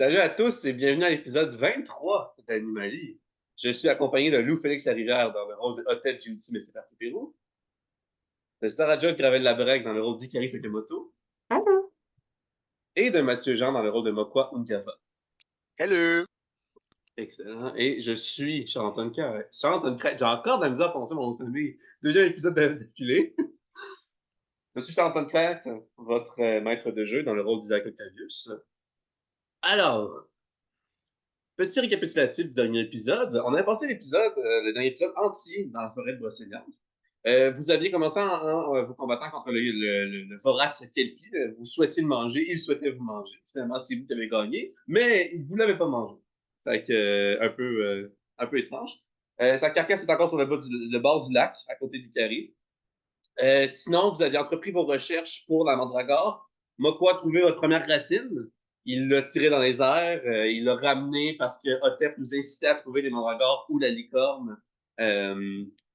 Salut à tous et bienvenue à l'épisode 23 d'Animalie. Je suis accompagné de Lou Félix Larivière dans le rôle de Hotep Junti Mr. Pérou, de Sarah John Gravel-Labrec dans le rôle d'Ikari Sakamoto Allô? et de Mathieu Jean dans le rôle de Mokwa Unkafa. Hello! Excellent. Et je suis Charles-Antoine Crête. Charles-Antoine Crête, j'ai encore de la misère à prononcer mon nom de famille. Deuxième épisode d'affilée. Je suis Charles-Antoine Crête, votre maître de jeu dans le rôle d'Isaac Octavius. Alors, petit récapitulatif du dernier épisode. On a passé le dernier épisode entier dans la forêt de Brocéliande. Vous aviez commencé en vous combattant contre le vorace Kelpie. Vous souhaitiez le manger, il souhaitait vous manger. Finalement, c'est vous qui avez gagné, mais vous ne l'avez pas mangé. Fait que, un peu étrange. Sa carcasse est encore sur le bord du lac, à côté d'Ikari. Sinon, vous aviez entrepris vos recherches pour la mandragore. Mokwa a trouvé votre première racine. Il l'a tiré dans les airs. Il l'a ramené parce que Hotep nous incitait à trouver des mandragores ou la licorne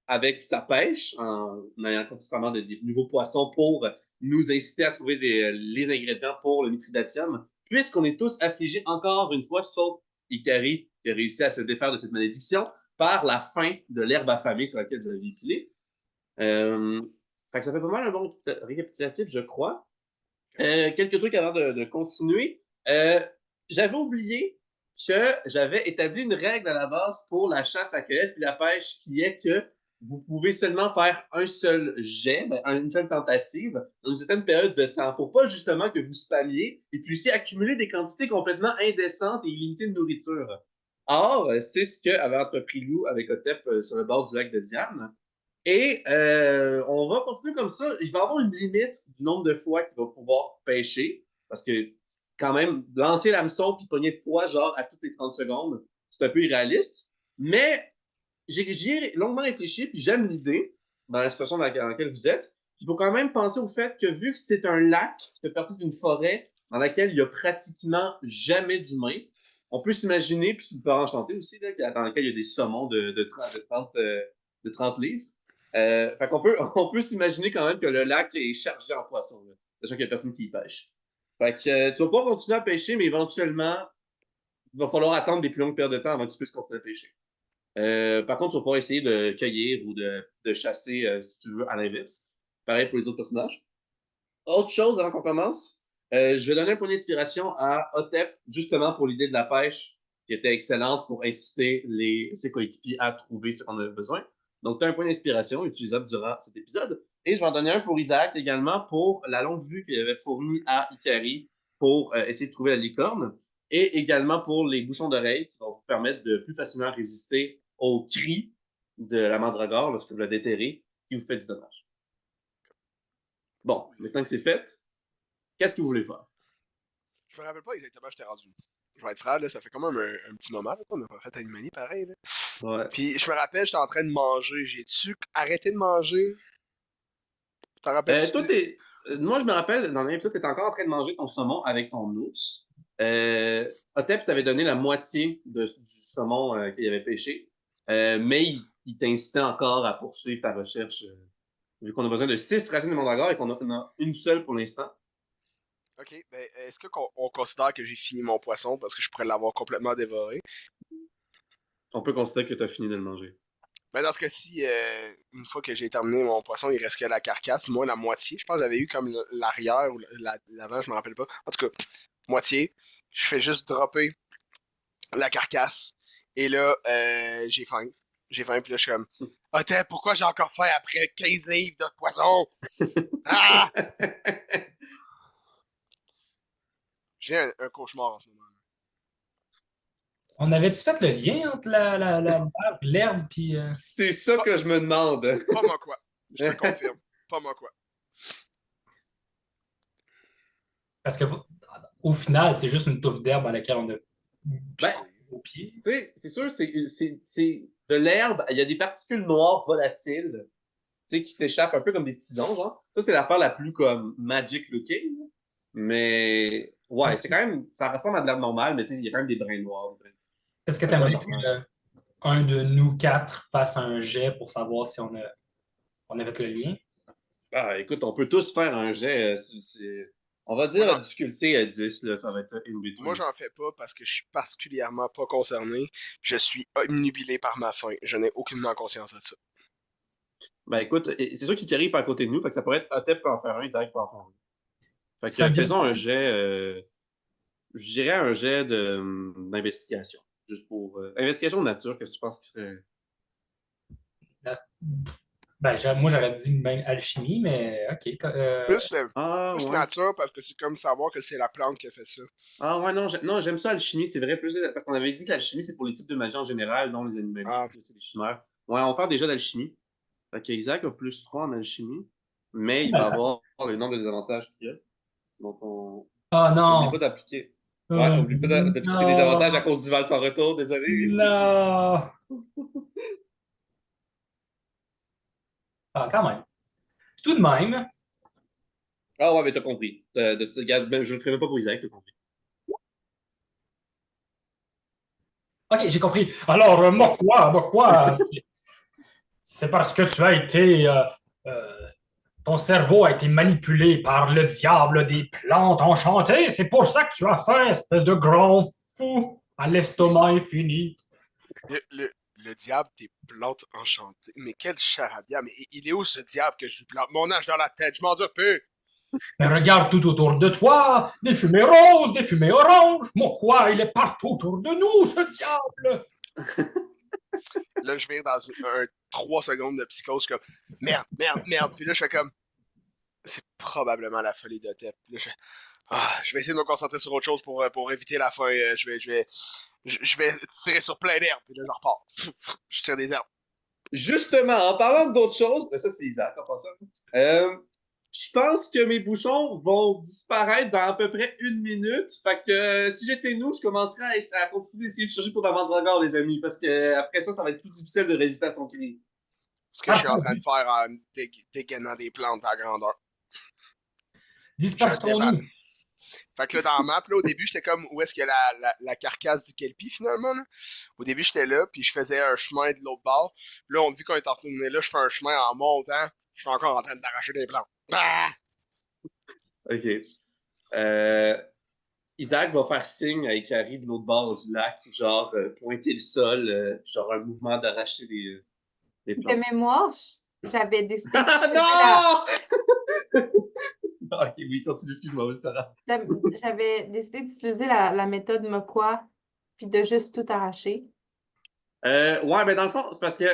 avec sa pêche, en ayant constamment des nouveaux poissons pour nous inciter à trouver les ingrédients pour le mitridatium. Puisqu'on est tous affligés encore une fois, sauf Ikari, qui a réussi à se défaire de cette malédiction par la fin de l'herbe affamée sur laquelle vous aviez pilé. Fait que ça fait pas mal un bon récapitulatif, je crois. Quelques trucs avant de continuer. J'avais oublié que j'avais établi une règle à la base pour la chasse, la cueillette puis la pêche qui est que vous pouvez seulement faire un seul jet, une seule tentative dans une certaine période de temps pour pas justement que vous spammiez et puissiez accumuler des quantités complètement indécentes et illimitées de nourriture. Or, c'est ce qu'avait entrepris Lou avec Otep sur le bord du lac de Diane. Et on va continuer comme ça. Je vais avoir une limite du nombre de fois qu'il va pouvoir pêcher. Parce que, quand même, lancer l'hameçon puis pogner de poids, genre, à toutes les 30 secondes, c'est un peu irréaliste. Mais j'y ai longuement réfléchi, puis j'aime l'idée, dans la situation dans laquelle vous êtes. Il faut quand même penser au fait que, vu que c'est un lac qui fait partie d'une forêt dans laquelle il y a pratiquement jamais d'humains, on peut s'imaginer, puis vous pouvez enchanter aussi, là, dans lequel il y a des saumons de 30 livres. Fait qu'on peut, on peut s'imaginer quand même que le lac est chargé en poissons, là, sachant qu'il n'y a personne qui y pêche. Fait que tu vas pouvoir continuer à pêcher, mais éventuellement, il va falloir attendre des plus longues périodes de temps avant que tu puisses continuer à pêcher. Par contre, tu vas pouvoir essayer de cueillir ou de chasser, si tu veux, à l'inverse. Pareil pour les autres personnages. Autre chose avant qu'on commence, je vais donner un point d'inspiration à Hotep, justement pour l'idée de la pêche, qui était excellente pour inciter ses coéquipiers à trouver ce qu'on avait besoin. Donc, tu as un point d'inspiration utilisable durant cet épisode. Et je vais en donner un pour Isaac également pour la longue vue qu'il avait fournie à Ikari pour essayer de trouver la licorne. Et également pour les bouchons d'oreilles qui vont vous permettre de plus facilement résister aux cris de la mandragore lorsque vous la déterrez, qui vous fait du dommage. Bon, maintenant que c'est fait, qu'est-ce que vous voulez faire? Je me rappelle pas exactement où j'étais rendu. Je vais être franc, là, ça fait quand même un petit moment là, qu'on n'a pas fait Animanie pareil. Là. Ouais. Puis je me rappelle, j'étais en train de manger. J'ai-tu arrêté de manger? T'en rappelles-tu? Moi, je me rappelle, dans l'épisode, tu étais encore en train de manger ton saumon avec ton ours. Otep t'avait donné la moitié du saumon qu'il avait pêché, mais il t'incitait encore à poursuivre ta recherche, vu qu'on a besoin de 6 racines de mandragore et qu'on en a une seule pour l'instant. Ok, ben est-ce qu'on considère que j'ai fini mon poisson parce que je pourrais l'avoir complètement dévoré? On peut considérer que tu as fini de le manger. Ben dans ce cas-ci, une fois que j'ai terminé mon poisson, il reste que la carcasse, moins la moitié. Je pense que j'avais eu comme l'arrière ou l'avant, je me rappelle pas. En tout cas, moitié. Je fais juste dropper la carcasse. Et là, j'ai faim. J'ai faim, puis là, je suis comme, ah, pourquoi j'ai encore faim après 15 livres de poisson? Ah! J'ai un cauchemar en ce moment. On avait-tu fait le lien entre l'herbe puis... C'est ça Pas, que je me demande. pas moi quoi. Je te confirme. Pas moi quoi. Parce que au final, c'est juste une touffe d'herbe à laquelle on a Ben, pisé au pied. tu sais, c'est sûr, c'est de l'herbe. Il y a des particules noires volatiles, tu sais, qui s'échappent un peu comme des tisons, genre. Ça, c'est l'affaire la plus comme magic looking. Mais ouais, Est-ce c'est que quand même, ça ressemble à de l'herbe normale, mais tu sais, il y a quand même des brins noirs. est-ce que tu Un peu aimerais normal. qu'un de nous quatre fasse un jet pour savoir si on a fait le lien? Ah, écoute, on peut tous faire un jet. On va dire Moi, la difficulté à 10, là, ça va être in moi, between. j'en fais pas parce que je suis particulièrement pas concerné. Je suis omnubilé par ma faim. Je n'ai aucunement conscience de ça. Ben écoute, c'est sûr qu'il arrive à côté de nous, fait que ça pourrait être Otep peut en faire un, direct peut en faire un. Fait Ça que vient de faisons un où? jet, je dirais un jet d'investigation. Juste pour. Investigation de nature, qu'est-ce que tu penses qui serait. Ben, moi, j'aurais dit même alchimie, mais OK. Plus, Ah, plus ouais. nature parce que c'est comme savoir que c'est la plante qui a fait ça. Ah, ouais, non, non, j'aime ça, l'alchimie, c'est vrai. Plus, parce qu'on avait dit que l'alchimie, c'est pour les types de magie en général, dont les animaliers, Ah, puis c'est des chimères. Ouais, on va faire déjà d'alchimie. Fait que Isaac a plus 3 en alchimie, mais il va avoir le nombre de désavantages qu'il y a. Donc, on Oh oublie pas non! d'appliquer. Ouais, Oh oublie pas d'appliquer tes désavantages à non! cause du Val sans retour, désolé. Non! Ah, quand même. Tout de même, Ah ouais, mais t'as compris. Regarde, ben, je ne le ferai même pas pour Isaac, t'as compris. OK, j'ai compris. Alors, moi quoi, c'est parce que tu as été, euh, ton cerveau a été manipulé par le diable des plantes enchantées. C'est pour ça que tu as faim, espèce de grand fou à l'estomac infini. le diable des plantes enchantées. Mais quel charabia. Mais il est où ce diable que je lui plante mon âge dans la tête? Je m'en plus. Mais regarde tout autour de toi, des fumées roses, des fumées oranges. Mon quoi, il est partout autour de nous, ce diable. Là, je viens dans un 3 secondes de psychose comme merde, merde, merde. Puis là, je fais comme c'est probablement la folie de Tep. Puis là, je vais essayer de me concentrer sur autre chose pour éviter la fin. Je vais tirer sur plein d'herbes. Puis là, je repars. Je tire des herbes. Justement, en parlant d'autres choses, ben ça c'est Isaac en passant. Je pense que mes bouchons vont disparaître dans à peu près 1 minute. Fait que si j'étais nous, je commencerais à continuer d'essayer de chercher pour d'avoir Mandragore, les amis, parce que après ça, ça va être plus difficile de résister à son cri. Ce que je suis en Parfois, train de faire en dégainant des plantes à grandeur. Je dévale. dispersons-nous. Fait que là, dans la map, là, au début, j'étais comme où est-ce qu'il y a la carcasse du Kelpie finalement. Là. Au début, j'étais là, puis je faisais un chemin de l'autre bord. Là, on vu qu'on est en retourné là, je fais un chemin en montant. Je suis encore en train d'arracher des plantes. Bah! OK. Euh, Isaac va faire signe à Ikari de l'autre bord du lac, genre pointer le sol, genre un mouvement d'arracher des De plantes. mémoire, j'avais décidé Ah non! Ok, oui, continue, excuse-moi, Sarah. j'avais décidé d'utiliser la méthode Mokwa, puis de juste tout arracher. Ouais, mais dans le fond, c'est parce que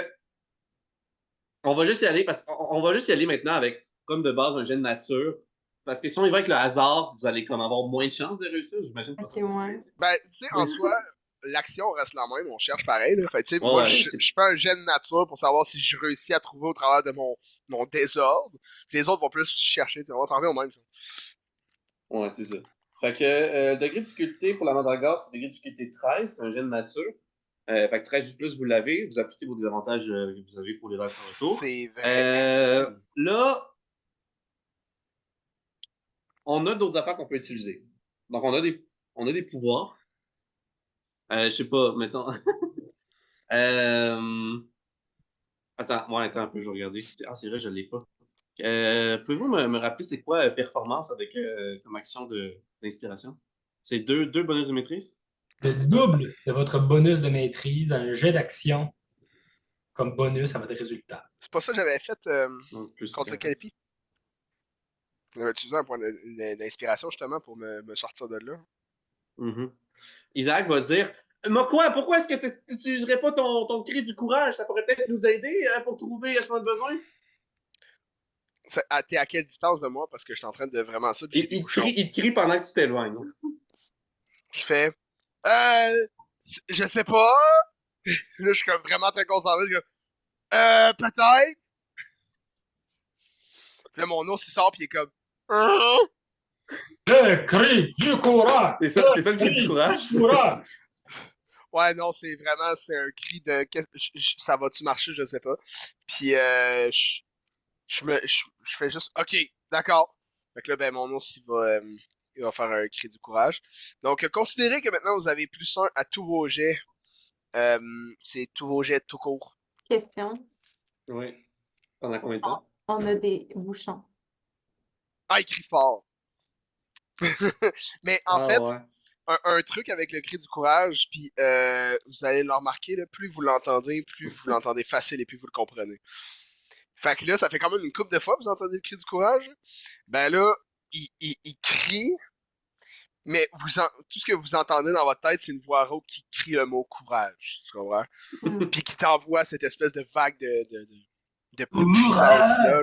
on va juste y aller parce qu'on va juste y aller maintenant avec comme de base un jet de nature. Parce que si on y va avec le hasard, vous allez comme avoir moins de chances de réussir. J'imagine pas Ok, ça. ouais. Ben, tu sais, en soi, l'action reste la même, on cherche pareil. Là. Fait tu sais, Ouais, moi, ouais, je fais un jet de nature pour savoir si je réussis à trouver au travers de mon désordre. Puis les autres vont plus chercher, on s'en revient au même. Ça. ouais, c'est ça. Fait que degré de difficulté pour la mandragore, c'est degré de difficulté 13, c'est un jet de nature. Fait que 13 ou plus, vous l'avez. Vous appliquez vos désavantages que vous avez pour les restes en retour. C'est vrai. Là, on a d'autres affaires qu'on peut utiliser. Donc, on a des pouvoirs. Je sais pas, mettons. euh, attends un peu, je vais regarder. Ah, c'est vrai, je l'ai pas. Pouvez-vous me rappeler c'est quoi performance avec comme action d'inspiration? C'est deux bonus de maîtrise? Le double de votre bonus de maîtrise, un jet d'action comme bonus à votre résultat. C'est pas ça que j'avais fait Donc, plus contre le 50. Kelpie. J'avais utilisé un point d'inspiration justement pour me sortir de là. Mhm. Isaac va dire mais quoi, pourquoi est-ce que tu n'utiliserais pas ton cri du courage? Ça pourrait peut-être nous aider pour trouver ce qu'on a besoin. T'es à quelle distance de moi? Parce que je suis en train de vraiment ça, puis j'ai Il, des il, te bouchons. crie, il te crie pendant que tu t'éloignes. Je fais Euh. Je sais pas. Là, je suis comme vraiment très concentré. Je suis comme, peut-être. Puis là, mon ours, il sort, puis il est comme. Hein? Je crie du courage! C'est ça le cri du Crie courage. du courage! Ouais, non, c'est un cri de. Ça va-tu marcher? Je sais pas. Puis, je fais juste. Ok, d'accord. Fait que là, ben, mon ours, il va faire un cri du courage. Donc, considérez que maintenant, vous avez +1 à tous vos jets. C'est tous vos jets tout court. Question. Oui. Pendant combien de On, temps? on a des bouchons. Ah, il crie fort. Mais en fait, ouais. un truc avec le cri du courage, puis vous allez le remarquer, là, plus vous l'entendez facile et plus vous le comprenez. Fait que là, ça fait quand même une couple de fois que vous entendez le cri du courage. Ben là, il crie, mais tout ce que vous entendez dans votre tête, c'est une voix rauque qui crie le mot courage. Tu comprends? Hmm. Puis qui t'envoie cette espèce de vague de puissance là.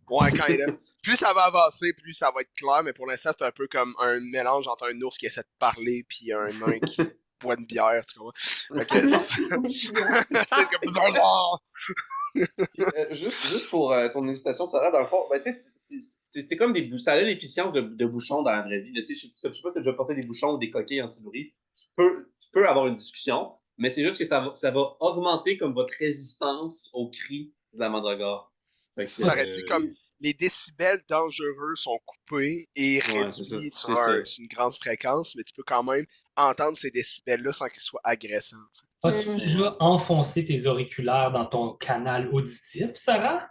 Ouais, quand il est là. Plus ça va avancer, plus ça va être clair, mais pour l'instant, c'est un peu comme un mélange entre un ours qui essaie de parler puis un nain qui boit une bière, tu comprends? Fait que c'est comme. Juste pour ton hésitation, Sarah, dans le fond, ben, tu sais, c'est comme ça a l'efficience de bouchons dans la vraie vie. Tu sais, je sais pas si tu as déjà porté des bouchons ou des coquilles anti-bruit. Tu peux avoir une discussion, mais c'est juste que ça va augmenter comme votre résistance aux cris de la mandragore. Fait que, Ça réduit comme les décibels dangereux sont coupés et ouais, c'est ça. réduits C'est ça. sur une grande fréquence, mais tu peux quand même entendre ces décibels-là sans qu'ils soient agressants. Tu sais. As-tu déjà enfoncé tes auriculaires dans ton canal auditif, Sarah?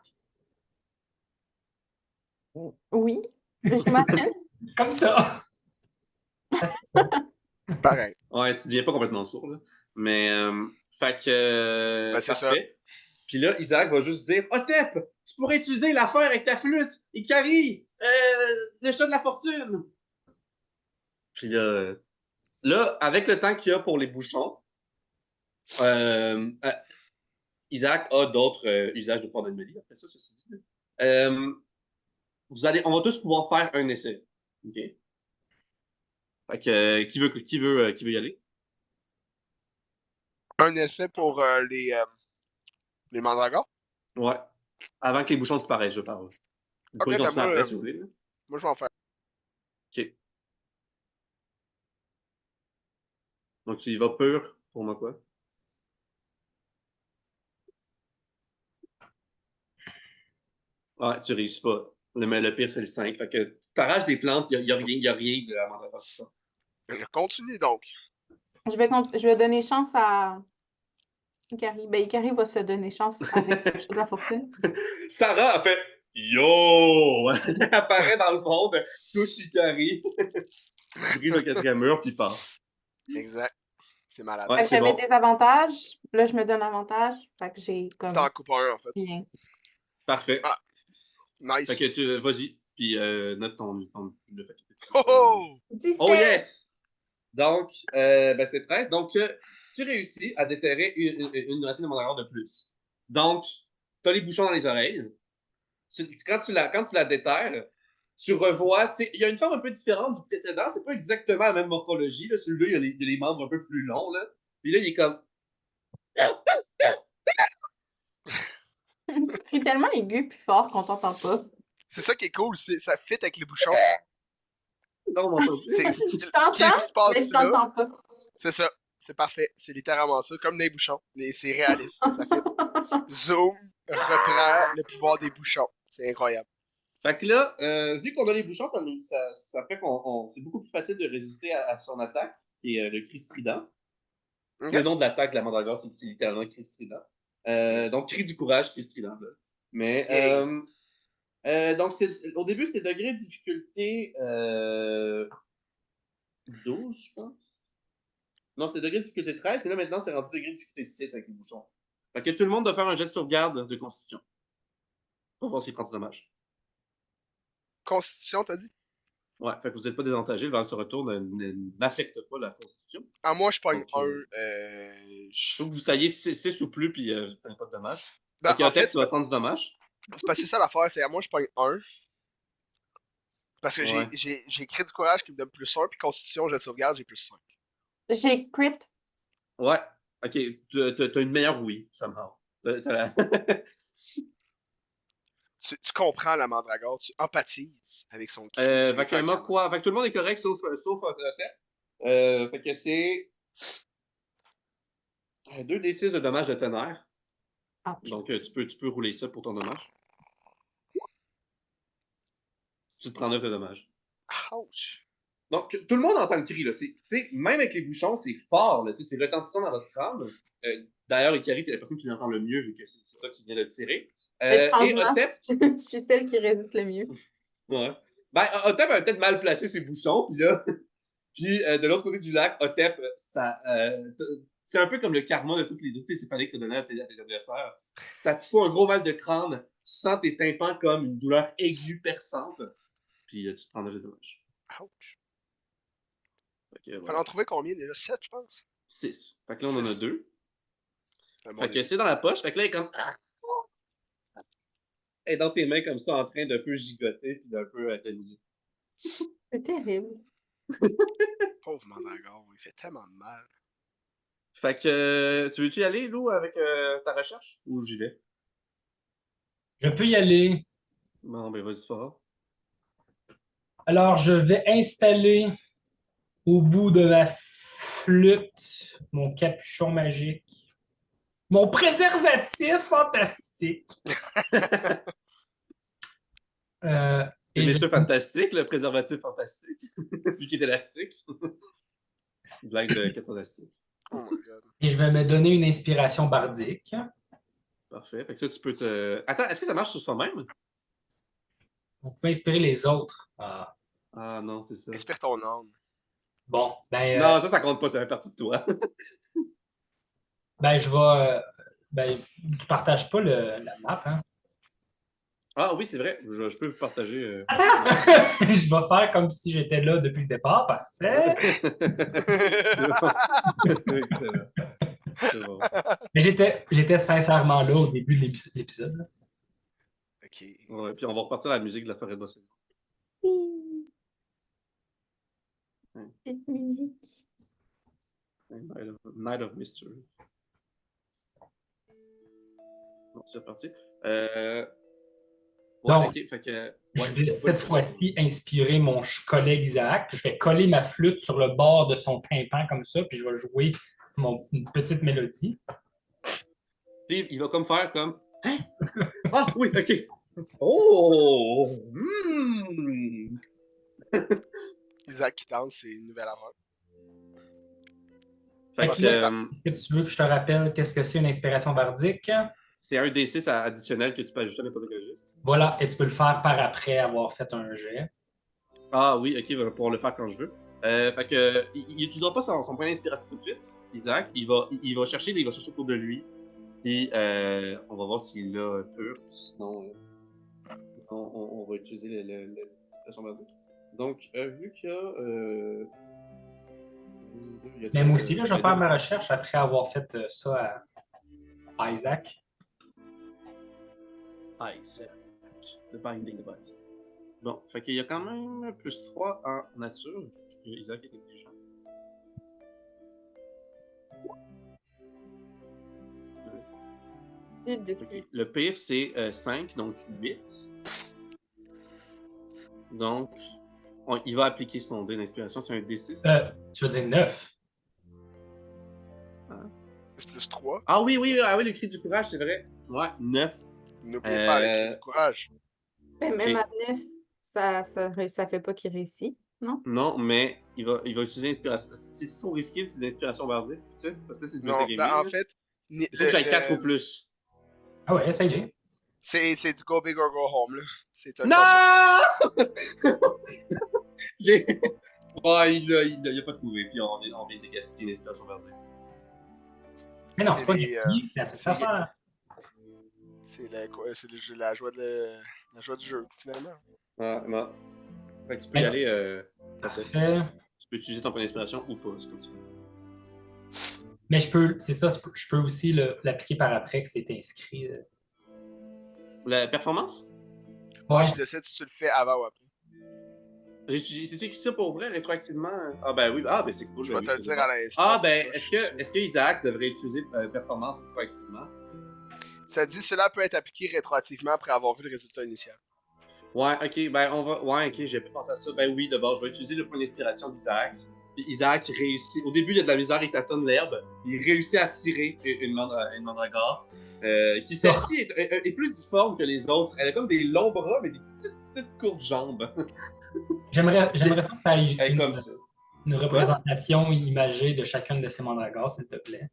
Oui, j'imagine. Comme ça. Ça fait ça. Pareil. Ouais, tu deviens pas complètement sourd, là. Mais, fait que, Ben, c'est ça. parfait. Puis là, Isaac va juste dire Otep, tu pourrais utiliser l'affaire avec ta flûte. Ikari, le chat de la fortune. Puis là, avec le temps qu'il y a pour les bouchons, Isaac a d'autres usages de pouvoir d'anomalie après ça, ceci dit. On va tous pouvoir faire un essai. OK? Fait que, qui veut y aller? Un essai pour les mandragores? Ouais. Avant que les bouchons disparaissent, je parle. Vous Ok, pouvez ben continuer après si vous voulez. Là. moi je vais en faire. OK. Donc, tu y vas pur pour moi, quoi? Ouais, tu réussis pas. Mais le pire, c'est le 5. Fait que t'arraches des plantes, il y a rien de la mandragore qui sort. Continue donc. Je vais donner chance à Ikari. Ben, Ikari va se donner chance avec le chat de la fortune. Sarah a fait Yo! Elle apparaît dans le monde, touche Ikari, brise le quatrième mur, puis part. Exact. C'est malade. Ouais, Fait que c'est j'avais bon. des avantages. Là, je me donne avantage. Fait que j'ai T'en comme coupes un en fait. bien. Parfait. Ah, Fait nice. que vas-y, puis note ton le fait. Oh oh! Oh 17! yes! Donc, ben, c'était 13. Donc, tu réussis à déterrer une racine de mandragore de plus. Donc, tu as les bouchons dans les oreilles. Quand tu la déterres, tu revois, tu sais, il y a une forme un peu différente du précédent. C'est pas exactement la même morphologie. Là. Celui-là, il y a les membres un peu plus longs. Là. Puis là, il est comme. Tu cries tellement aigu puis fort qu'on t'entend pas. C'est ça qui est cool, ça fit avec les bouchons. Non, on m'entend-tu? Ce Je qui t'entends, se mais passe je là, t'entends pas. c'est ça. C'est parfait. C'est littéralement ça, comme des bouchons. C'est réaliste. Ça fait zoom, reprend le pouvoir des bouchons. C'est incroyable. Fait que là, vu qu'on a les bouchons, ça fait c'est beaucoup plus facile de résister à son attaque, qui est le cri strident. Ok? Le nom de l'attaque de la mandragore, c'est littéralement cri strident. Donc, cri du courage, cri strident. Là. Mais, Yay. donc, au début, c'était degré de difficulté 12, je pense. Non, c'était degré de difficulté 13, mais là, maintenant, c'est rendu degré de difficulté 6 avec les bouchons. Fait que tout le monde doit faire un jet de sauvegarde de constitution. Pour voir s'il prend du dommage. Constitution, t'as dit? Ouais, fait que vous n'êtes pas désavantagé, le vent se retourne n'affecte pas la constitution. Ah, moi, je pogne Donc, un. faut que vous soyez 6 ou plus, puis vous prenez pas de dommages. Ben, Fait que en fait, tu vas prendre du dommage. c'est parce que c'est ça l'affaire, c'est à moi, je pogne un. Parce que Ouais. j'ai créé du courage qui me donne plus 1, puis Constitution, je sauvegarde, j'ai plus 5. J'ai crit. Ouais. Ok, t'as une meilleure oui, somehow. Tu comprends la mandragore, tu empathises avec son cri. Fait que quoi? Fait que tout le monde est correct sauf fait que c'est 2d6 de dommages de tonnerre. Ouch. Donc tu peux rouler ça pour ton dommage. Tu te prends 9 de dommages. Ouch! Donc, tout le monde entend le cri. Là. Même avec les bouchons, c'est fort. Là, c'est retentissant dans votre crâne. D'ailleurs, Ikari, t'es la personne qui l'entend le mieux vu que c'est toi qui viens de le tirer. Et Étrangement, Otep, je suis celle qui résiste le mieux. ouais. Ben, Otep avait peut-être mal placé ses bouchons, puis là... Puis de l'autre côté du lac, Otep, c'est un peu comme le karma de toutes les céphaliques que tu as donné à tes adversaires. Ça te fout un gros mal de crâne, tu sens tes tympans comme une douleur aiguë, perçante, puis tu te prends de dommages. Ouch. Fait que, Fallait voilà. en trouver combien déjà? 7, je pense. 6. Fait que là, on en a 2. Un bon Fait que début. c'est dans la poche. Fait que là, elle est comme... Elle est dans tes mains comme ça, en train d'un peu gigoter, puis d'un peu agoniser. C'est terrible. Pauvre Mandragore, il fait tellement de mal. Fait que, tu veux-tu y aller, Lou, avec ta recherche, ou j'y vais? Je peux y aller. Bon, ben vas-y fort. Alors, je vais installer au bout de ma flûte mon capuchon magique. Mon préservatif fantastique. C'est Et bien je, sûr fantastique, le préservatif fantastique. Vu qu'il est élastique. Blague de 4 fantastique. Oh my god. et je vais me donner une inspiration bardique. Parfait. Fait que ça, tu peux te... Attends, est-ce que ça marche sur soi-même? Vous pouvez inspirer les autres. Ah non, c'est ça. Inspire ton âme. Bon, Non, ça compte pas, ça fait partie de toi. je vais. Tu partages pas la map, hein? Ah oui, c'est vrai. Je peux vous partager. Attends! Je vais faire comme si j'étais là depuis le départ. Parfait. C'est bon. Excellent. C'est bon. Mais j'étais sincèrement là au début de l'épisode. Ok. Ouais, puis on va repartir à la musique de la forêt de Bossé. Oui. Ouais. Cette musique. Night of Mystery. Bon, c'est reparti. Ouais, Donc, ok, fait que... je Ouais, vais cette fois-ci inspirer mon collègue Isaac. Je vais coller ma flûte sur le bord de son tympan comme ça, puis je vais jouer une petite mélodie. Puis il va comme faire comme... Hein? Ah oui, ok. Oh! Isaac qui danse, c'est une nouvelle affaire. Fait Fait que que là, est-ce que tu veux que je te rappelle qu'est-ce que c'est une inspiration bardique? c'est un D6 additionnel que tu peux ajouter à n'importe quel geste. Voilà, et tu peux le faire par après avoir fait un jet. Ah oui, ok, il va pouvoir le faire quand je veux. Fait que il n'utilisera pas son point d'inspiration tout de suite, Isaac. Il va chercher autour de lui. Puis on va voir s'il l'a pur. Sinon, on va utiliser l'inspiration basique. Donc, vu qu'il y a. Mais moi aussi, là, je vais faire ma recherche après avoir fait ça à Isaac. Isaac. The Binding Device. Bon, fait qu'il y a quand même plus 3 en nature. Isaac est intelligent. Okay. Le pire, c'est 5, donc 8. Donc, il va appliquer son dé d'inspiration. C'est un D6. Tu veux dire 9. C'est plus 3. Ah oui, le cri du courage, c'est vrai. Ouais, 9. N'oubliez pas avec le courage. Ben, même à 9, ça fait pas qu'il réussit, non? Non, mais il va utiliser l'inspiration. C'est trop risqué d'utiliser l'inspiration bardique, tu sais? Parce que c'est du Non, en fait... il faut que j'aille 4 ou plus. Ah ouais, essaye-le. C'est du go big or go home, là. C'est un Non! Ouais, il a pas trouvé, puis on vient de gaspiller l'inspiration bardique. Mais non, c'est pas gaspillé, ça sert. C'est la joie du jeu, finalement. Ah, non. Fait que tu peux y aller. Parfait. Tu peux utiliser ton point d'inspiration ou pas, c'est comme ça. Mais je peux aussi l'appliquer par après que c'est inscrit. La performance? Ouais, tu décides si tu le fais avant ou après. C'est-tu écrit ça pour vrai, rétroactivement? Ah ben oui, ben c'est cool. Je vais te le dire à l'instant. Ah ben, est-ce que Isaac devrait utiliser performance rétroactivement? Ça dit cela peut être appliqué rétroactivement après avoir vu le résultat initial. Ouais, ok, ben on va. Ouais, ok, j'ai pas pensé à ça. Ben oui, d'abord, je vais utiliser le point d'inspiration d'Isaac. Puis Isaac réussit. Au début, il y a de la misère, il tâtonne l'herbe. Il réussit à tirer une mandragore. Qui celle-ci est plus difforme que les autres. Elle a comme des longs bras, mais des petites courtes jambes. J'aimerais faire que comme ça. Une représentation imagée de chacune de ces mandragores, s'il te plaît.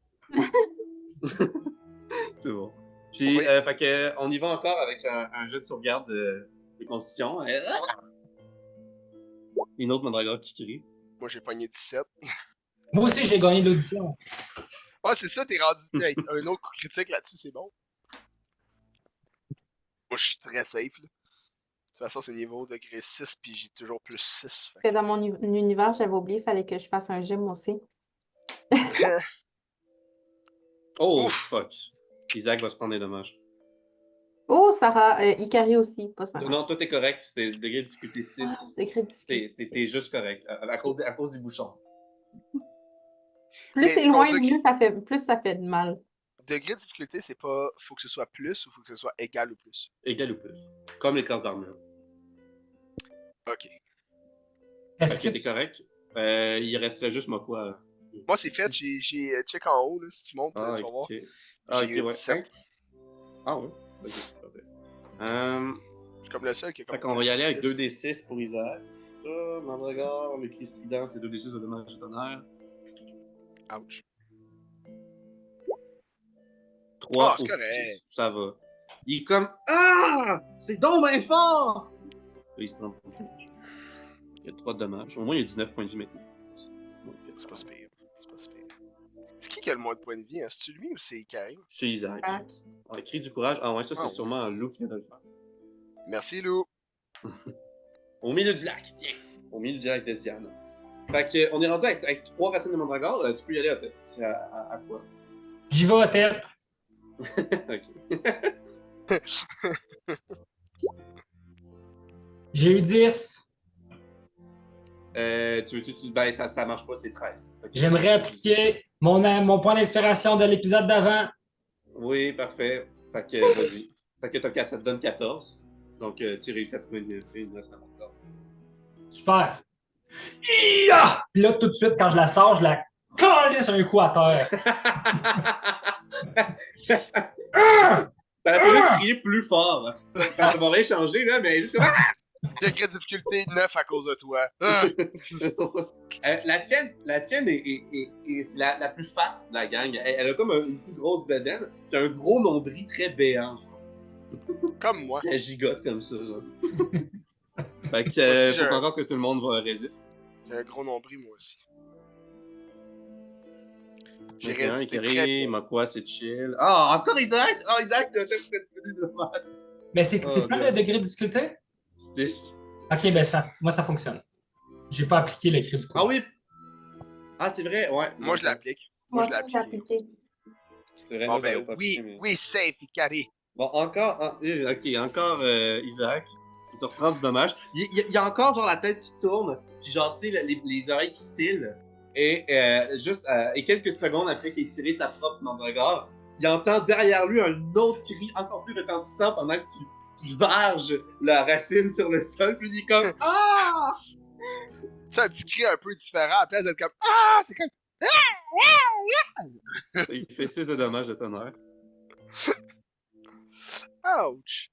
C'est bon. Puis, fait que, on y va encore avec un jeu de sauvegarde de constitution. Une autre mandragore qui crie. Moi, j'ai pogné 17. Moi aussi, j'ai gagné l'audition. Ouais, c'est ça, t'es rendu avec un autre coup critique là-dessus, c'est bon. Moi, je suis très safe, là. De toute façon, c'est niveau degré 6, puis j'ai toujours plus 6. Que dans mon univers, j'avais oublié, il fallait que je fasse un gym aussi. Oh, Ouf! fuck. Isaac va se prendre des dommages. Oh, Sarah, Ikari aussi, pas Sarah. Non, toi, t'es correct. C'était degré de difficulté Ah, 6. degré de difficulté. T'es juste correct. À cause des bouchons. Plus Mais c'est ton loin, degré- plus ça fait de mal. Degré de difficulté, c'est pas faut que ce soit plus ou faut que ce soit égal ou plus. Égal ou plus. Comme les classes d'armure. Ok. Est-ce Ok, que t'es correct. Il resterait juste Mokwa. Moi, c'est fait, j'ai check en haut, là, si tu montes, tu vas voir. Ok. Ah, J'ai ok, eu ouais. 17. Ah, ouais. Ok, parfait. Je suis comme le seul qui a comme Fait qu'on va y aller avec 6. 2d6 pour Isaac. Mandragore, le cri strident, c'est 2d6 de dommage de tonnerre. Ouch. 3 c'est ou correct. 6. Ça va. Il est comme Ah! C'est donc bien fort! Là, il se prend pour le dommage. Il y a 3 de dommages. Au moins, il y a 19 points de vie maintenant. C'est pas si pire. C'est pas si pire. C'est qui a le moins de points de vie? Hein? C'est-tu lui ou c'est Karim? C'est Isaac. Ah. Ah, cri du courage. Ah ouais, ça, c'est Ah, sûrement un loup qui vient de le faire. Merci, Lou. Au milieu du lac, tiens. Au milieu du lac de Diane. Fait que, on est rendu avec 3 racines de mandragore. Tu peux y aller à tête. C'est à toi. j'y vais à tête? Ok. J'ai eu 10. Ben, ça marche pas, c'est 13. Fait que J'aimerais appliquer mon point d'inspiration de l'épisode d'avant. Oui, parfait. Fait que, vas-y. Fait que ça te donne 14. Donc, tu réussis à trouver une racine de mandragore. Super. Ia! Puis là, tout de suite, quand je la sors, je la colle sur un coup à terre. Ah! T'aurais pu juste crier plus fort. Ça va rien changer, là, mais juste comme. Degré de difficulté 9 à cause de toi. Ah! La tienne c'est la plus fat de la gang. Elle a comme une plus grosse bedaine, puis un gros nombril très béant. Comme moi. Elle gigote comme ça. Genre. Fait que, Moi aussi, faut encore que tout le monde va résister. J'ai un gros nombril, moi aussi. J'ai Ok, un résisté très carré, bien. Mokwa, c'est chill. Ah, encore Isaac! Ah, Isaac, t'as fait des dommages. Mais c'est Oh, pas Dieu. le degré de difficulté? C'est 10. Ok, ben moi, ça fonctionne. J'ai pas appliqué le cri du coup. Ah oui! Ah, c'est vrai, ouais. Moi, je l'applique. Moi, je l'ai aussi, j'ai appliqué. appliqué. C'est vrai, Bon, moi, je l'avais ben pas oui, appliqué, mais- oui, safe, carré. Bon, encore, ok, encore Isaac. Il se reprend du dommage. Il y a encore genre la tête qui tourne, puis genre, tu sais, les oreilles qui scillent. Et et quelques secondes après qu'il ait tiré sa propre mandragore, il entend derrière lui un autre cri encore plus retentissant pendant que tu varges la racine sur le sol, puis il est comme Ah! Tu sais, un petit cri un peu différent, à la place d'être comme Ah! C'est comme Il fait 6 de dommages de tonnerre. Ouch!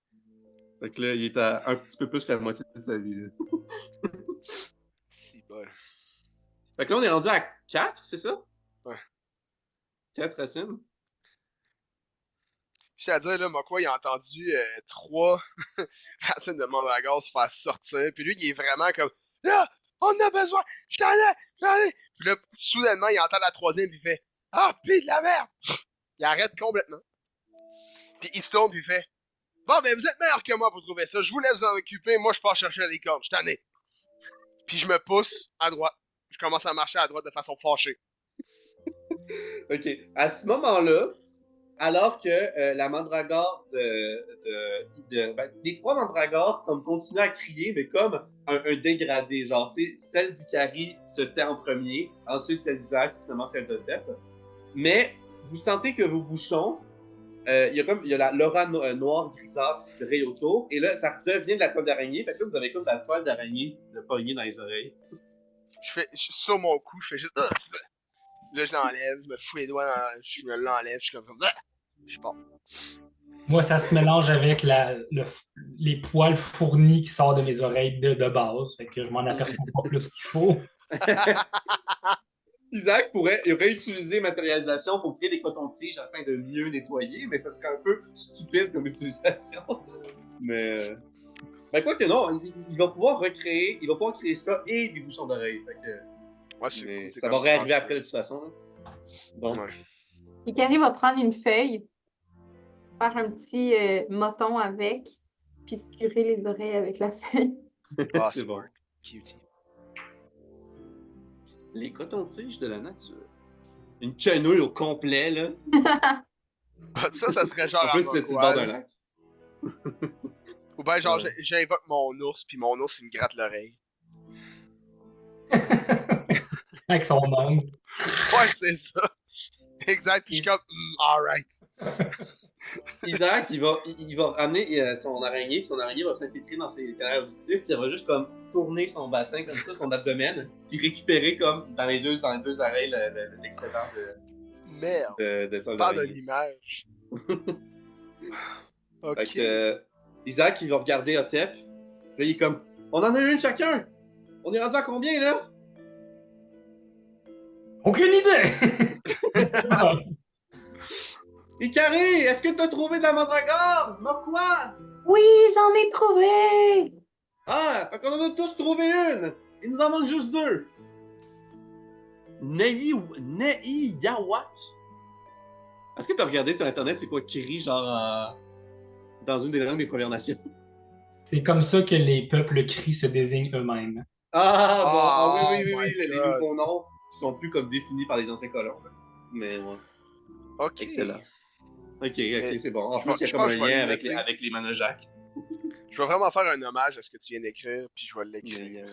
Fait que là, il est à un petit peu plus que la moitié de sa vie. Là. Si bol. Fait que là, on est rendu à 4, c'est ça? Ouais. 4 racines? Je tiens à dire, là, Mokwa, il a entendu 3 racines de mandragore se faire sortir. Puis lui, il est vraiment comme Là, on a besoin! J'en ai! Puis là, soudainement, il entend la troisième, puis il fait Ah, pis de la merde! Il arrête complètement. Puis il se tourne, puis il fait Bon, ben, vous êtes meilleur que moi pour trouver ça. Je vous laisse vous en occuper. Moi, je pars chercher les cordes. Je t'en ai. Puis je me pousse à droite. Je commence à marcher à droite de façon fâchée. Ok. À ce moment-là, alors que la mandragore les 3 mandragores comme continuent à crier, mais comme un dégradé. Genre, tu sais, celle d'Ikari se tait en premier, ensuite celle d'Isaac, finalement celle de Tep. Mais vous sentez que vos bouchons, il y a l'aura noire grisâtre qui brille autour, et là, ça redevient de la toile d'araignée. Fait que là, vous avez comme de la toile d'araignée de poignée dans les oreilles. Sur mon cou, je fais juste. Là, je l'enlève, je me fous les doigts, je me l'enlève, je suis comme. Je pars. Moi, ça se mélange avec les poils fournis qui sortent de mes oreilles de base. Fait que je m'en aperçois pas plus qu'il faut. Isaac pourrait réutiliser matérialisation pour créer des cotons-tiges afin de mieux nettoyer, mais ça serait un peu stupide comme utilisation. Mais. Ben, quoi que non, il va pouvoir recréer, il va pouvoir créer ça et des bouchons d'oreilles. Fait que, Ouais, c'est mais cool, c'est ça comme va réarriver tranché. après de toute façon. Là. Bon. Ouais. Ikari va prendre une feuille, faire un petit moton avec, puis se curer les oreilles avec la feuille. Ah, c'est bon. smart. Cutie. Les cotons-tiges de la nature. Une quenouille au complet, là. Ça serait genre En à plus, c'est le bord d'un Mokwal. lac. Ou ben genre, Ouais. j'invoque mon ours, puis mon ours, il me gratte l'oreille. Avec son ongle. Ouais, c'est ça. Exact, puis je suis comme, alright. Isaac, il va ramener son araignée, puis son araignée va s'infiltrer dans ses canaux auditifs, puis elle va juste comme tourner son bassin comme ça, son abdomen, puis récupérer comme dans les deux oreilles l'excédent Merde. de son Parle araignée. d'une image. Fait Ok. que Isaac, il va regarder Otep, puis là, il est comme, on en a une chacun! On est rendu à combien, là? Aucune idée! Ikari, est-ce que t'as trouvé de la mandragore? Quoi? Oui, j'en ai trouvé! Ah, fait qu'on en a tous trouvé une! Il nous en manque juste deux! Nei Yawak? Est-ce que t'as regardé sur internet c'est quoi Kiri, genre dans une des langues des Premières Nations? C'est comme ça que les peuples crient se désignent eux-mêmes. Ah, bon, Oh oui, my les God. nouveaux noms qui sont plus comme définis par les anciens colons. là. Mais ouais, Ok. excellent. Ok, Mais c'est bon. En je plus, vais- il y a je comme pense un que je vais lien le avec noter. avec les Manojacs. Je vais vraiment faire un hommage à ce que tu viens d'écrire, puis je vais l'écrire.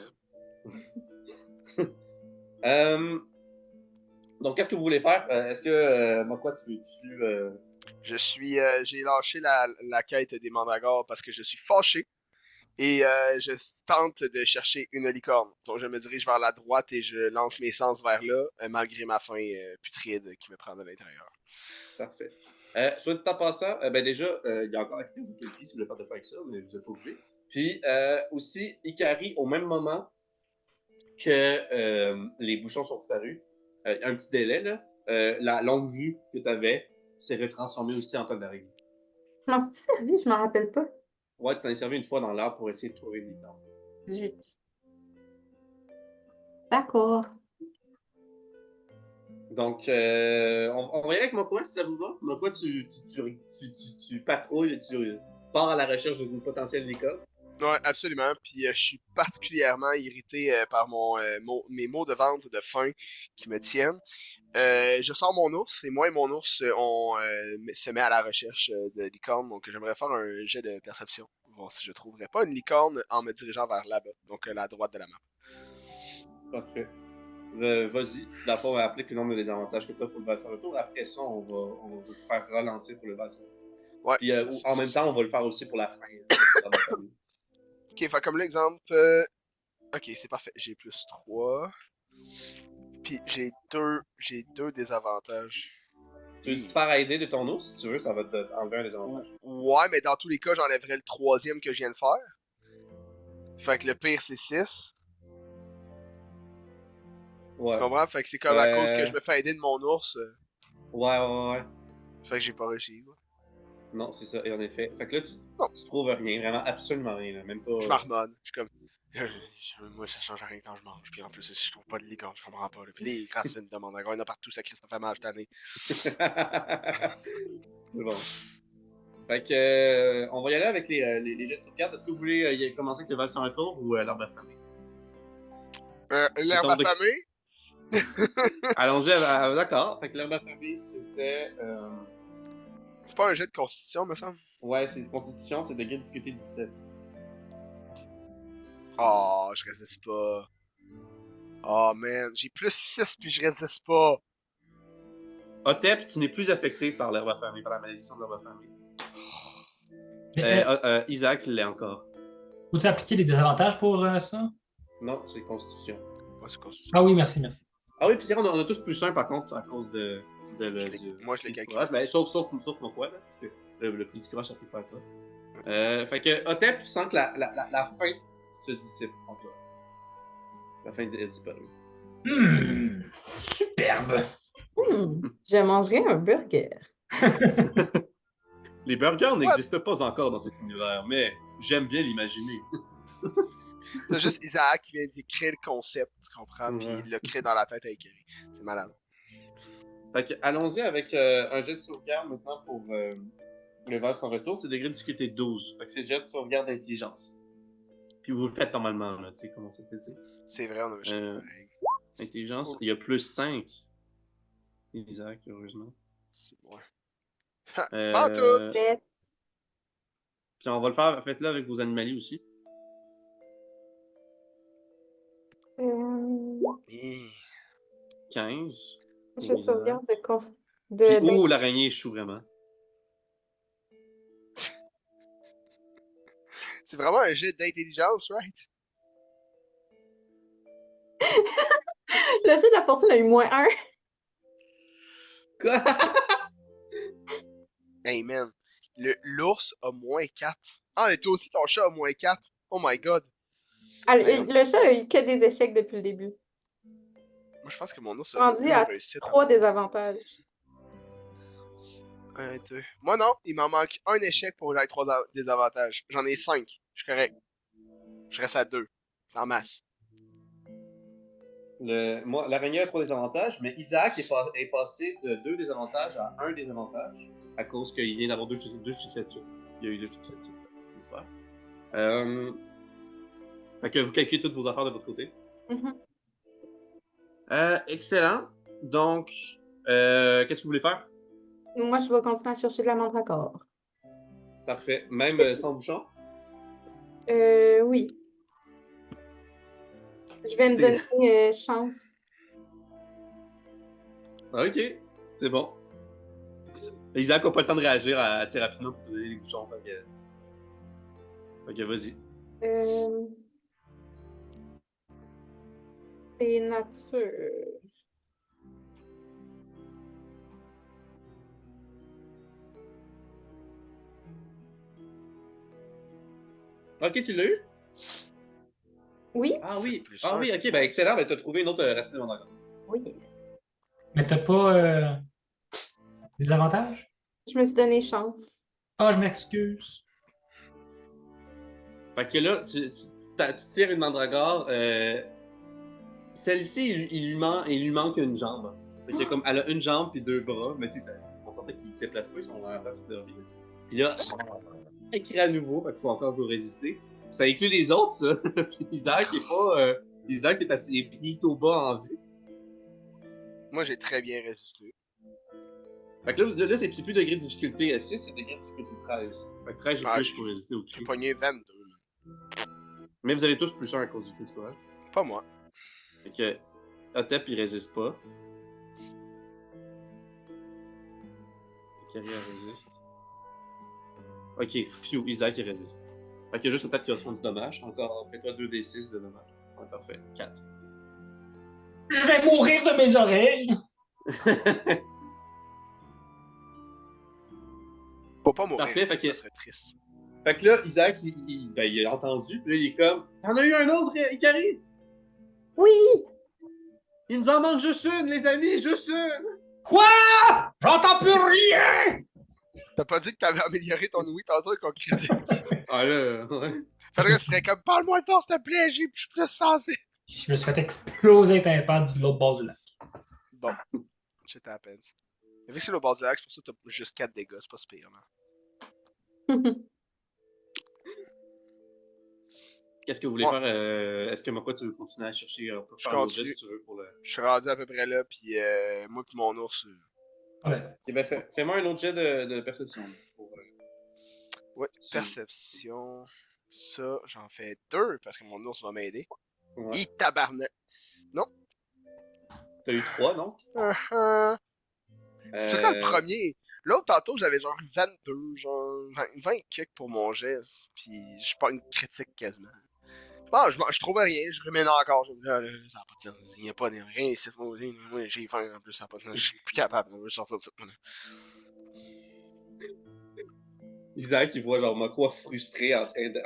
Donc, qu'est-ce que vous voulez faire? Est-ce que, quoi, tu veux-tu... J'ai lâché la quête des mandragores parce que je suis fâché et je tente de chercher une licorne. Donc je me dirige vers la droite et je lance mes sens vers là, malgré ma faim putride qui me prend de l'intérieur. Parfait. Soit dit en passant, ben déjà, il y a encore quelqu'un qui si vous voulez faire de faire avec ça, mais vous n'êtes pas obligé. Puis aussi, Ikari, au même moment que les bouchons sont disparus, un petit délai, là, la longue vue que tu avais s'est retransformée aussi en tonne d'araignée. Je m'en suis servi, je m'en rappelle pas. Ouais, tu t'en es servi une fois dans l'arbre pour essayer de trouver une licorne. Zut. D'accord. Donc, on va y aller avec Mokwa si ça vous va. Mokwa, tu patrouilles, tu pars à la recherche d'une potentielle licorne. Ouais, absolument. Puis je suis particulièrement irrité par mes mots de vente de faim qui me tiennent. Je sors mon ours et moi et mon ours se met à la recherche de licorne. Donc j'aimerais faire un jet de perception. Voir si je trouverais pas une licorne en me dirigeant vers là-bas. Donc la droite de la map. Parfait. Vas-y. Dans le fond, on va appeler le nombre de désavantages que tu as pour le Valsar Retour. Après ça, on va te faire relancer pour le Valsar. Ouais. Puis en même temps, on va le faire aussi pour la fin. Dans notre famille. Ok, fait comme l'exemple. Ok, c'est parfait. J'ai plus 3. Puis j'ai deux désavantages. Tu veux te faire aider de ton ours si tu veux, ça va te enlever un désavantage. Ouais, mais dans tous les cas, j'enlèverais le troisième que je viens de faire. Fait que le pire, c'est 6. Ouais. Tu comprends? Fait que c'est comme à cause que je me fais aider de mon ours. Ouais. Fait que j'ai pas réussi. Ouais. Non, c'est ça. Et en effet. Fait que là, Non. tu trouves rien. Vraiment, absolument rien. Là. Même pas. Je marmonne. Je suis comme. Moi, ça change rien quand je mange. Puis en plus, si je trouve pas de licorne, je comprends pas. Là. Puis les racines de mandragore, il y en a partout, ça Christophe fait mal cette année. C'est bon. Fait que, on va y aller avec les jets de sauvegarde. Est-ce que vous voulez commencer avec le Valsar Retour ou l'arbre affamé? L'herbe tombe de- affamée? Allons-y, d'accord. Fait que l'herbe affamée, c'était. C'est pas un jet de constitution, me semble. Ouais, c'est Constitution, c'est degré de difficulté 17. Oh, je résiste pas. Oh man, j'ai plus 6 puis je résiste pas. Otep, tu n'es plus affecté par l'herbe affamée, par la malédiction de l'herbe affamée. Mais, Isaac l'est encore. faut-tu appliquer des désavantages pour ça? Non, c'est Constitution. Ouais, c'est constitution. Ah oui, merci, merci. Ah oui, puis c'est vrai, on a tous plus 1 par contre à cause de Moi, je l'ai du calculé. courage. Ben, sauf moi quoi, là, parce que le prix du courage, ça peut pas à toi. Fait que Otep, tu sens que la faim se dissipe en toi. La faim est disparue. Superbe! Je mangerai un burger. Les burgers n'existent pas encore dans cet univers, mais j'aime bien l'imaginer. C'est juste Isaac qui vient d'écrire le concept, tu comprends? Puis Ouais. il l'a créé dans la tête à Ikari. C'est malade. Fait que, allons-y avec un jet de sauvegarde maintenant pour le vers son retour. C'est degré de difficulté 12. Fait que c'est jet de sauvegarde d'intelligence. Puis vous le faites normalement, là, tu sais, comment ça fait dire. C'est vrai, on avait changé Euh, la règle. Intelligence, Oh. il y a plus 5. Isaac, heureusement. C'est bon. Euh, Pas tout! Mais, Puis on va le faire, faites-le avec vos animaliers aussi. Hi. 15. je sauvegarde de Puis, l'araignée échoue vraiment. C'est vraiment un jet d'intelligence, right? Le jeu de la fortune a eu -1. Quoi? Hey man, l'ours a -4. Ah, et toi aussi ton chat a -4. Oh my god. Le chat a eu que des échecs depuis le début. Moi je pense que mon ours a Rendu une à réussite. 3 désavantages. 1, 2. Moi non, il m'en manque un échec pour que j'aille 3 désavantages. J'en ai 5. Je suis correct. Je reste à 2. En masse. Moi, l'araignée a 3 désavantages, mais Isaac est passé de 2 désavantages à 1 désavantage à cause qu'il vient d'avoir 2 succès de suite. Il y a eu 2 succès de suite. C'est super. Fait que vous calculez toutes vos affaires de votre côté. Mhm. Excellent. Donc, qu'est-ce que vous voulez faire? Moi, je vais continuer à chercher de la mandragore. Parfait. Même sans bouchon? Oui. Je vais me donner chance. Ok, c'est bon. Isaac n'a pas le temps de réagir assez rapidement pour te donner les bouchons. Fait que vas-y. C'est nature. Ok, tu l'as eu? Oui? Ah C'est oui. plus Ah oui, simple, ok, c'est ben excellent. Ben t'as trouvé une autre racine de mandragore. Oui. Mais t'as pas des avantages? Je me suis donné chance. Ah, je m'excuse. Fait que là, tu tires une mandragore. Celle-ci, il lui manque une jambe. Fait que comme, elle a une jambe puis 2 bras, mais tu sais, on sentait qu'ils se déplacent pas, ils sont en place de leur vie. Puis là, elle crie à nouveau, fait qu'il faut encore vous résister. Ça inclut les autres, ça. Puis Isaac est pas. Isaac est assez plutôt bas en vue. Moi j'ai très bien résisté. Fait que là c'est plus degré de difficulté 6, c'est degré de difficulté 13. Fait que 13 ou Ah, plus pour résister au J'ai cri. pogné 22. Man. Mais vous avez tous plus 1 à cause du cri, c'est pas grave. Pas moi. Fait que Otep il résiste pas. Carrie résiste. Ok, phew, Isaac il résiste. Fait que juste Otep qui va se prendre du dommage. Encore, fais-toi 2d6 de dommage. Ouais, parfait. 4. Je vais mourir de mes oreilles. Faut pas mourir, Parfait, ça, fait que- ça serait triste. Fait que là, Isaac, il a entendu, puis là, il est comme T'en as eu un autre, Ikari? Oui! Il nous en manque juste une, les amis, juste une! Quoi? J'entends plus rien! T'as pas dit que t'avais amélioré ton oui tantôt avec ton critique. Ah là, ouais. Faudrait que ce serait comme parle-moi fort s'il te plaît, je suis plus sensé. Je me suis fait exploser le tympan de l'autre bord du lac. Bon, shit happens. Mais vu que c'est le bord du lac, c'est pour ça que t'as juste 4 dégâts, c'est pas si pire, man. Qu'est-ce que vous voulez Ouais. faire? Est-ce que Mokwa, tu veux continuer à chercher un peu Je faire l'autre continue. geste, si tu veux, pour le... Je suis rendu à peu près là, pis moi pis mon ours. Ouais. Ok, ben fais-moi un autre jet de perception. Pour, Ouais, Si. perception. Ça, j'en fais 2 parce que mon ours va m'aider. Ouais. Hi, tabarnak. T'as eu 3, non? C'est tout le temps le premier. L'autre, tantôt, j'avais genre 22, genre 20 kicks pour mon geste, pis je pas une critique quasiment. Bon, je trouvais rien, je rumine encore. Je me dis, ah, là, ça n'a pas de sens. Il n'y a pas de rien ici. Moi, j'ai faim en plus, ça n'a pas de sens. Je suis plus capable, je veux sortir de ça. Isaac, il voit genre Mokwa frustré en train de,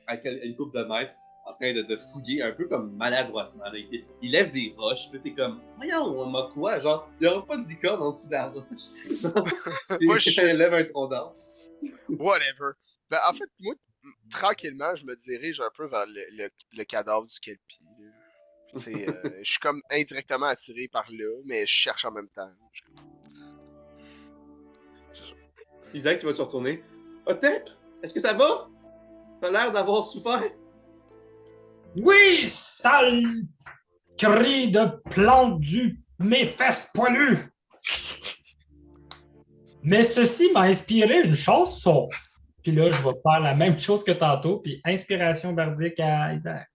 à une couple de mètres, en train de fouiller un peu comme maladroitement. Là. Il lève des roches, puis t'es comme, voyons, Mokwa, genre, il n'y aura pas de licorne en dessous de la roche. Genre, Moi, il lève un tronc d'arbre. Whatever. Ben, en fait, moi, tranquillement, je me dirige un peu vers le cadavre du Kelpie. Là. Tu sais, je suis comme indirectement attiré par là, mais je cherche en même temps. C'est ça. Isaac, tu vas te retourner. Otep, est-ce que ça va? T'as l'air d'avoir souffert. Oui, sale cri de plante du mes fesses poilues! Mais ceci m'a inspiré une chanson. Puis là, je vais faire la même chose que tantôt, puis inspiration bardique à Isaac.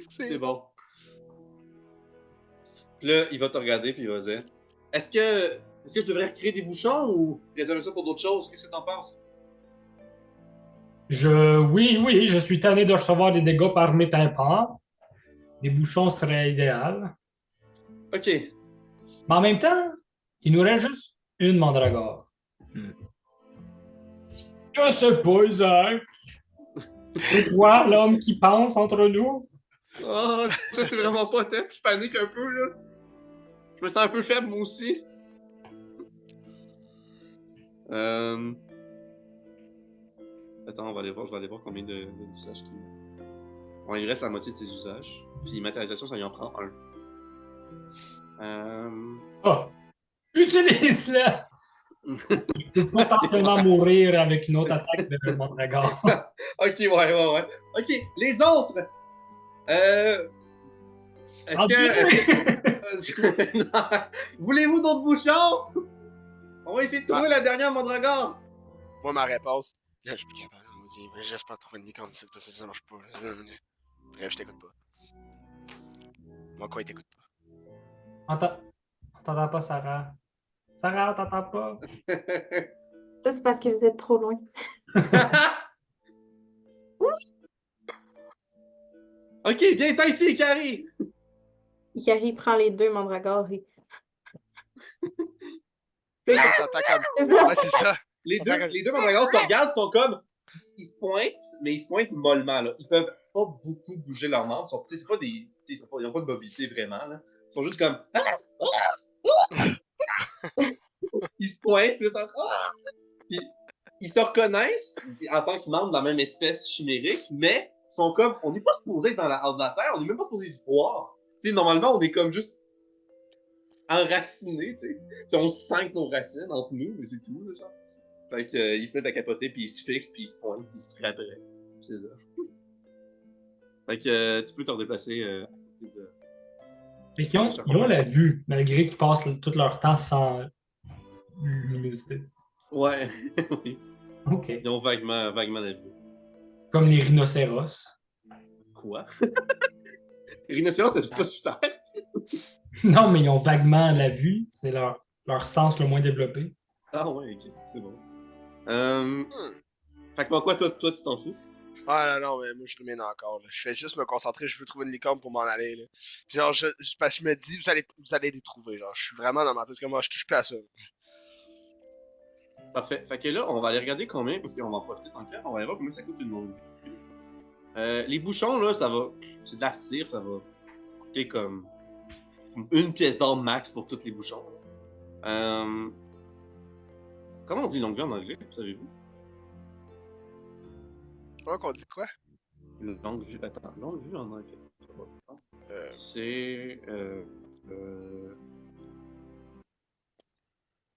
C'est bon. Puis là, il va te regarder puis il va dire est-ce que je devrais recréer des bouchons ou réserver ça pour d'autres choses? Qu'est-ce que t'en penses? Oui, je suis tanné de recevoir des dégâts par mes tympans. Des bouchons seraient idéal. Ok. Mais en même temps, il nous reste juste une mandragore. Je sais pas, Isaac. C'est toi l'homme qui pense entre nous? Oh, ça c'est vraiment pas Otep. Je panique un peu là. Je me sens un peu faible moi aussi. Attends, je vais aller voir combien d'usages qu'il a. Bon, il reste la moitié de ses usages. Puis matérialisation, ça lui en prend un. Oh, utilise-le! Je peux potentiellement mourir avec une autre attaque de mandragore. Ok, ouais. Ok, les autres! Est-ce que... Non. Voulez-vous d'autres bouchons? On va essayer de trouver la dernière mandragore. Moi, ma réponse, là, je suis plus capable. On me dit, j'espère trouver une licorne ici parce que ça marche pas. Bref, je t'écoute pas. Moi, quoi, il t'écoute pas? On t'entend pas, Sarah. Sarah, on t'entend pas. Ça, c'est parce que vous êtes trop loin. Ok, viens, t'as ici, Carrie! Ikari prend les deux mandragores et. Puis là, T'entends comme. c'est ça. Ouais, c'est ça. Les deux mandragores te regardent, sont comme... Ils se pointent, mais ils se pointent mollement, là. Ils peuvent pas beaucoup bouger leurs membres. C'est pas des... Ils n'ont pas de mobilité, vraiment, là. Ils sont juste comme... Ils se pointent, puis là, ça... Puis ils se reconnaissent en tant que membres de la même espèce chimérique, mais ils sont comme... On n'est pas supposé être dans la Terre, on n'est même pas supposé y voir. Tu sais, normalement, on est comme juste enracinés, tu sais. Puis on sent nos racines entre nous, mais c'est tout, là, genre. Fait que, ils se mettent à capoter, puis ils se fixent, puis ils se pointent, puis ils se crient après. C'est ça. Fait que tu peux te redéplacer à côté de... Fait qu'ils ils ont la vue, malgré qu'ils passent tout leur temps sans luminosité. Ouais, oui. OK. Ils ont vaguement la vue. Comme les rhinocéros. Quoi? Les rhinocéros, ça vit pas sur Terre? Non, mais ils ont vaguement la vue. C'est leur sens le moins développé. Ah ouais, ok, c'est bon. Fait que quoi, toi, tu t'en fous? Ah non, mais moi je rumine encore. Là. Je fais juste me concentrer, je veux trouver une licorne pour m'en aller. Là. Puis genre, parce que je me dis, vous allez les trouver. Genre, je suis vraiment dans ma tête, comme moi, je touche plus à ça. Parfait. Fait que là, on va aller regarder combien, parce qu'on va en profiter tant qu'à. On va aller voir combien ça coûte une longue vue. Les bouchons, là, ça va... C'est de la cire, ça va coûter comme... une pièce d'or max pour tous les bouchons. Comment on dit longue vue en anglais, savez-vous? Ouais, qu'on dit quoi? Longue vue, attends, longue vue en anglais. C'est...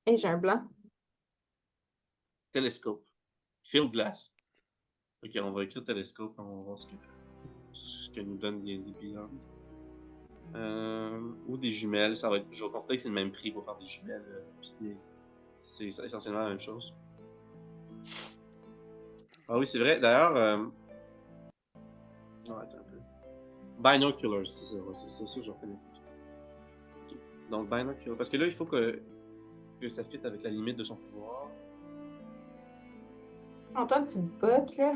Hey, j'ai un blanc. Télescope. Field glass. Ok, on va écrire télescope, on va voir ce que nous donne D&D Beyond. Ou des jumelles, ça va être... Je vais considérer que c'est le même prix pour faire des jumelles. Puis c'est essentiellement la même chose. Ah oui, c'est vrai. D'ailleurs... Non, attends un peu. Binoculars, c'est ça, je reconnais. Okay. Donc, binoculars. Parce que là, il faut que ça fitte avec la limite de son pouvoir. Antoine, tu me bugs, là.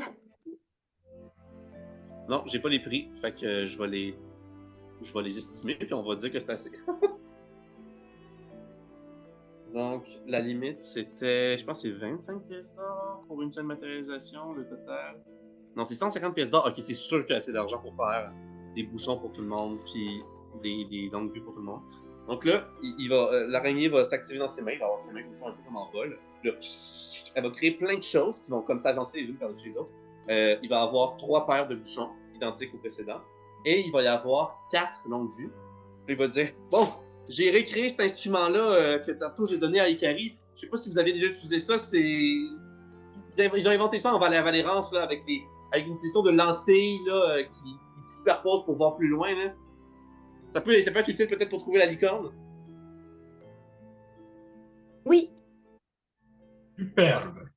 Non, j'ai pas les prix, fait que je vais les estimer, puis on va dire que c'est assez. Donc, la limite, c'était, je pense que c'est 25 pièces d'or pour une seule matérialisation, le total. Non, c'est 150 pièces d'or. Ok, c'est sûr qu'il y a assez d'argent pour faire des bouchons pour tout le monde, puis des longues vues pour tout le monde. Donc là, l'araignée va s'activer dans ses mains, il va avoir ses mains qui font un peu comme en vol. Là, elle va créer plein de choses qui vont comme s'agencer les unes par-dessus les autres. Il va y avoir 3 paires de bouchons, identiques aux précédents. Et il va y avoir 4 longues vues. Puis il va dire, bon, j'ai recréé cet instrument-là que tantôt j'ai donné à Ikari. Je sais pas si vous avez déjà utilisé ça, Ils ont inventé ça en Valérance, là, avec une question de lentilles là, qui superposent pour voir plus loin. Là. Ça peut être utile peut-être pour trouver la licorne. Oui. Superbe.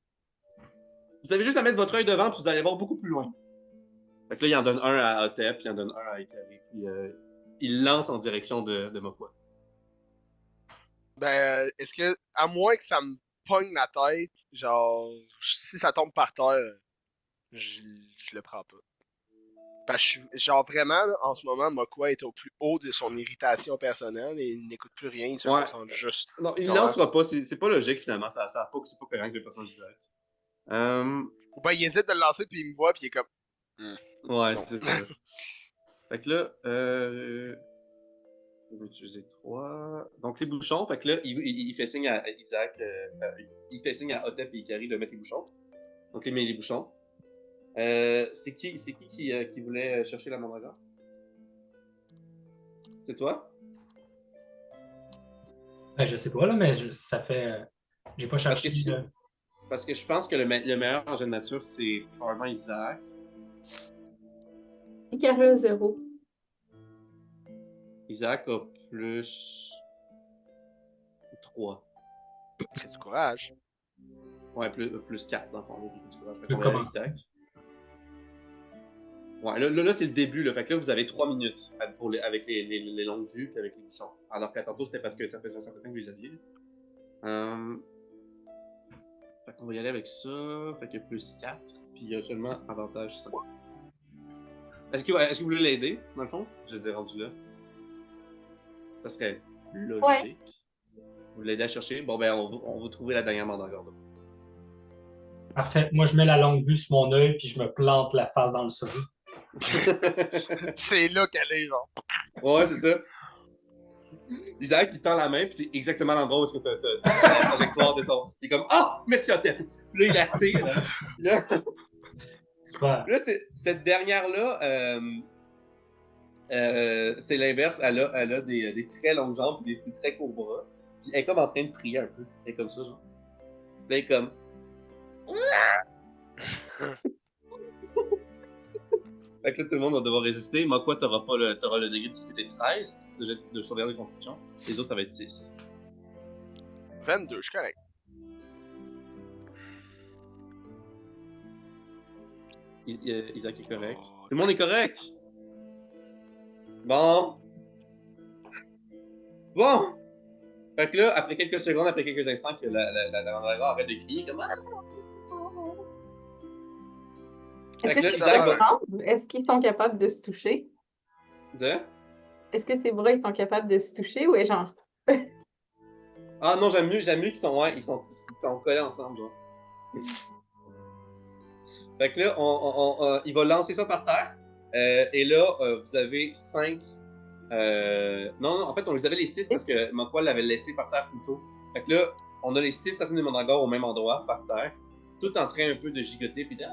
Vous avez juste à mettre votre œil devant, puis vous allez voir beaucoup plus loin. Fait que là, il en donne un à Otep, puis il en donne un à Ikari. Puis il lance en direction de Mokwa. Ben, est-ce que, à moins que ça me pogne la tête, genre, si ça tombe par terre, je le prends pas. Parce que, genre, vraiment, là, en ce moment, Mokwa est au plus haut de son irritation personnelle et il n'écoute plus rien, il se concentre juste. Non, il ne lancera pas, c'est pas logique finalement, c'est pas cohérent avec le personnage d'Isaac. Ou ben, il hésite de le lancer, puis il me voit, puis il est comme. Ouais, non. c'est ça. Fait que là, on va utiliser 3. Donc les bouchons, fait que là, il fait signe à Isaac, il fait signe à Otep et Ikari de mettre les bouchons. Donc il met les bouchons. C'est qui voulait chercher la mandragore? C'est toi? Ben, je sais pas, là, mais ça fait. J'ai pas cherché. Parce que je pense que le meilleur en jeu de nature, c'est probablement Isaac. Ikari a 0. Isaac a plus 3. J'ai du courage. Ouais, plus 4 dans le fond. Tu peux commencer. Isaac. Ouais, là c'est le début. Là. Fait que là, vous avez 3 minutes avec les longues vues et avec les bouchons. Alors qu'à tantôt, c'était parce que ça faisait un certain temps que vous les aviez. Fait qu'on va y aller avec ça. Fait que plus 4. Puis il y a seulement avantage 5. Est-ce que vous voulez l'aider, dans le fond? Je les ai rendus là. Ça serait logique. Ouais. Vous l'aidez à chercher? Bon, ben, on va trouver la dernière mandragore. Parfait. Moi, je mets la longue vue sur mon œil, puis je me plante la face dans le sol. C'est là qu'elle est, genre. Ouais, c'est ça. Isaac, il tend la main, puis c'est exactement l'endroit où t'as la trajectoire de ton. Il est comme ah, merci Otep. Puis là, il attire. Là. Super. Là, cette dernière-là, c'est l'inverse. Elle a des très longues jambes et des très courts bras. Puis elle est comme en train de prier un peu. Elle est comme ça, genre. Là, elle est comme. Fait que là, tout le monde va devoir résister. Mokwa, t'auras le degré de difficulté 13 de sauvegarde de construction. Les autres, ça va être 6. 22, je suis correct. Isaac est correct. Tout le monde est correct! Bon! Fait que là, après quelques secondes, après quelques instants, que la mandragore arrête de crier, comme. Est-ce qu'ils sont capables de se toucher? Est-ce que ses bras ils sont capables de se toucher ou est genre. Ah non, j'aime mieux qu'ils sont, ils sont collés ensemble, genre. Fait que là, il va lancer ça par terre. Et là, vous avez 5. Non, en fait, on les avait les 6 parce que Mokwa l'avait laissé par terre plus tôt. Fait que là, on a les 6 racines de mandragore au même endroit, par terre, tout en train un peu de gigoter, puis de.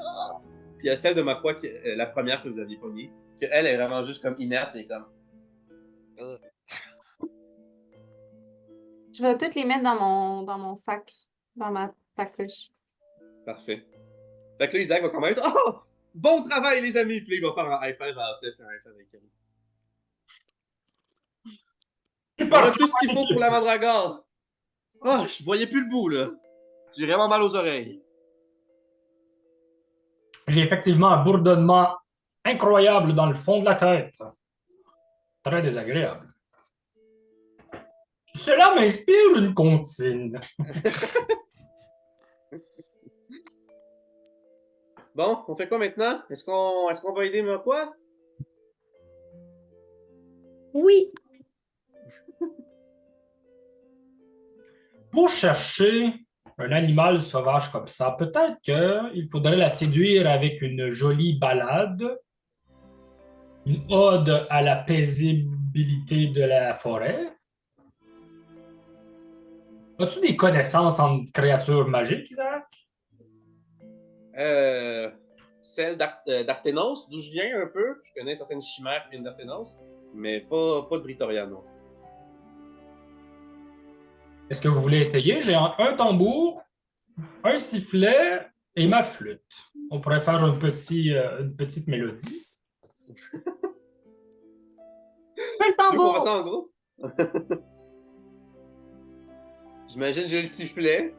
Puis il y a celle de Mokwa, la première que vous aviez pognée, qu'elle est vraiment juste comme inerte et comme. Je vais toutes les mettre dans mon sac, dans ma sacoche. Parfait. Fait que là, Isaac va quand même être oh! Bon travail, les amis! Puis là, il va faire un high five à Otep et un high five avec Kari. On a tout ce qu'il faut pour la mandragore! Oh, je voyais plus le bout, là. J'ai vraiment mal aux oreilles. J'ai effectivement un bourdonnement incroyable dans le fond de la tête. Très désagréable. Cela m'inspire une comptine. Bon, on fait quoi maintenant? Est-ce qu'on va aider Mokwa? Oui. Pour chercher un animal sauvage comme ça, peut-être qu'il faudrait la séduire avec une jolie ballade, une ode à la paisibilité de la forêt, As-tu des connaissances en créatures magiques, Isaac? Celle d'Arthénos, d'où je viens un peu. Je connais certaines chimères qui viennent d'Arthénos, mais pas de Britoria, non. Est-ce que vous voulez essayer? J'ai un tambour, un sifflet et ma flûte. On pourrait faire une petite mélodie. Le Tu veux qu'on fasse tambour! ça en gros? J'imagine que j'ai le sifflet.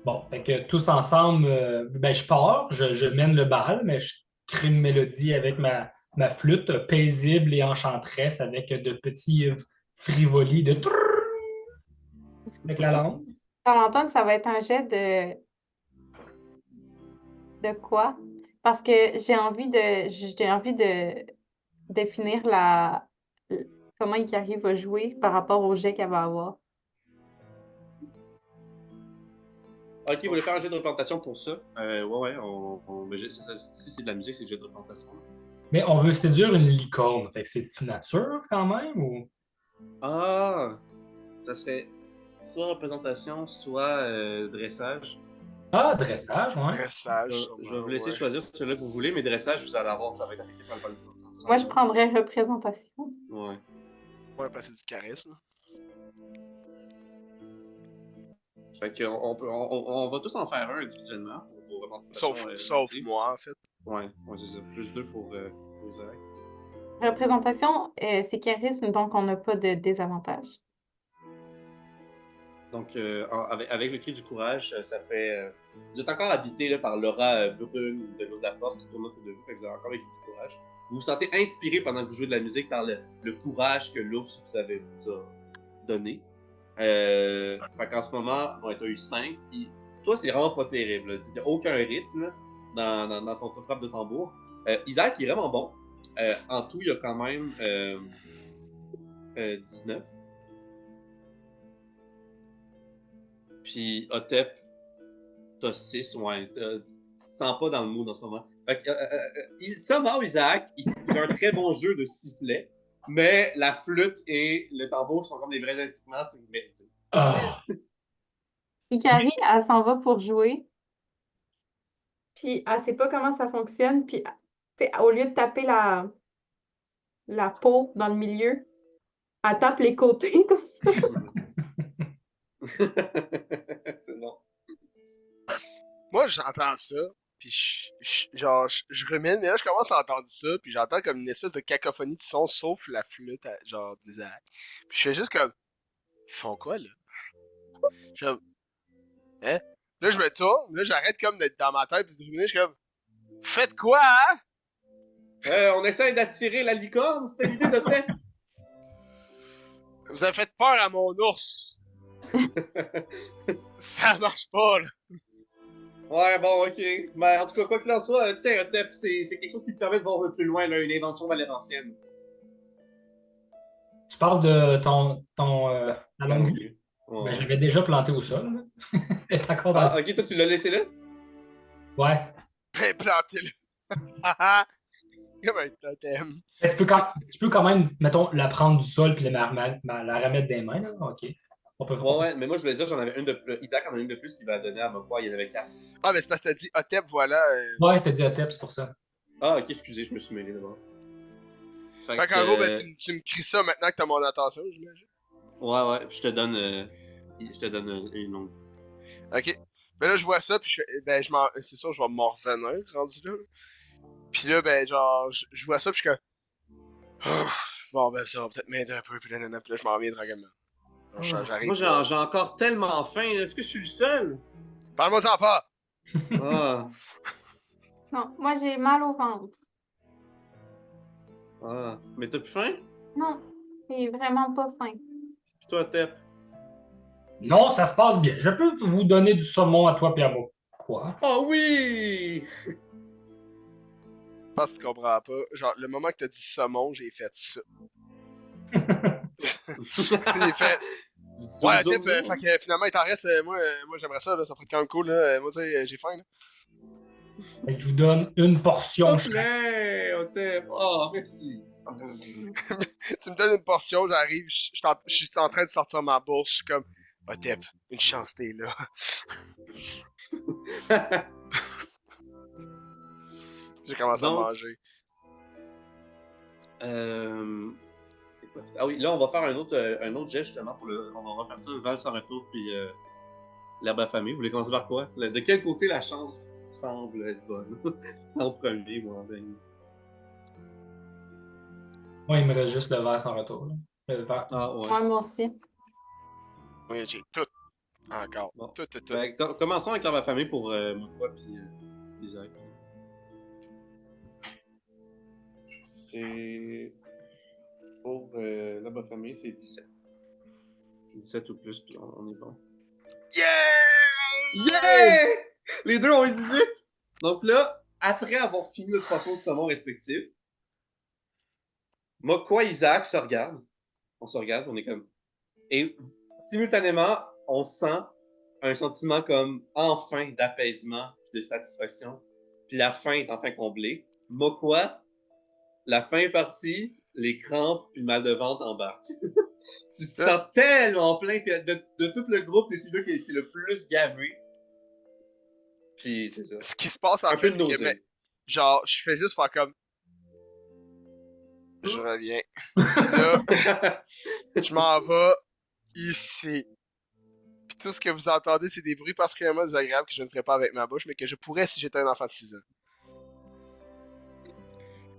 Bon, fait que tous ensemble, ben, je pars, je mène le bal, mais je crée une mélodie avec ma flûte paisible et enchanteresse avec de petits frivolis de trrrr avec la langue. Antoine, ça va être un jet de quoi? Parce que j'ai envie de définir comment il arrive à jouer par rapport au jet qu'elle va avoir. Ok, vous voulez faire un jeu de représentation pour ça? Ouais, mais si c'est de la musique, c'est le jeu de représentation. Mais on veut séduire une licorne, fait que c'est une nature quand même ou. Ah! Ça serait soit représentation, soit dressage. Ah, dressage, ouais. Dressage, Je vais vous laisser ouais. choisir celui-là que vous voulez, mais dressage, vous allez avoir, ça va être affecté par le bal de représentation. Moi, je prendrais représentation. Ouais. Ouais, passer du charisme. Fait que on va tous en faire un individuellement. Pour représentation, Sauf native. moi, en fait. Ouais, c'est ça. Plus deux pour Isaac. Représentation, c'est charisme, donc on n'a pas de désavantage. Donc, avec le cri du courage, ça fait. Vous êtes encore habité là, par l'aura brune de l'os de la force qui tourne autour de vous, fait que vous avez encore le cri du courage. Vous vous sentez inspiré pendant que vous jouez de la musique par le courage que l'ours vous a donné. Fait qu'en ce moment, bon, tu as eu 5. Toi, c'est vraiment pas terrible. Il n'y a aucun rythme là, dans ton frappe de tambour. Isaac, il est vraiment bon. En tout, il y a quand même 19. Puis Otep, t'as 6, ouais. Tu te sens pas dans le mood en ce moment. Fait que, somehow, Isaac, il a un très bon jeu de sifflet, mais la flûte et le tambour sont comme des vrais instruments. Ah, Hikari, elle s'en va pour jouer, puis elle sait pas comment ça fonctionne, puis tu sais, au lieu de taper la peau dans le milieu, elle tape les côtés comme ça. C'est bon. Moi, j'entends ça, puis je rumine, mais là, je commence à entendre ça, puis j'entends comme une espèce de cacophonie de son, sauf la flûte, genre, d'Isaac. Puis je fais juste comme, ils font quoi, là? Genre, hein? Là, je me tourne, là, j'arrête comme d'être dans ma tête, puis de ruminer, je suis comme, faites quoi, hein? On essaie d'attirer la licorne, c'était l'idée de fait. Vous avez fait peur à mon ours. Ça marche pas, là. Ouais, bon, ok. Mais en tout cas, quoi qu'il en soit, tu sais, Otep, c'est quelque chose qui te permet de voir un peu plus loin, là, une invention valérancienne. tu parles de la longue vue? Ouais. Ben, je l'avais déjà planté au sol. Là. Elle est encore dans Ah, ok, toi, tu l'as laissé là? Ouais. Plantez-le. Comme un totem. Mais tu peux quand même, mettons, la prendre du sol puis la remettre des mains. Là. OK. On peut Ouais, mais moi, je voulais dire, j'en avais une de plus. Isaac en a une de plus, puis il va la donner à Mokwa, il y en avait 4. Ah, mais c'est parce que t'as dit Otep, voilà. Ouais, t'as dit à Tep, c'est pour ça. Ah, ok, excusez, je me suis mêlé d'abord. Fait qu'en gros, ben, tu me cries ça maintenant que t'as mon attention, j'imagine. Ouais, puis je te donne une longue. Ok. Ben là, je vois ça, puis je fais, ben, c'est sûr, je vais m'en revenir, rendu là. Puis là, ben, genre, je vois ça, puis je suis comme, oh, bon, ben, ça va peut-être m'aider un peu, puis là, je m'en reviens tranquillement. J'arrive. Moi, j'ai encore tellement faim, là. Est-ce que je suis le seul? Parle-moi-en pas! Ah, Non, moi j'ai mal au ventre. mais t'as plus faim? Non, j'ai vraiment pas faim. Puis toi, Tep? Non, ça se passe bien. Je peux vous donner du saumon à toi et à moi. Quoi? Oh oui! Je pense que tu comprends pas. Genre, le moment que t'as dit saumon, j'ai fait ça. J'ai fait. Ouais, Otep, fait que finalement, il t'en reste. Moi, j'aimerais ça, là, ça ferait quand même cool, là. Moi, tu sais, j'ai faim, là. Fait que je vous donne une portion. S'il te plaît, Otep. Oh, merci. Tu me donnes une portion, j'arrive, je suis en train de sortir ma bourse, je suis comme, Otep, une chance t'es là. J'ai commencé à Donc, manger. c'était quoi? Ah oui, là, on va faire un autre jet, justement, on va refaire ça, Val sans retour, puis l'herbe affamée. Vous voulez commencer par quoi? De quel côté la chance semble être bonne? En premier ou en dernier? Moi, il me reste juste le verre sans retour. Là. Le verre. Ah, ouais. Ouais, moi aussi. Oui, j'ai tout. Encore. Bon. Tout. Ben, commençons avec l'herbe affamée pour moi, puis Isaac. C'est... Pour l'herbe affamée, c'est 17. 17 ou plus, puis on est bon. Yeah! Yeah! Les deux ont eu 18! Donc là, après avoir fini notre portion de saumon respectif, Mokwa et Isaac se regardent. On se regarde, on est comme... Et simultanément, on sent un sentiment comme enfin d'apaisement et de satisfaction. Puis la faim est enfin comblée. Mokwa, la faim est partie, les crampes puis le mal de ventre embarquent. Tu te sens tellement plein, puis de tout le groupe, t'es celui-là qui est le plus gavé. Puis c'est ça. Ce qui se passe en Un peu fait, de c'est que, nausée. genre, je fais juste faire comme. Je reviens. Puis là, je m'en vais ici. Puis tout ce que vous entendez, c'est des bruits particulièrement désagréables que je ne ferais pas avec ma bouche, mais que je pourrais si j'étais un enfant de 6 ans.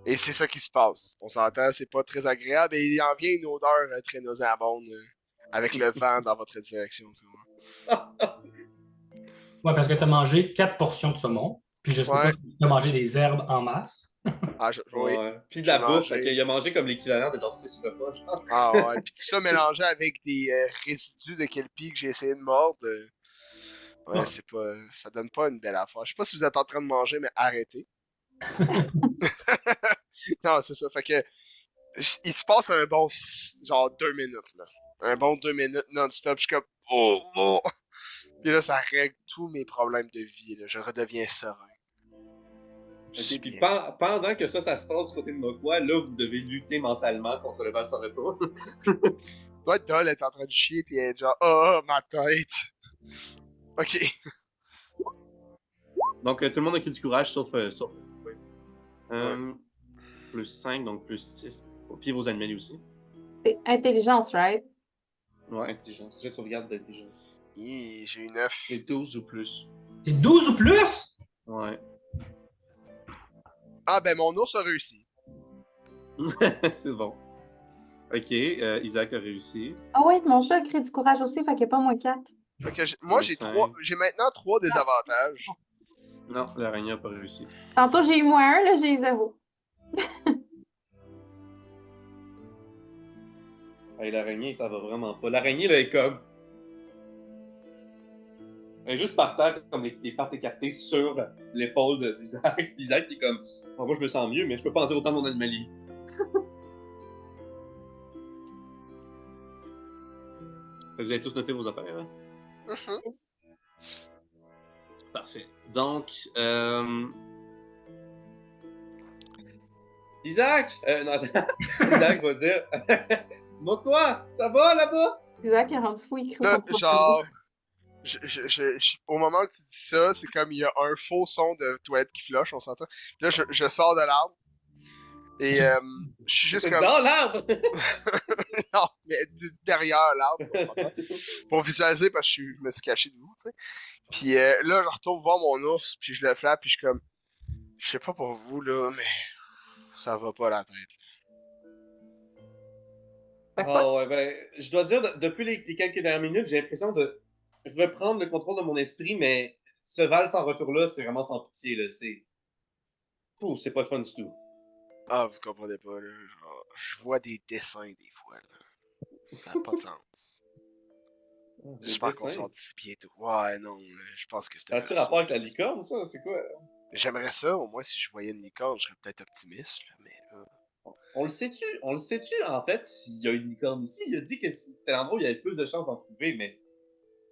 Et c'est ça qui se passe. On s'entend, c'est pas très agréable et il en vient une odeur très nauséabonde avec le vent dans votre direction. Tu vois. Ouais, parce que tu as mangé 4 portions de saumon. Puis je sais pas Ouais. si tu as mangé des herbes en masse. Ah, oui. Ouais. Puis de J'ai la bouffe, mangé. il a mangé comme l'équivalent de genre 6 repas, genre. Ah ouais. Puis tout ça mélangé avec des résidus de kelpie que j'ai essayé de mordre. Ouais, Ah. c'est pas. Ça donne pas une belle affaire. Je sais pas si vous êtes en train de manger, mais arrêtez. Non, c'est ça. Fait que. Il se passe un bon genre 2 minutes là. Un bon 2 minutes non-stop. Je suis comme. Oh! Puis là, ça règle tous mes problèmes de vie. Là. Je redeviens serein. Je suis Ok, puis bien. pendant que ça se passe du côté de Mokwa, là, vous devez lutter mentalement contre le Val sans retour. Toi, Doll est en train de chier, puis elle est genre, oh, ma tête. Ok. Donc, tout le monde a écrit du courage, sauf... oui. Plus 5, donc plus 6. Puis vos animaux aussi. C'est intelligence, right? Ouais, intelligence. J'ai de sauvegarde d'intelligence. J'ai eu 9. C'est 12 ou plus. C'est 12 ou plus? Ouais. Ah, ben mon ours a réussi. C'est bon. Ok, Isaac a réussi. Ah ouais, mon chat a créé du courage aussi, fait qu'il n'y a pas moins 4. Fait que moi, j'ai Cinq. j'ai maintenant 3 désavantages. Non, l'araignée a pas réussi. Tantôt, j'ai eu moins 1, là, j'ai eu 0. Hey, l'araignée, ça va vraiment pas. L'araignée, là, est comme... Elle est juste par terre, comme les pattes écartées sur l'épaule d'Isaac. Puis Isaac, il est comme... Bon, moi, je me sens mieux, mais je peux pas en dire autant de mon animalier. Vous avez tous noté vos affaires, hein? Mhm. Parfait. Donc, Isaac! Non, attends. Isaac va dire... Moi quoi? Ça va là-bas? Isaac est rendu fou, il crie Là, au propre genre, au moment que tu dis ça, c'est comme il y a un faux son de toilette qui flush, on s'entend. Là, je sors de l'arbre. Et je suis juste comme. Dans l'arbre! Non, mais derrière l'arbre, on s'entend. Pour visualiser, parce que je me suis caché de vous, tu sais. Puis là, je retourne voir mon ours, puis je le flatte, puis je suis comme. Je sais pas pour vous, là, mais. Ça va pas la tête. Fait quoi? Ah ouais, ben, je dois dire, depuis les quelques dernières minutes, j'ai l'impression de reprendre le contrôle de mon esprit, mais ce Val sans retour-là, c'est vraiment sans pitié, là. C'est pas le fun du tout. Ah, vous comprenez pas, là. Genre, je vois des dessins des fois, là. Ça n'a pas de sens. J'espère qu'on sort d'ici bientôt. Ouais, non, je pense que c'était. As-tu rapport avec la licorne, ça? C'est quoi? J'aimerais ça, au moins, si je voyais une licorne, je serais peut-être optimiste, là, mais là. On le sait-tu? On le sait-tu, en fait, s'il y a une licorne ici? Il a dit que c'était l'endroit où il y avait plus de chances d'en trouver, mais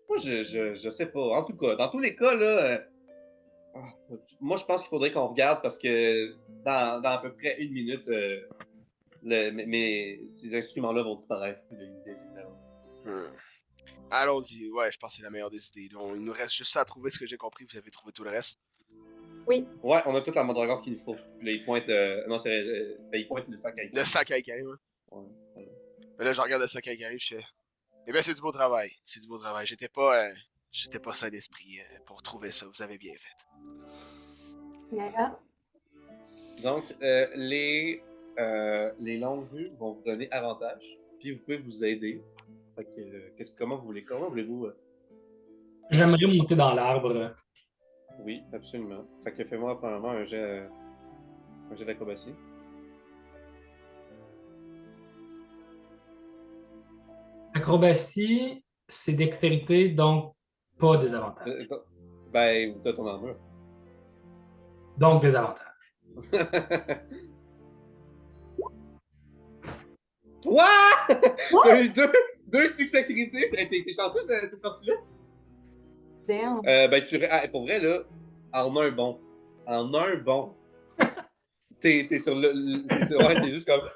moi, je sais pas. En tout cas, dans tous les cas, là, moi, je pense qu'il faudrait qu'on regarde parce que dans à peu près 1 minute, Mais ces instruments-là vont disparaître. Puis là, ils désigneront. Allons-y, ouais, je pense que c'est la meilleure des idées. Il nous reste juste ça à trouver, ce que j'ai compris, vous avez trouvé tout le reste. Oui. Ouais, on a toute la mandragore qu'il nous faut. Puis là, il pointe. Non, c'est. Il pointe le sac à Le sac à Ikari, ouais. Ouais, voilà. Mais là, je regarde le sac à Ikari, je fais. Eh bien, c'est du beau travail. C'est du beau travail. J'étais pas sain d'esprit pour trouver ça. Vous avez bien fait. Voilà. Donc, les longues vues vont vous donner avantage. Puis vous pouvez vous aider. Fait que, comment voulez-vous. J'aimerais monter dans l'arbre. Oui, absolument. Fait que fais-moi premièrement un jet d'acrobatie. Acrobatie, c'est dextérité, donc pas des avantages. Ben, t'as ton armure. Donc des avantages. Quoi? T'as eu deux succès critiques? T'es chanceux cette partie-là? Damn. Ben, pour vrai, là, en un bon. T'es sur ouais, t'es juste comme.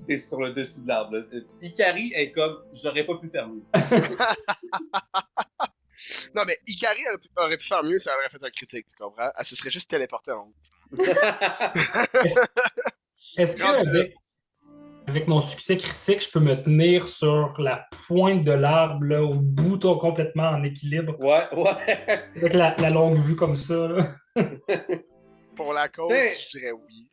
T'es sur le dessus de l'arbre. Là. Ikari est comme. J'aurais pas pu faire mieux. Non, mais Ikari aurait pu faire mieux si elle aurait fait un critique, tu comprends? Elle se serait juste téléportée en haut. Est-ce que avec mon succès critique, je peux me tenir sur la pointe de l'arbre, là, au bout, complètement en équilibre, Ouais. avec la longue vue comme ça, là? Pour la cause, T'sais- je dirais oui.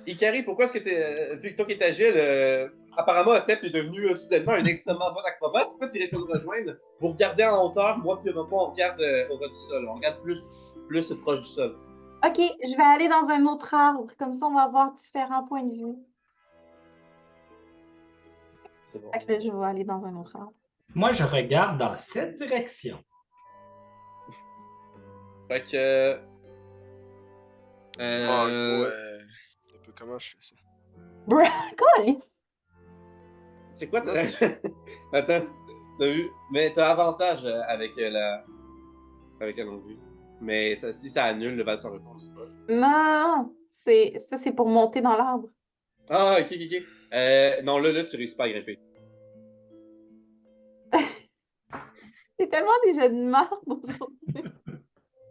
Ikari, pourquoi est-ce que vu que toi qui es agile, apparemment Otep est devenu soudainement un extrêmement bon acrobate, pourquoi tu irais pas nous rejoindre? Vous regardez en hauteur, moi puis Repo, on regarde au ras du sol. On regarde plus proche du sol. OK, je vais aller dans un autre arbre. Comme ça, on va avoir différents points de vue. C'est bon. Fait que là, je vais aller dans un autre arbre. Moi, je regarde dans cette direction. Fait que. Un peu comment je fais ça? Calice! C'est quoi Attends, t'as vu? Mais t'as avantage avec la longue vue. Mais si ça annule le val sans retour, c'est pas. Non, ça, c'est pour monter dans l'arbre. Ah, ok. Non, là, tu réussis pas à grimper. C'est tellement des jeux de marbre aujourd'hui.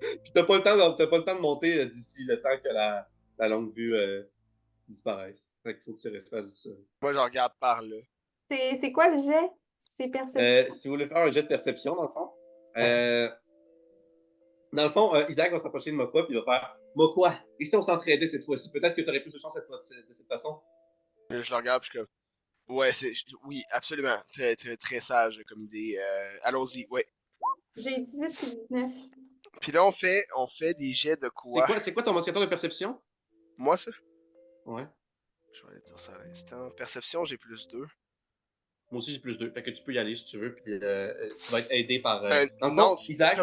Puis t'as pas le temps de monter d'ici le temps que la longue vue disparaisse. Fait qu'il faut que tu refasses ça. Moi, je regarde par là. C'est quoi le jet? C'est perception. Si vous voulez faire un jet de perception, dans le fond. Isaac va se rapprocher de Mokwa puis il va faire Mokwa, et si on s'entraidait cette fois-ci? Peut-être que tu aurais plus de chance de cette façon. Je le regarde, puis je suis comme. Ouais, oui, absolument. Très, très, très sage comme idée. Allons-y, ouais. J'ai 18 et 19. Puis là, on fait des jets de quoi? C'est quoi ton modificateur de perception? Moi, ça? Ouais. Je vais aller dire ça à l'instant. Perception, j'ai +2. Moi aussi, j'ai +2. Fait que tu peux y aller si tu veux. Puis tu vas être aidé par. Dans le Non, fond, Isaac.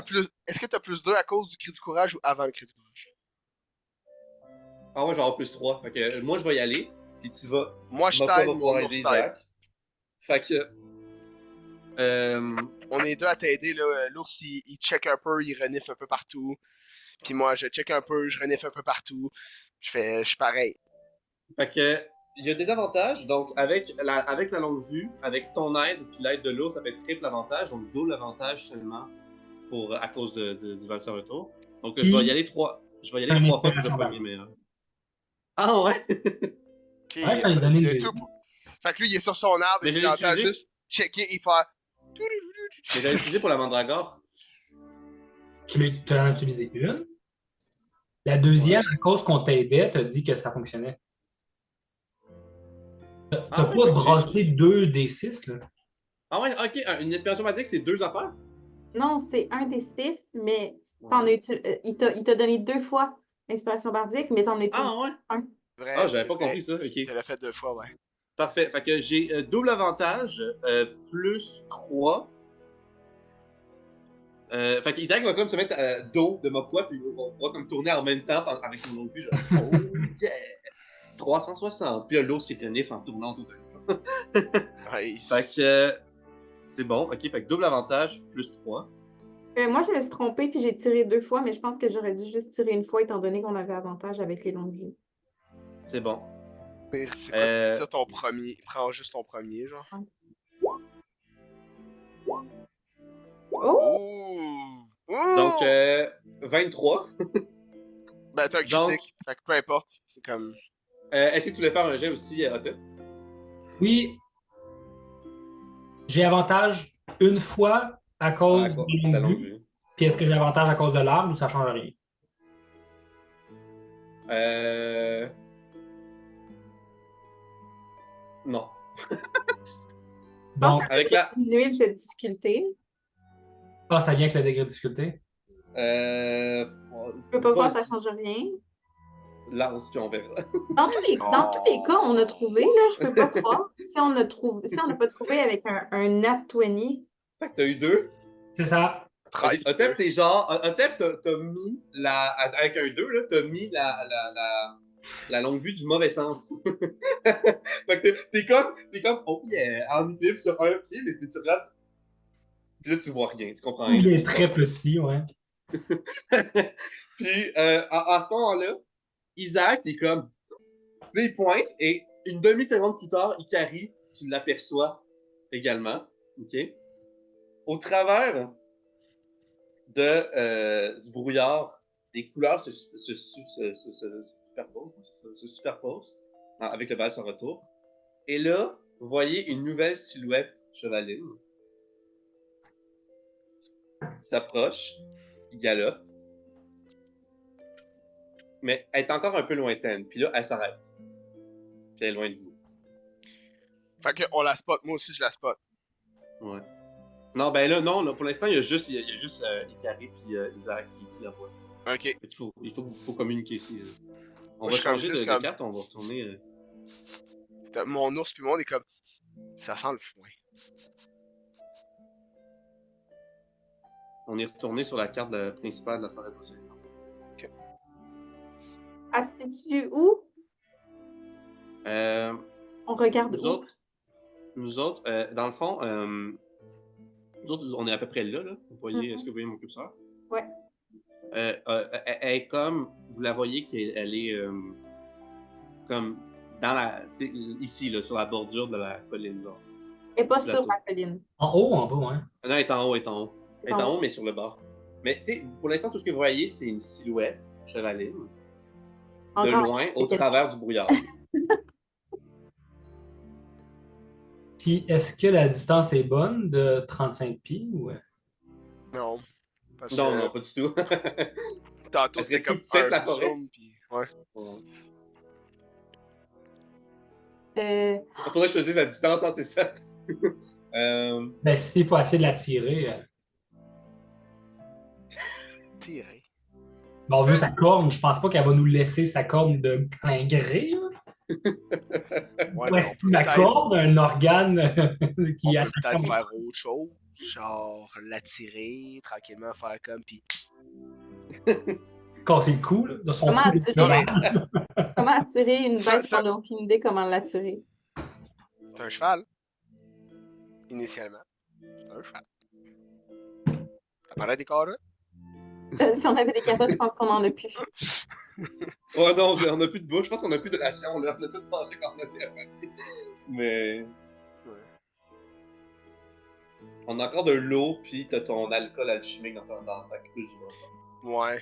Est-ce que t'as +2 à cause du cri du courage ou avant le cri du courage? Ah ouais, genre +3. Fait que moi, je vais y aller. Puis tu vas. Moi, je Mokwa t'aide, va mon pouvoir ours aider t'aide. Isaac. Fait que. On est deux à t'aider, là. L'ours, il check un peu, il renifle un peu partout. Puis moi, je check un peu, je renifle un peu partout. Je suis pareil. Fait que. Il y a des avantages. Donc, avec la longue vue, avec ton aide puis l'aide de l'eau, ça fait triple avantage. Donc, double avantage seulement à cause du valseur retour. Donc, je vais y aller 3 fois puis je vais pogner mes. Ah ouais? Ok, Ouais, quand il donnait il une a deuxième. tout. Fait que lui, il est sur son arbre Mais et je il l'ai entend utilisé. juste checker et faire. Mais j'avais utilisé pour la mandragore. Tu en as utilisé une. La deuxième, à cause qu'on t'aidait, t'as dit que ça fonctionnait. T'as ouais, pas j'ai- brassé 2 des 6, là. Ah ouais, ok. Une inspiration magique, c'est 2 affaires? Non, c'est un des 6, mais Ouais. il t'a donné 2 fois l'inspiration bardique, mais t'en as utilisé Ah ouais? un. Vrai, Ah, j'avais c'est pas vrai. compris ça. Tu Ok. l'as fait 2 fois, ouais. Parfait. Fait que j'ai double avantage, +3. Fait qu'Isaac va comme se mettre dos de Mokwa, puis on va comme tourner en même temps avec mon longue vue. Genre, oh yeah! 360. Puis là, l'eau s'y renifle en tournant tout à l'heure. Nice. Fait que c'est bon. Ok, fait que double avantage, +3. Moi, je me suis trompée, puis j'ai tiré 2 fois, mais je pense que j'aurais dû juste tirer une fois, étant donné qu'on avait avantage avec les longues vues. C'est bon. Pire, c'est quoi? Euh, Ça, ton premier. Prends juste ton premier, genre. Oh! Ouh! donc, Ouh! 23. Ben, t'as un Donc, critique. Fait que peu importe. C'est comme. est-ce que tu voulais faire un jet aussi, Otep? Oui, j'ai avantage une fois à Ah, cause quoi? de Ta longue longue vue. vue. Puis est-ce que j'ai avantage à cause de l'arme ou ça change rien? Non. Je pense Donc, que ça Avec peut la... diminuer le jet de difficulté. ça vient avec le degré de difficulté. Euh... Je peux pas croire que ça Vas-y, change rien. lance, puis on verra. Dans tous les cas, on a trouvé, là, je peux pas croire. Si on n'a pas trouvé avec un nat 20, Fait que t'as eu 2. C'est ça. 13 Otep, t'es genre... Otep, t'as mis la... Avec un 2, là, t'as mis la longue vue du mauvais sens. Fait que t'es comme, oh yeah, en équilibre sur un pied, mais tu regardes, puis là, tu vois rien, tu comprends rien. Il de ce qui est se très passe. petit, ouais. Puis, à ce moment-là, Isaac, il est comme, là, il pointe, et une demi-seconde plus tard, Ikari, tu l'aperçois également, OK? Au travers du brouillard, des couleurs se superposent avec le bal sans retour. Et là, vous voyez une nouvelle silhouette chevaline qui s'approche, qui galope, mais elle est encore un peu lointaine. Puis là, elle s'arrête. Puis elle est loin de vous. Fait que on la spot. Moi aussi, je la spot. Ouais. Non, ben là, non, là, pour l'instant, il y a juste Ikari puis Isaac qui la voient. Ok. Fait qu'il faut communiquer ici. On Moi, va je suis comme changer juste de comme- carte, on va retourner. Mon ours puis moi, on est comme. Ça sent le foin. On est retourné sur la carte principale de la forêt d'Océan. elle se situe où? Euh, On regarde nous où? autres, dans le fond, nous autres, on est à peu près là. Vous voyez, est-ce que vous voyez mon curseur? Ouais. Elle est comme, vous la voyez qu'elle est comme dans ici, là, sur la bordure de la colline. Genre. Elle n'est pas sur Plateau. la colline. En haut ou en bas, hein? Non, elle est en haut, Elle est en En haut, mais sur le bord. Mais tu sais, pour l'instant, tout ce que vous voyez, c'est une silhouette chevaline, de Encore loin, une au question. travers du brouillard. Puis, est-ce que la distance est bonne de 35 pieds ou... Non. Parce Non, que non, pas du tout. tantôt, Elle serait c'était comme toute petite, un la forêt. zoom, puis ouais. Il faudrait que je te dise la distance, hein, c'est ça. Ben, s'il faut essayer de la tirer... Tiré. Bon, vu sa corne, je pense pas qu'elle va nous laisser sa corne de plein gré. Là. Ouais, Ou mais est-ce que la corde, un organe on qui peut peut-être attaque faire autre chose. Genre l'attirer, tranquillement faire comme, puis casser le cou là, de son Comment cou. attirer? Non, mais Comment attirer une Ça- bête? ça- On n'a aucune idée comment l'attirer. c'est un cheval. Initialement. C'est un cheval. Ça paraît des carottes. Si on avait des carottes, je pense qu'on en a plus. Oh non, on a plus de bouche, je pense qu'on a plus de ration, là. On a tout mangé quand on était arrivé. Mais. Ouais. On a encore de l'eau, puis t'as ton alcool alchimique dans ta couche du ça. Ouais.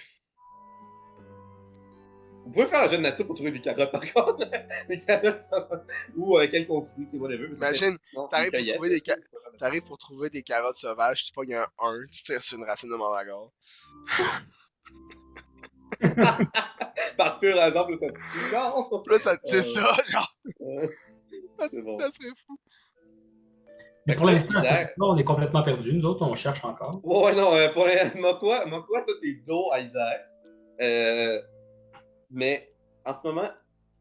Vous pouvez faire un jeu de nature pour trouver des carottes, par contre. Des carottes, ça va. Ou quelconque fruit, tu sais, whatever. mais Imagine, sinon, t'arrives une pour cueillette, trouver des ça, tu peux faire T'arrives pour trouver des carottes sauvages, tu pognes un, tu tires sur une racine de mandragore. Par pur hasard, là, ça te tue. Non! Puis là, ça te tire ça, genre. C'est bon. Ça serait fou. Mais pour l'instant, à Isaac- cette époque-là, on est complètement perdus. Nous autres, on cherche encore. Ouais, non, pour Mokwa, toi, t'es dos à Isaac. Mais en ce moment,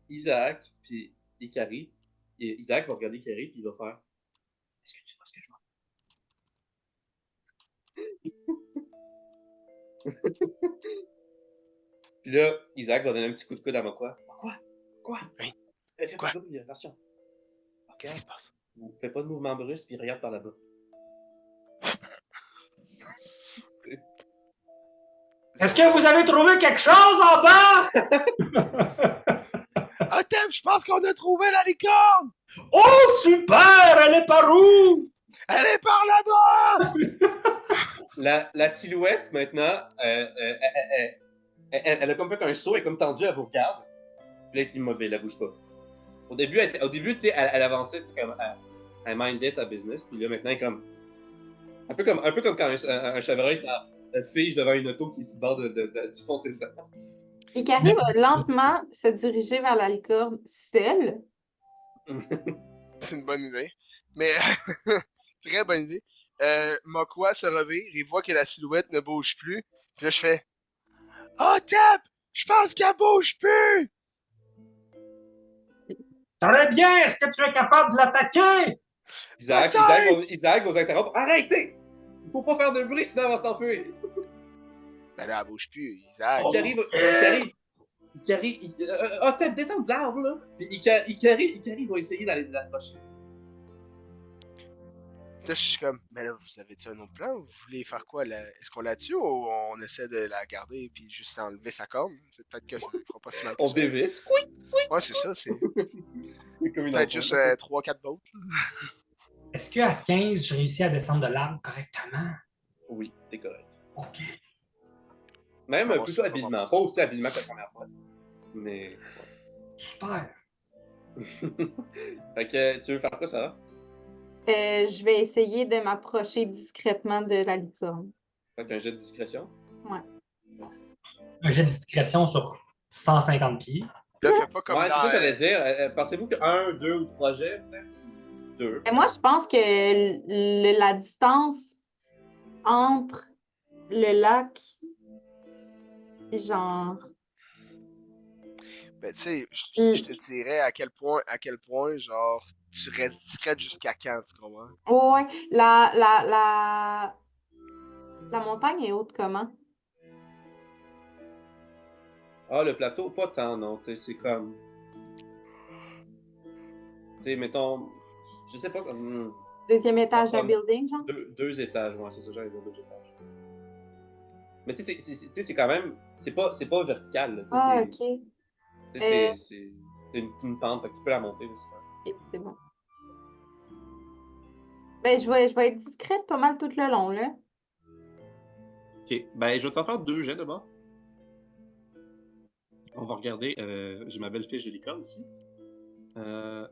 Isaac puis Ikari, Isaac va regarder Ikari puis il va faire est-ce que tu vois ce que je vois? Puis là, Isaac va donner un petit coup de coude à Mokwa. Quoi? Oui. Fais Quoi? pas de attention. Qu'est-ce qui se passe? Fais pas de mouvement brusque puis regarde par là-bas. Est-ce que vous avez trouvé quelque chose en bas? Teb, je pense qu'on a trouvé la licorne! Oh, super! Elle est par où? Elle est par là-bas! La silhouette, maintenant, elle a comme fait un saut, elle est comme tendue, elle vous regarde. Puis là, elle est immobile, elle bouge pas. Au début, tu sais, elle avançait, tu sais, comme, elle mindait sa business. Puis là, maintenant, elle est comme, un peu comme quand un chevreuil fige devant une auto qui se barre du foncé dedans. Ikari va lentement se diriger vers la licorne seule. C'est une bonne idée. Mais, très bonne idée. Mokwa se revire, il voit que la silhouette ne bouge plus. Puis là, je fais Oh, Teb! Je pense qu'elle bouge plus! Très bien! Est-ce que tu es capable de l'attaquer? Isaac vous interrompt. Arrêtez! Il faut pas faire de bruit, sinon elle va s'enfuir. Ben là, elle bouge plus, Isaac. Ikari, peut-être descendre de l'arbre, là. Puis Ikari doit essayer d'aller l'approcher. Là, je suis comme, mais là, vous avez-tu un autre plan? Vous voulez faire quoi? Est-ce qu'on la tue ou on essaie de la garder puis juste enlever sa corne? C'est peut-être que ça fera pas si mal que On ça. dévisse. Ouais, c'est ça, c'est Comme une peut-être enfant. juste 3-4 bottes. Est-ce qu'à 15, je réussis à descendre de l'arbre correctement? Oui, t'es correct. OK. Même Ça va, plutôt ça va habilement. pas. Pas aussi habilement que la première fois. Mais. Super. Fait que tu veux faire quoi, Sarah? Je vais essayer de m'approcher discrètement de la licorne. Fait qu'un jet de discrétion. Un jet de discrétion sur 150 pieds. Là, fais pas comme Ouais, c'est dans. ça, j'allais dire. Pensez-vous que 1, 2 ou 3 jets, peut-être? 2. Et moi, je pense que la distance entre le lac et genre. Ben, tu sais, je te dirais à quel point, genre, tu restes discrète jusqu'à quand, tu comprends? Ouais, la montagne est haute comment? Ah, le plateau, pas tant, non. Tu sais, c'est comme. Tu sais, mettons. Je sais pas comme. Deuxième étage d'un Comme building, genre? deux étages, ouais, c'est ça, j'allais dire 2 étages. Mais tu sais, c'est quand même. C'est pas vertical, là. Ah, ok. C'est une pente, fait que tu peux la monter, là, Ok, c'est bon. Ben, je vais être discrète pas mal tout le long, là. Ok, ben je vais t'en faire 2 jets d'abord. On va regarder. J'ai ma belle fiche de licorne ici. Fait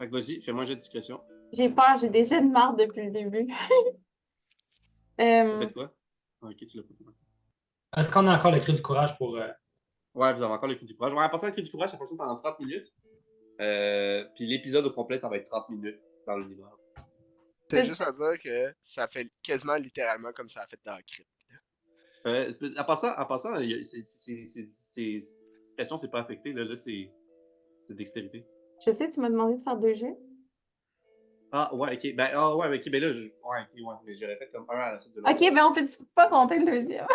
que vas-y, fais-moi un jet de discrétion. J'ai peur, j'ai déjà de marre depuis le début. Faites quoi? Ah, ok, tu l'as pas fait. Est-ce qu'on a encore le cri du courage pour. Ouais, vous avez encore le cri du courage. On va passer le cri du courage, ça fonctionne pendant 30 minutes. Puis l'épisode au complet, ça va être 30 minutes dans l'univers. C'est juste à dire que ça fait quasiment littéralement comme ça a fait dans la crypte. En passant, ces questions, c'est pas affecté. Là c'est dextérité. Je sais, tu m'as demandé de faire 2 jets. Ah, ouais, ok. Ouais, ok, ben là, ouais, ok, ouais, mais j'aurais fait comme un à la suite de l'autre. Ok, ben on peut pas compter le deuxième.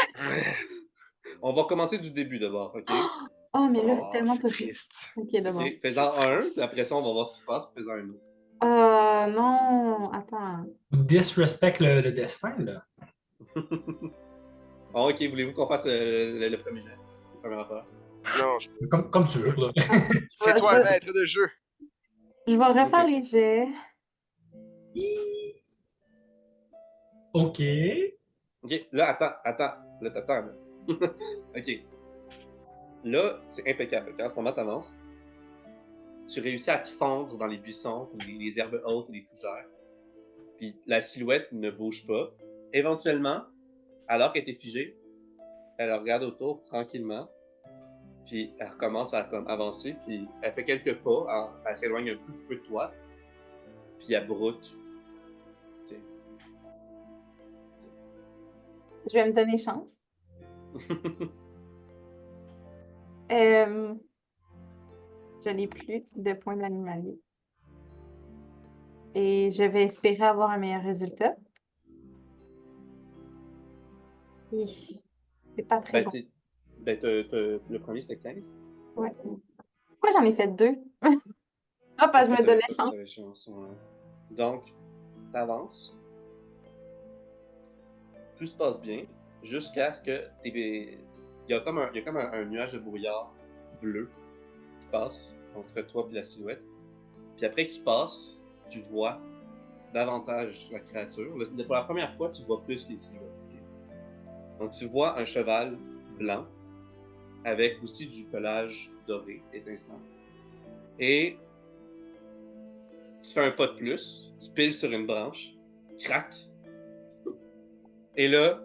On va commencer du début d'abord, ok? Oh, mais là, c'est Oh, tellement c'est pas triste. Ok, d'abord. Ok, fais-en un, triste. puis après ça, on va voir ce qui se passe, puis fais-en un autre. Non, attends. Disrespect le destin, là. Ah, ok, voulez-vous qu'on fasse le premier jet? La première affaire. Non, je peux. Comme tu veux, là. C'est toi le maître de jeu. Je vais refaire Ok. les jets. OK. Ok, là, attends. Là, t'attends, là. Ok. Là, c'est impeccable. Ok, en ce moment, t'avances. Tu réussis à te fondre dans les buissons, les herbes hautes et les fougères. Puis la silhouette ne bouge pas. Éventuellement, alors qu'elle était figée, elle regarde autour tranquillement. Puis elle recommence à comme, avancer. Puis elle fait quelques pas. Elle s'éloigne un petit peu de toi. Puis elle broute. Tu sais. Je vais me donner chance. Je n'ai plus de points d'animalier. Et je vais espérer avoir un meilleur résultat. Hi, c'est pas très bon. Le premier, c'était 15. Ouais. Pourquoi j'en ai fait 2? Ah, parce que je me donnais chance. T'avais chance, ouais. Donc, t'avances. Tout se passe bien jusqu'à ce que il y a comme un nuage de brouillard bleu passe entre toi et la silhouette. Puis après qu'il passe, tu vois davantage la créature. Là, pour la première fois, tu vois plus les silhouettes. Okay? Donc tu vois un cheval blanc avec aussi du pelage doré, étincelant. Et tu fais un pas de plus, tu piles sur une branche, crac. Et là,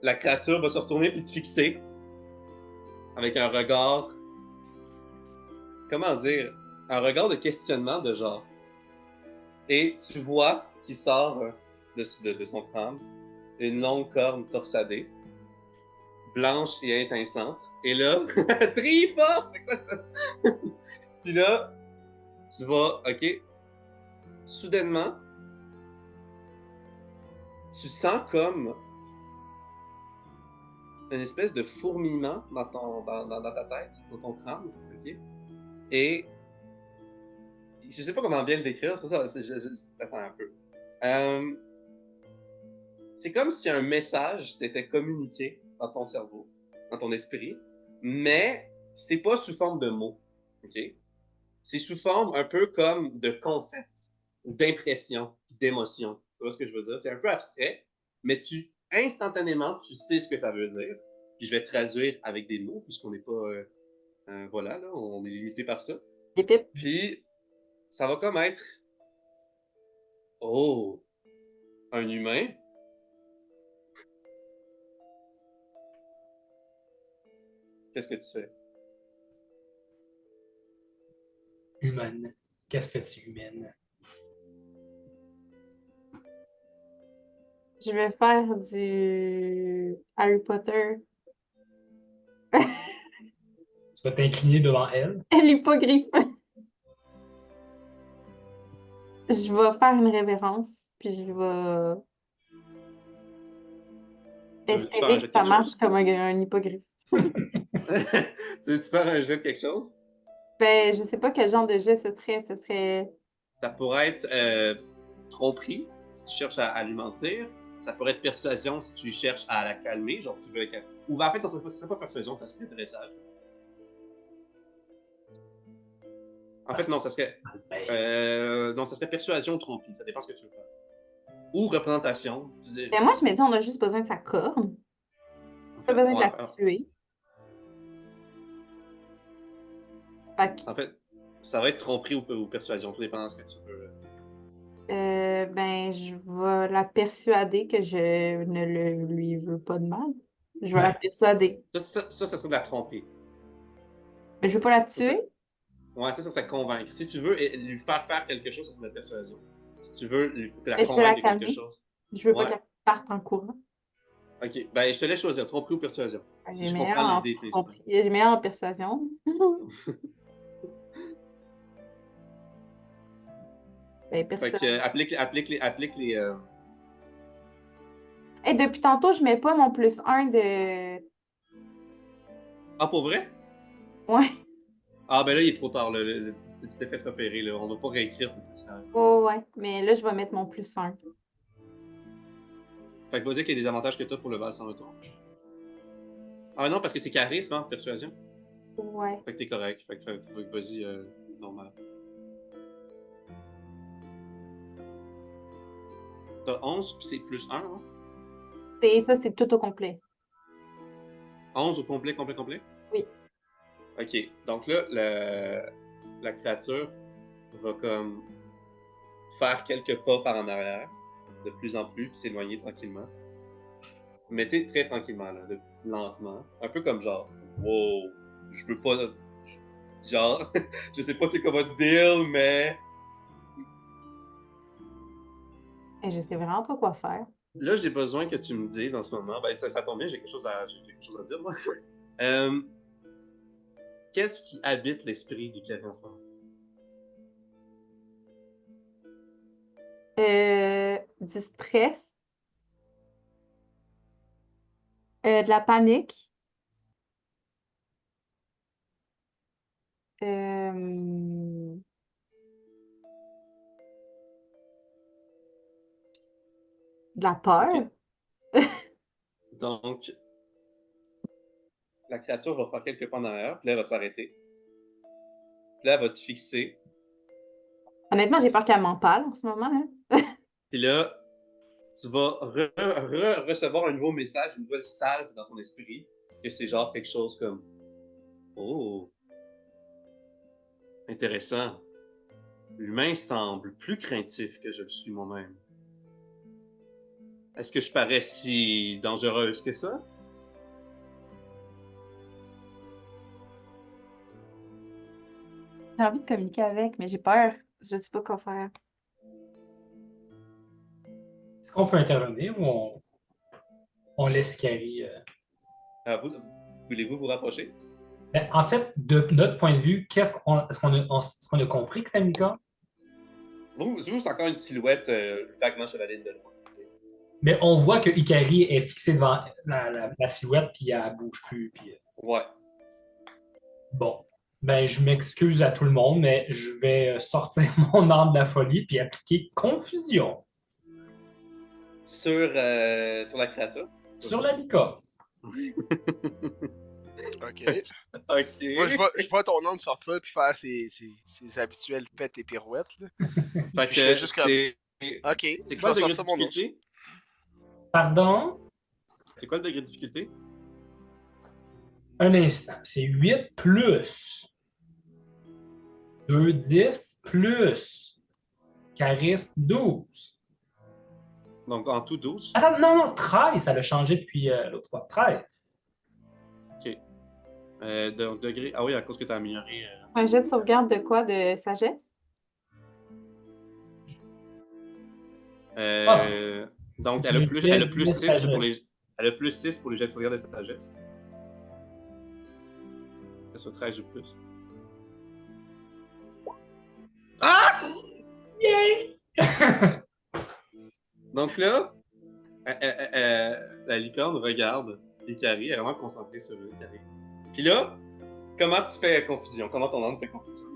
la créature va se retourner puis te fixer avec un regard, comment dire, un regard de questionnement de genre. Et tu vois qu'il sort de son crâne une longue corne torsadée, blanche et étincelante. Et là, Triforce, c'est quoi ça? Puis là, tu vas, ok, soudainement, tu sens comme une espèce de fourmillement dans ta tête, dans ton crâne, ok? Et je sais pas comment bien le décrire, c'est ça, attends un peu. C'est comme si un message t'était communiqué dans ton cerveau, dans ton esprit, mais c'est pas sous forme de mots, ok? C'est sous forme un peu comme de concept, d'impression, d'émotion. Tu vois ce que je veux dire? C'est un peu abstrait, mais instantanément, tu sais ce que ça veut dire. Puis je vais traduire avec des mots, puisqu'on n'est pas, voilà, là, on est limité par ça. Les pipes. Puis, ça va comme être, oh, un humain. Qu'est-ce que tu fais? Humaine. Que fais-tu, humaine? Je vais faire du Harry Potter. Tu vas t'incliner devant elle. L'hippogriffe. Je vais faire une révérence, puis je vais Tu veux-tu faire un espérer jet que de ça quelque marche chose? comme un hippogriffe. Tu veux-tu faire un jet de quelque chose? Ben, je sais pas quel genre de jet ce serait. Ce serait. Ça pourrait être tromperie, si tu cherches à lui mentir. Ça pourrait être persuasion si tu cherches à la calmer, genre tu veux la calmer. Ou en fait, non, ça serait pas persuasion, ça serait dressage. En fait, non, ça serait. Non, ça serait persuasion ou tromperie, ça dépend ce que tu veux faire. Ou représentation. Ben, moi, je me dis, on a juste besoin de sa corne. Pas besoin de la tuer. En fait, ça va être tromperie ou persuasion, tout dépend de ce que tu veux. Ben, je vais la persuader que je ne lui veux pas de mal. Je vais la persuader. Ça serait de la tromperie. Mais je veux pas la Ça, tuer. ouais, ça serait convaincre. Si tu veux lui faire quelque chose, ça serait de la persuasion. Si tu veux la Ben, je veux la convaincre de quelque calmer. chose. Je veux pas Ouais. qu'elle parte en courant. Ok, ben je te laisse choisir, tromperie ou persuasion. Si Elle je est comprends meilleure l'idée de en elle est meilleure en persuasion. Ben, Fait persuasion. que applique les Et depuis tantôt, je mets pas mon +1 de. Ah, pour vrai? Ouais. Ah, ben là, il est trop tard, là. Tu t'es fait repérer, là. On va pas réécrire tout ça. Oh, ouais. Mais là, je vais mettre mon +1. Fait que vas-y qu'il y a des avantages que t'as pour le Val sans retour. Ah non, parce que c'est charisme, hein, persuasion. Ouais. Fait que t'es correct. Fait que vas-y, normal. T'as 11, puis c'est +1, hein? Ça, c'est tout au complet. 11 au complet? Oui. Ok, donc là, la créature va comme faire quelques pas par en arrière, de plus en plus, puis s'éloigner tranquillement. Mais tu sais, très tranquillement, là, lentement. Un peu comme genre, wow, je veux pas. Genre, je sais pas c'est quoi votre deal, mais. Et je sais vraiment pas quoi faire. Là, j'ai besoin que tu me dises en ce moment. Ben, ça tombe bien, j'ai quelque chose à dire, moi. Qu'est-ce qui habite l'esprit du clavier en ce moment? Du stress, de la panique, de la peur. Ok. Donc, la créature va faire quelques pas en arrière, puis là, elle va s'arrêter. Puis là, elle va te fixer. Honnêtement, j'ai peur qu'elle m'en parle en ce moment. Hein. Puis là, tu vas recevoir un nouveau message, une nouvelle salve dans ton esprit, que c'est genre quelque chose comme Oh, intéressant. L'humain semble plus craintif que je le suis moi-même. Est-ce que je parais si dangereuse que ça? J'ai envie de communiquer avec, mais j'ai peur. Je sais pas quoi faire. Est-ce qu'on peut intervenir ou on laisse Carrie? Voulez-vous vous rapprocher? Ben, en fait, de notre point de vue, est-ce qu'on a compris que c'est une licorne? Vous, c'est encore une silhouette vaguement chevaline de loin. Mais on voit que Ikari est fixée devant la silhouette, puis elle ne bouge plus. Puis, Ouais. bon, ben, je m'excuse à tout le monde, mais je vais sortir mon arme de la folie puis appliquer confusion Sur la créature? sur la licorne. Ok. Ok. Moi, je vois ton nom sortir puis faire ses habituelles pètes et pirouettes. Là. Fait Puis je fais que juste comme. c'est... Ok, C'est je quoi vais le degré de sortir mon nom. difficulté? Pardon? C'est quoi le degré de difficulté? Un instant. C'est 8 plus 2, 10 plus Charisme 12. Donc en tout 12. Attends, non, 13, ça l'a changé depuis l'autre fois. 13. Ok. Donc degré... Ah oui, à cause que tu as amélioré... Un jet de sauvegarde de quoi? De sagesse? Donc C'est elle un a plus jet de 6 pour sagesse. Elle a plus 6 pour les jets de sauvegarde de sagesse. Ça soit 13 ou plus. Ah! Yay! Donc là, la licorne regarde Ikari, elle est vraiment concentrée sur Ikari. Puis là, comment tu fais confusion? Comment ton âme fait confusion?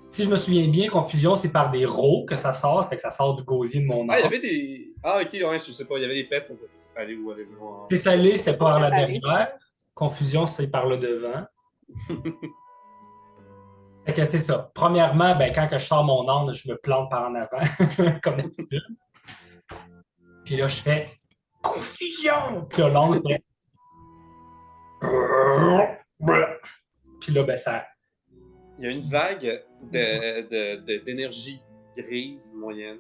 Si je me souviens bien, confusion, c'est par des rots que ça sort, fait que ça sort du gosier de mon Ah, il y arme. avait des... Ah, ok, ouais, je sais pas, il y avait des pets, on peut aller où aller voir. Céphalée, c'est par la Céphalée. derrière. Confusion, c'est par le devant. Fait que c'est ça. Premièrement, ben, quand que je sors mon arme, je me plante par en avant, comme d'habitude. Puis là, je fais confusion! Puis là, l'ange fait. Puis là, ben, ça. Il y a une vague d'énergie grise moyenne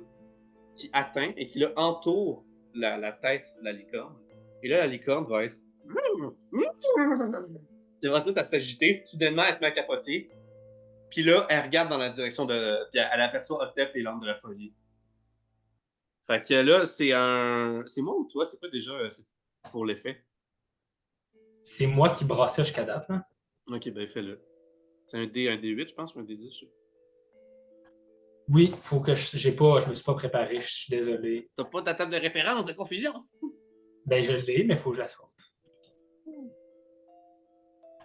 qui atteint et qui là, entoure la tête de la licorne. Et là, la licorne va être... Elle va se mettre à s'agiter. Soudainement, elle se met à capoter. Puis là, elle regarde dans la direction de... Puis elle aperçoit Hotep et l'âme de la folie. Fait que là, c'est un... C'est moi ou toi? C'est pas déjà pour l'effet? C'est moi qui brassais jusqu'à date. Hein? Ok, ben fais-le. C'est un D8, je pense, ou un D10? Je sais. Oui, faut que je me suis pas préparé, je suis désolé. T'as pas ta table de référence de confusion? Ben, je l'ai, mais il faut que je la sorte. Tu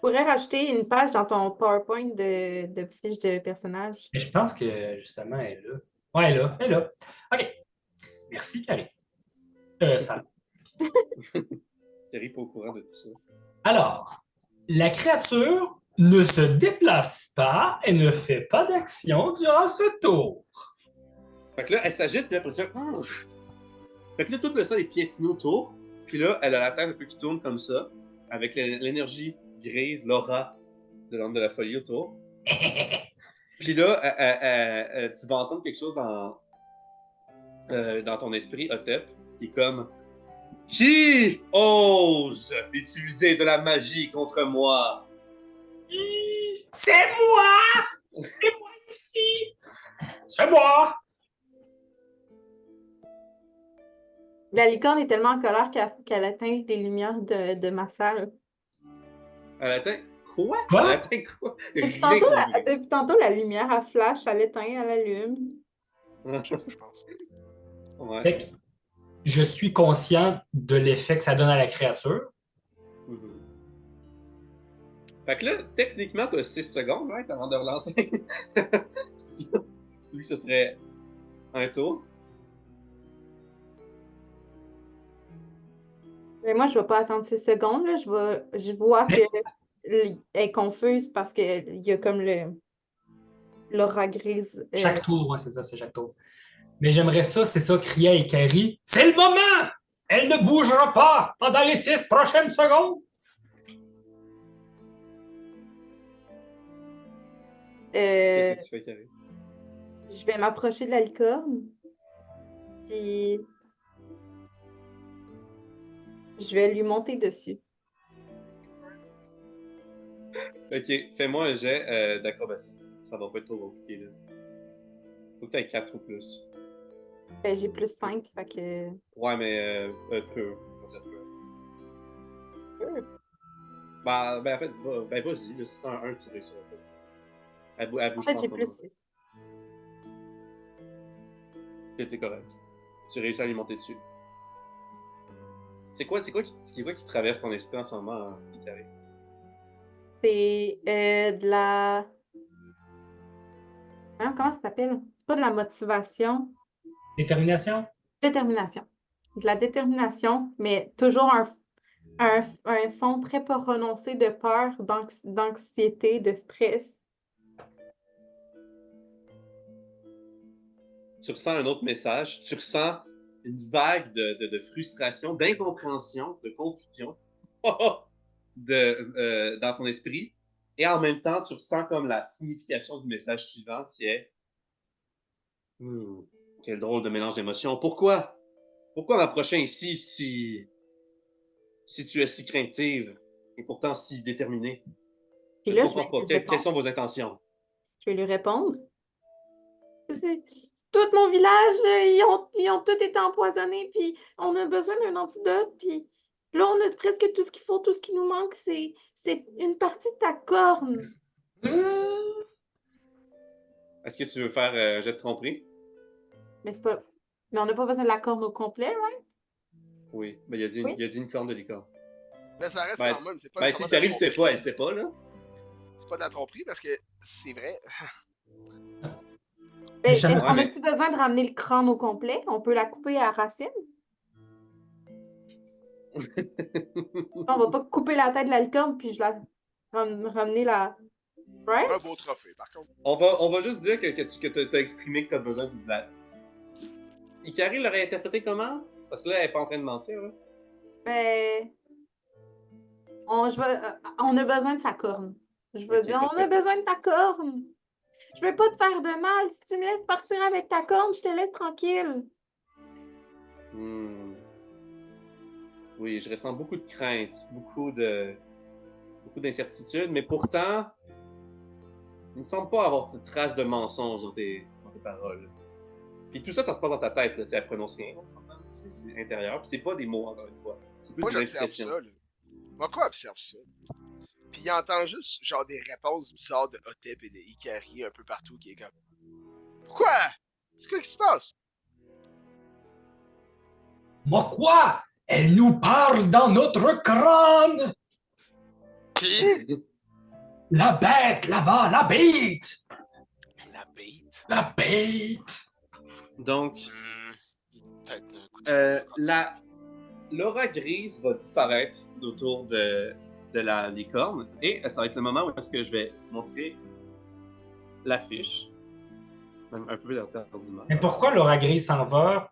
pourrais rajouter une page dans ton PowerPoint de fiche de personnage. Mais je pense que, justement, elle est là. Ouais, elle est là. Elle est là. OK. Merci, Carrie. Ça. Terry pas au courant de tout ça. Alors, la créature ne se déplace pas et ne fait pas d'action durant ce tour. Fait que là, elle s'agite, puis après ça... Fait que là, tout le sol est piétiné autour. Puis là, elle a la tête un peu qui tourne comme ça, avec l'énergie grise, l'aura de l'âme de la folie autour. Puis là, tu vas entendre quelque chose dans ton esprit, Hotep, qui est comme... Qui ose utiliser de la magie contre moi? C'est moi! C'est moi ici! C'est moi! La licorne est tellement en colère qu'elle atteint les lumières de ma salle. Elle atteint... Quoi? Quoi? Elle atteint quoi? Depuis Rien tantôt, compris. depuis tantôt, la lumière, elle flash, elle éteint, elle allume. Je pense. Ouais. Fait que je suis conscient de l'effet que ça donne à la créature. Mhm. Fait que là, techniquement, tu as 6 secondes, right, avant de relancer. Lui, ce serait un tour. Mais moi, je ne vais pas attendre 6 secondes. Là. Je vois Mais- qu'elle est confuse parce qu'il y a comme le. L'aura grise. Chaque tour, ouais, c'est ça, c'est chaque tour. Mais j'aimerais ça, c'est ça, crier à Ikari. C'est le moment! Elle ne bougera pas pendant les 6 prochaines secondes! Euh, Qu'est-ce que tu fais, Carré? je vais m'approcher de la licorne. Puis je vais lui monter dessus. Ok, fais-moi un jet d'acrobatie. Ça va pas être trop compliqué, là. Faut que t'aies 4 ou plus. Ben, j'ai plus 5, fait que. Ouais, mais peu. On va dire peu. Ben en fait, vas-y, là, si t'as un 1, tu réussiras pas. Elle En bouge fait, pas en j'ai ce plus moment. 6. Ok, t'es correct. Tu réussis à lui monter dessus. C'est quoi qui traverse ton esprit en ce moment, Ikari? C'est de la. Hein, comment ça s'appelle? C'est pas de la motivation. Détermination? Détermination. De la détermination, mais toujours un fond très prononcé de peur, d'anxiété, de stress. Tu ressens un autre message, tu ressens une vague de frustration, d'incompréhension, de confusion dans ton esprit, et en même temps, tu ressens comme la signification du message suivant qui est quel drôle de mélange d'émotions. Pourquoi? Pourquoi m'approcher ainsi si tu es si craintive et pourtant si déterminée? Puis Je ne là, je comprends vais pas. lui Quelles répondre. sont vos intentions? Je vais lui répondre. C'est- Tout mon village, ils ont tous été empoisonnés, puis on a besoin d'un antidote, puis là, on a presque tout ce qu'il faut, tout ce qui nous manque, c'est une partie de ta corne. Est-ce que tu veux faire un jet de tromperie? Mais c'est pas. Mais on n'a pas besoin de la corne au complet, right? Oui. Ben, il a dit, Oui. il a dit une corne de licorne. Mais ça reste Ben, quand même, c'est pas ben nécessairement si de la Carrie le sait tromperie. pas, elle sait pas, là. C'est pas de la tromperie parce que c'est vrai. Ben, jamais- on Ouais, a-tu besoin de ramener le crâne au complet? On peut la couper à la racine? On va pas couper la tête de la licorne, puis je la ramener la. Right? Un beau trophée, par contre. on va juste dire que t'as exprimé que t'as besoin de la... Ikari l'aurait interprété comment? Parce que là, elle est pas en train de mentir, là. Ben, on a besoin de sa corne. Je veux Ok, dire, on a parfait. besoin de ta corne. Je veux pas te faire de mal. Si tu me laisses partir avec ta corne, je te laisse tranquille. Hmm. Oui, je ressens beaucoup de crainte, beaucoup d'incertitude, mais pourtant, il ne semble pas avoir de traces de mensonge dans tes paroles. Puis tout ça, ça se passe dans ta tête, là. Tu sais, elle prononce rien, on s'entend. C'est intérieur. Puis c'est pas des mots, encore une fois. C'est plus Moi, des j'observe impressions. ça, là. Moi, quoi observe ça? Puis il entend juste, genre, des réponses bizarres de Hotep et de Ikari un peu partout qui est comme. Pourquoi? C'est quoi qui se passe? Moi quoi? Elle nous parle dans notre crâne! Qui? La bête là-bas, la bête! La bête. La bête! Donc, Peut-être un coup de l'aura grise va disparaître autour de la licorne. Et ça va être le moment où est-ce que je vais montrer l'affiche. Même un peu tardivement. Mais pourquoi Laura Grise s'en va?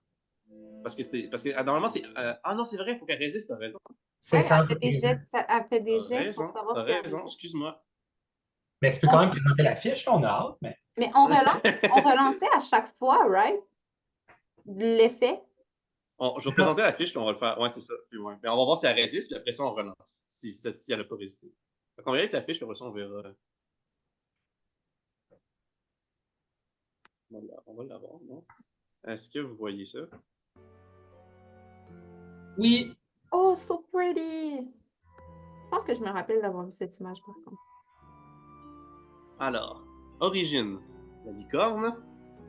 Parce que normalement, c'est. Ah non, c'est vrai, il faut qu'elle résiste, t'as raison. C'est Ouais, ça. elle fait des T'as jets pour raison, savoir t'as si elle raison, résiste. excuse-moi. Mais tu peux quand même présenter la fiche, là, on a hâte, mais. Mais on relançait à chaque fois, right? L'effet. Je vais présenter l'affiche, puis on va le faire. Ouais, c'est ça. Puis ouais. Mais on va voir si elle résiste, puis après ça, on relance. Si elle n'a pas résisté. Fait qu'on verra avec l'affiche, puis après ça, on verra. On va l'avoir, non? Est-ce que vous voyez ça? Oui. Oh, so pretty! Je pense que je me rappelle d'avoir vu cette image, par contre. Alors, origine. La licorne.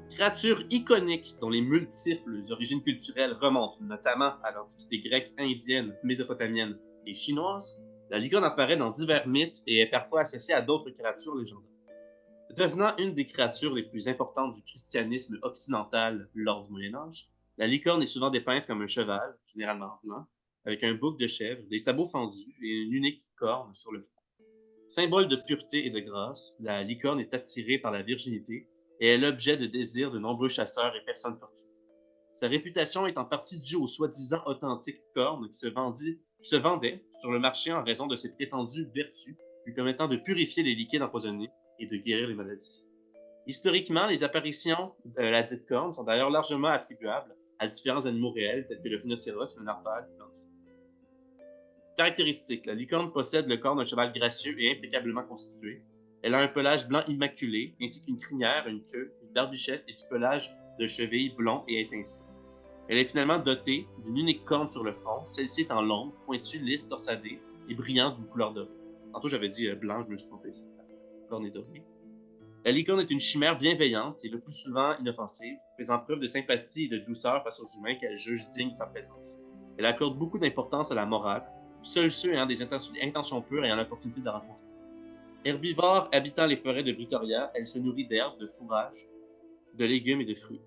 Créature iconique dont les multiples origines culturelles remontent notamment à l'Antiquité grecque, indienne, mésopotamienne et chinoise, la licorne apparaît dans divers mythes et est parfois associée à d'autres créatures légendaires. Devenant une des créatures les plus importantes du christianisme occidental lors du Moyen Âge, la licorne est souvent dépeinte comme un cheval, généralement blanc, avec un bouc de chèvre, des sabots fendus et une unique corne sur le front. Symbole de pureté et de grâce, la licorne est attirée par la virginité et est l'objet de désir de nombreux chasseurs et personnes fortunées. Sa réputation est en partie due aux soi-disant authentiques cornes qui se vendaient sur le marché en raison de ses prétendues vertus lui permettant de purifier les liquides empoisonnés et de guérir les maladies. Historiquement, les apparitions de la dite corne sont d'ailleurs largement attribuables à différents animaux réels tels que le rhinocéros, le narwal et l'antilope. Caractéristiques. La licorne possède le corps d'un cheval gracieux et impeccablement constitué. Elle a un pelage blanc immaculé, ainsi qu'une crinière, une queue, une barbichette et du pelage de cheville blond et étincelant. Elle est finalement dotée d'une unique corne sur le front, celle-ci étant longue, pointue, lisse, torsadée et brillante d'une couleur dorée. Tantôt j'avais dit blanc, je me suis trompé, c'est la corne est dorée. La licorne est une chimère bienveillante et le plus souvent inoffensive, faisant preuve de sympathie et de douceur face aux humains qu'elle juge dignes de sa présence. Elle accorde beaucoup d'importance à la morale, seuls ceux ayant des intentions pures ayant l'opportunité de la rencontrer. Herbivore habitant les forêts de Britoria, elle se nourrit d'herbes, de fourrages, de légumes et de fruits.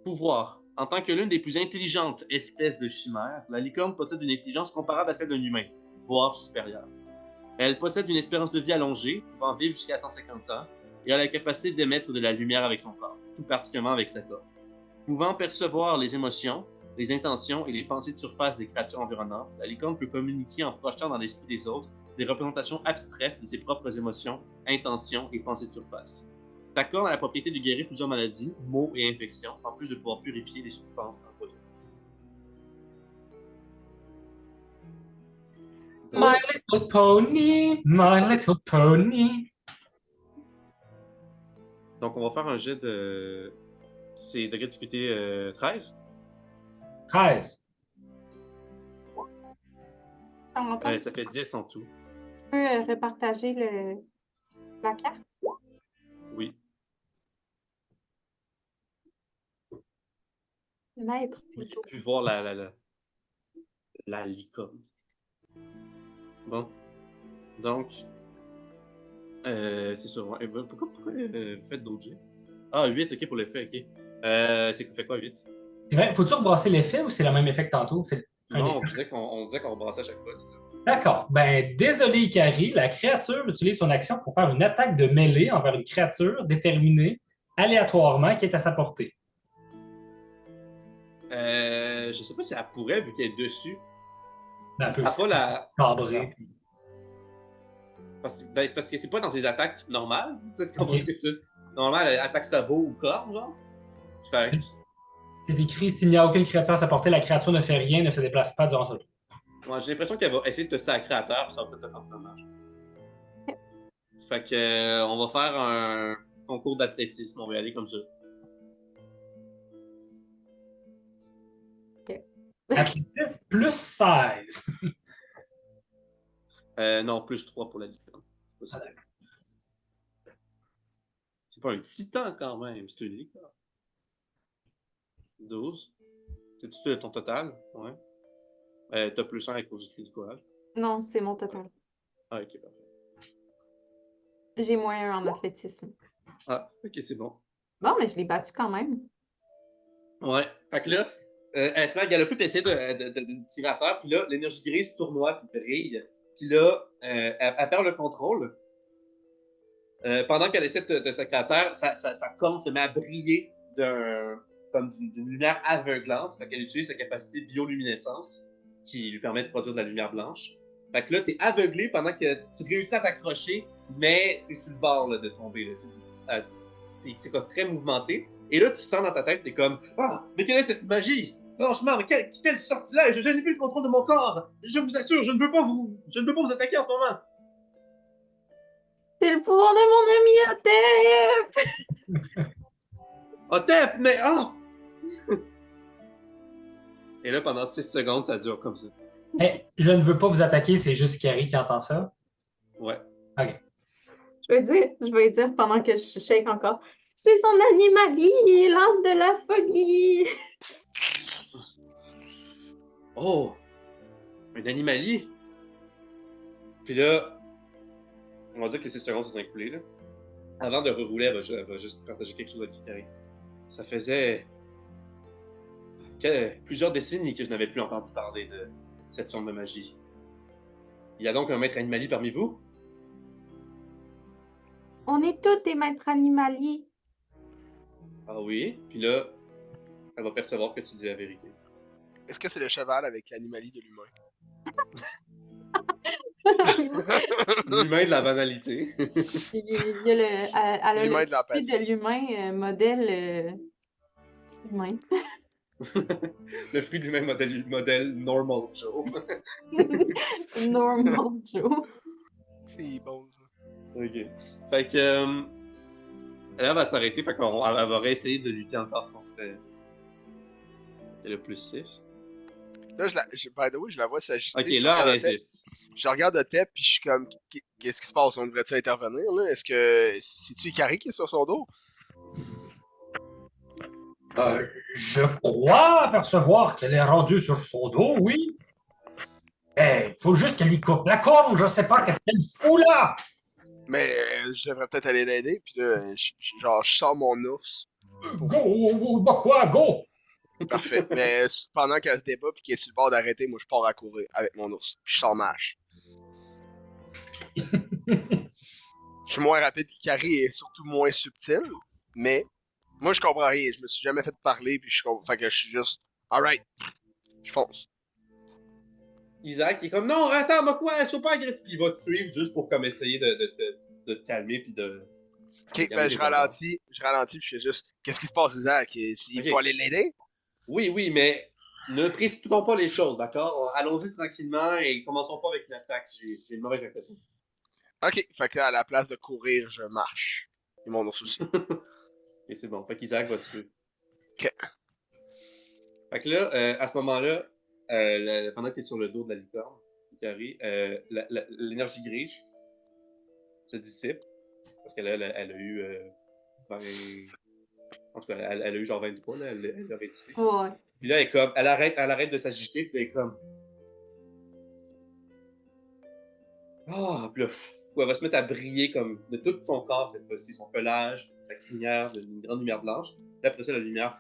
Pouvoir. En tant que l'une des plus intelligentes espèces de chimères, la licorne possède une intelligence comparable à celle d'un humain, voire supérieure. Elle possède une espérance de vie allongée, pouvant vivre jusqu'à 150 ans, et a la capacité d'émettre de la lumière avec son corps, tout particulièrement avec sa corne. Pouvant percevoir les émotions, les intentions et les pensées de surface des créatures environnantes, la licorne peut communiquer en projetant dans l'esprit des autres des représentations abstraites de ses propres émotions, intentions et pensées de surface. Sa corne a la propriété de guérir plusieurs maladies, maux et infections, en plus de pouvoir purifier les substances empoisonnées. My little pony, my little pony. Donc, on va faire un jet de... C'est degré de difficulté 13. 13. Charles-Antoine, Ça fait 10 en tout. tu peux repartager la carte? Oui. Maître, Oui, plutôt. pu voir la licorne. Bon. Donc, c'est sûr. Ouais. Pourquoi vous faites d'autres jets? Ah, 8, ok, pour l'effet, ok. C'est fait quoi, 8? C'est vrai, faut-tu rebrasser l'effet ou c'est le même effet que tantôt? C'est un Non, effet. on disait qu'on rebrassait à chaque fois, c'est ça. D'accord. Ben, désolé, Ikari, la créature utilise son action pour faire une attaque de mêlée envers une créature déterminée aléatoirement qui est à sa portée. Je sais pas si elle pourrait, vu qu'elle est dessus. Ben, elle peut Ça va la... cadrer. C'est parce que c'est pas dans ses attaques normales. Tu sais, c'est Ok. normalement, elle attaque sabot ou corps, genre. Fait que- C'est écrit, s'il n'y a aucune créature à sa portée, la créature ne fait rien, ne se déplace pas durant ce tour. Ouais, j'ai l'impression qu'elle va essayer de te sacrer à terre, puis ça va peut-être te faire dommage. Fait que, on va faire un concours d'athlétisme, on va y aller comme ça. Athlétisme plus 16. Non, plus 3 pour la licorne. C'est pas ça. C'est pas un titan quand même, c'est une licorne. 12. C'est-tu ton total? Ouais. T'as plus 1 à cause du cri du courage. Non, c'est mon total. Ah, ok, parfait. J'ai moins 1 en athlétisme. Ah, ok, c'est bon. Bon, mais je l'ai battu quand même. Ouais. Fait que là, elle se met à galoper puis essayer de tirer à terre. Puis là, l'énergie grise tournoie puis brille. Puis là, elle perd le contrôle. Pendant qu'elle essaie de sacrer à terre, sa corne se met à briller comme d'une lumière aveuglante. Fait qu'elle utilise sa capacité de bioluminescence qui lui permet de produire de la lumière blanche. Fait que là, t'es aveuglé pendant que tu réussis à t'accrocher, mais t'es sur le bord là, de tomber. Là. C'est comme très mouvementé. Et là, tu sens dans ta tête, t'es comme ah, mais quelle est cette magie? Franchement, mais quel sortilège! Je n'ai plus le contrôle de mon corps! Je vous assure, je ne peux pas vous attaquer en ce moment! C'est le pouvoir de mon ami Otep! Otep, mais oh! Et là, pendant 6 secondes, ça dure comme ça. Hey, je ne veux pas vous attaquer, c'est juste Ikari qui entend ça. Ouais. OK. Je vais dire pendant que je shake encore. C'est son animalie, l'âme de la folie! Oh! Un animalier! Puis là, on va dire que 6 secondes sont écoulées, là. Avant de rerouler, elle va juste partager quelque chose avec Ikari. Ça faisait plusieurs décennies que je n'avais plus entendu parler de cette forme de magie. Il y a donc un maître animalier parmi vous? On est tous des maîtres animaliers. Ah oui? Puis là, elle va percevoir que tu dis la vérité. Est-ce que c'est le cheval avec l'animalie de l'humain? L'humain de la banalité. Il y a elle a L'humain le de fruit de l'empathie. l'humain modèle humain. Le fruit du même modèle Normal Joe. Normal Joe. C'est bon, ça. Ok. Fait que. Elle va s'arrêter, fait qu'on elle va réessayer de lutter encore contre le plus 6. Là, by the way, je la vois s'agiter. Ok, là, elle résiste. Je regarde de tête, puis je suis comme, qu'est-ce qui se passe? On devrait-tu intervenir, là? Est-ce que c'est-tu Ikari qui est sur son dos? Je crois apercevoir qu'elle est rendue sur son dos, oui. Il faut juste qu'elle lui coupe la corne, je sais pas qu'est-ce qu'elle fout là. Mais je devrais peut-être aller l'aider, puis là, je sors mon ours. Go, bah quoi, go. Parfait. Mais pendant qu'elle se débat, puis qu'elle est sur le bord d'arrêter, moi, je pars à courir avec mon ours. Puis je sors ma hache. Je suis moins rapide qu'Ikari et surtout moins subtil, mais moi, je comprends rien. Je me suis jamais fait parler, puis fait que je suis juste, alright, je fonce. Isaac, il est comme non, attends, moi quoi, sois pas agressif. Puis il va te suivre juste pour comme essayer de te calmer puis de. Ok, ben je ralentis, puis je fais juste, qu'est-ce qui se passe, Isaac? Il faut aller l'aider? Oui, mais ne précipitons pas les choses, d'accord? Allons-y tranquillement et commençons pas avec une attaque. J'ai une mauvaise impression. Ok, fait que là, à la place de courir, je marche. Et mon ours aussi. Et c'est bon. Fait qu'Isaac va te tuer. Ok. Fait que là, à ce moment-là, pendant que tu es sur le dos de la licorne, Ikari, l'énergie grise se dissipe. Parce qu'elle elle a eu 20. En tout cas, elle a eu genre 23, là, elle a résisté. Ouais. Puis là, elle arrête de s'agiter, puis elle est comme. Ah, puis là, elle va se mettre à briller comme de tout son corps cette fois-ci, son pelage, sa crinière, une grande lumière blanche. Puis après ça, la lumière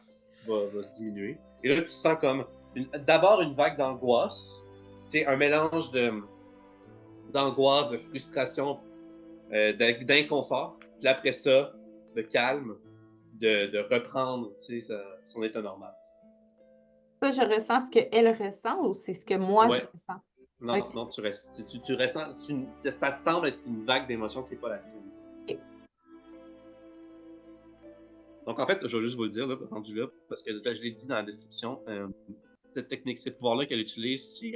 va se diminuer. Et là, tu sens comme d'abord une vague d'angoisse, tu sais, un mélange d'angoisse, de frustration, d'inconfort. Puis après ça, de calme, de reprendre, tu sais, son état normal. Ça, je ressens ce qu'elle ressent ou c'est ce que moi je Ouais. ressens? Non, Ok. non, tu ressens, ça te semble être une vague d'émotions qui n'est pas la tienne. Ok. Donc, en fait, je vais juste vous le dire, là, rendu là, parce que je l'ai dit dans la description, cette technique, ces pouvoirs-là qu'elle utilise, c'est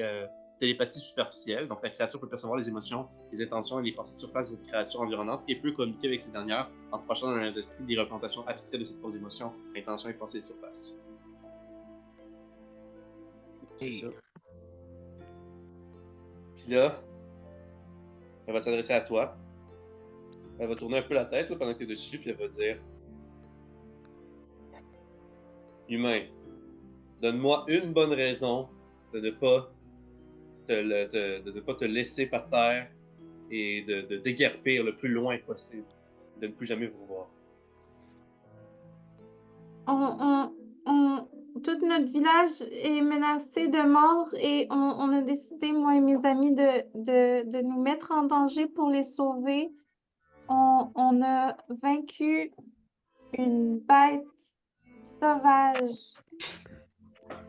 télépathie superficielle. Donc, la créature peut percevoir les émotions, les intentions et les pensées de surface des créatures environnantes et peut communiquer avec ces dernières en projetant dans leurs esprits des représentations abstraites de ces trois émotions, intentions et pensées de surface. C'est ça. Puis là, elle va s'adresser à toi. Elle va tourner un peu la tête là, pendant que tu es dessus, puis elle va dire Humain, donne-moi une bonne raison de ne pas de ne pas te laisser par terre et de déguerpir le plus loin possible, de ne plus jamais vous revoir. Tout notre village est menacé de mort et on a décidé, moi et mes amis, de nous mettre en danger pour les sauver. On a vaincu une bête sauvage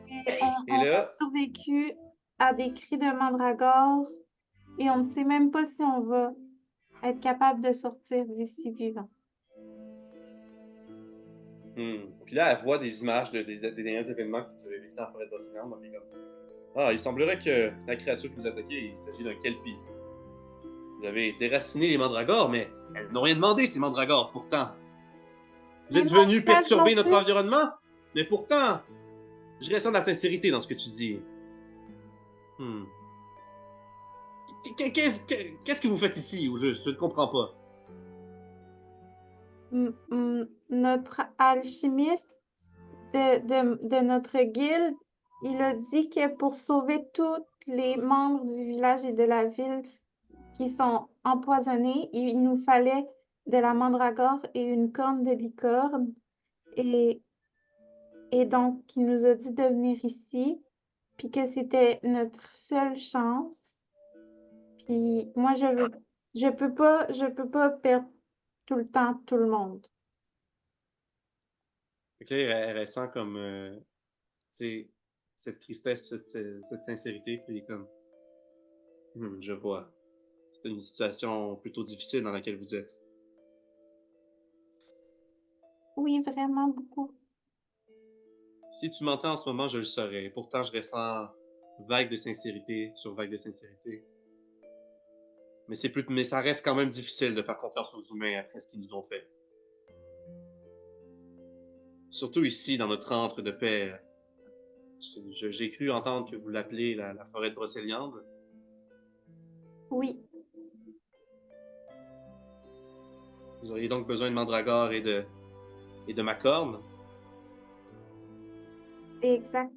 et Et on a là, survécu à des cris de mandragore et on ne sait même pas si on va être capable de sortir d'ici vivant. puis là, elle voit des images des derniers événements que vous avez vécu dans la forêt de Boscan. Ah, il semblerait que la créature qui vous attaquait, il s'agit d'un kelpie. Vous avez déraciné les mandragores, mais elles n'ont rien demandé, ces mandragores, pourtant. Vous êtes venus perturber notre environnement, mais pourtant, je ressens de la sincérité dans ce que tu dis. Qu'est-ce que vous faites ici, au juste? Je ne comprends pas. Notre alchimiste de notre guilde, il a dit que pour sauver tous les membres du village et de la ville qui sont empoisonnés, il nous fallait de la mandragore et une corne de licorne. Et donc, il nous a dit de venir ici, puis que c'était notre seule chance. Puis moi, je peux pas perdre tout le temps tout le monde. Fait que là, elle ressent comme, tu sais, cette tristesse, puis cette sincérité, puis elle est comme, je vois. C'est une situation plutôt difficile dans laquelle vous êtes. Oui, vraiment beaucoup. Si tu m'entends en ce moment, je le saurais. Pourtant, je ressens vague de sincérité sur vague de sincérité. Mais ça reste quand même difficile de faire confiance aux humains après ce qu'ils nous ont fait. Surtout ici, dans notre antre de paix. J'ai cru entendre que vous l'appelez la forêt de Brocéliande. Oui, Vous auriez donc besoin de mandragore et de ma corne. exact.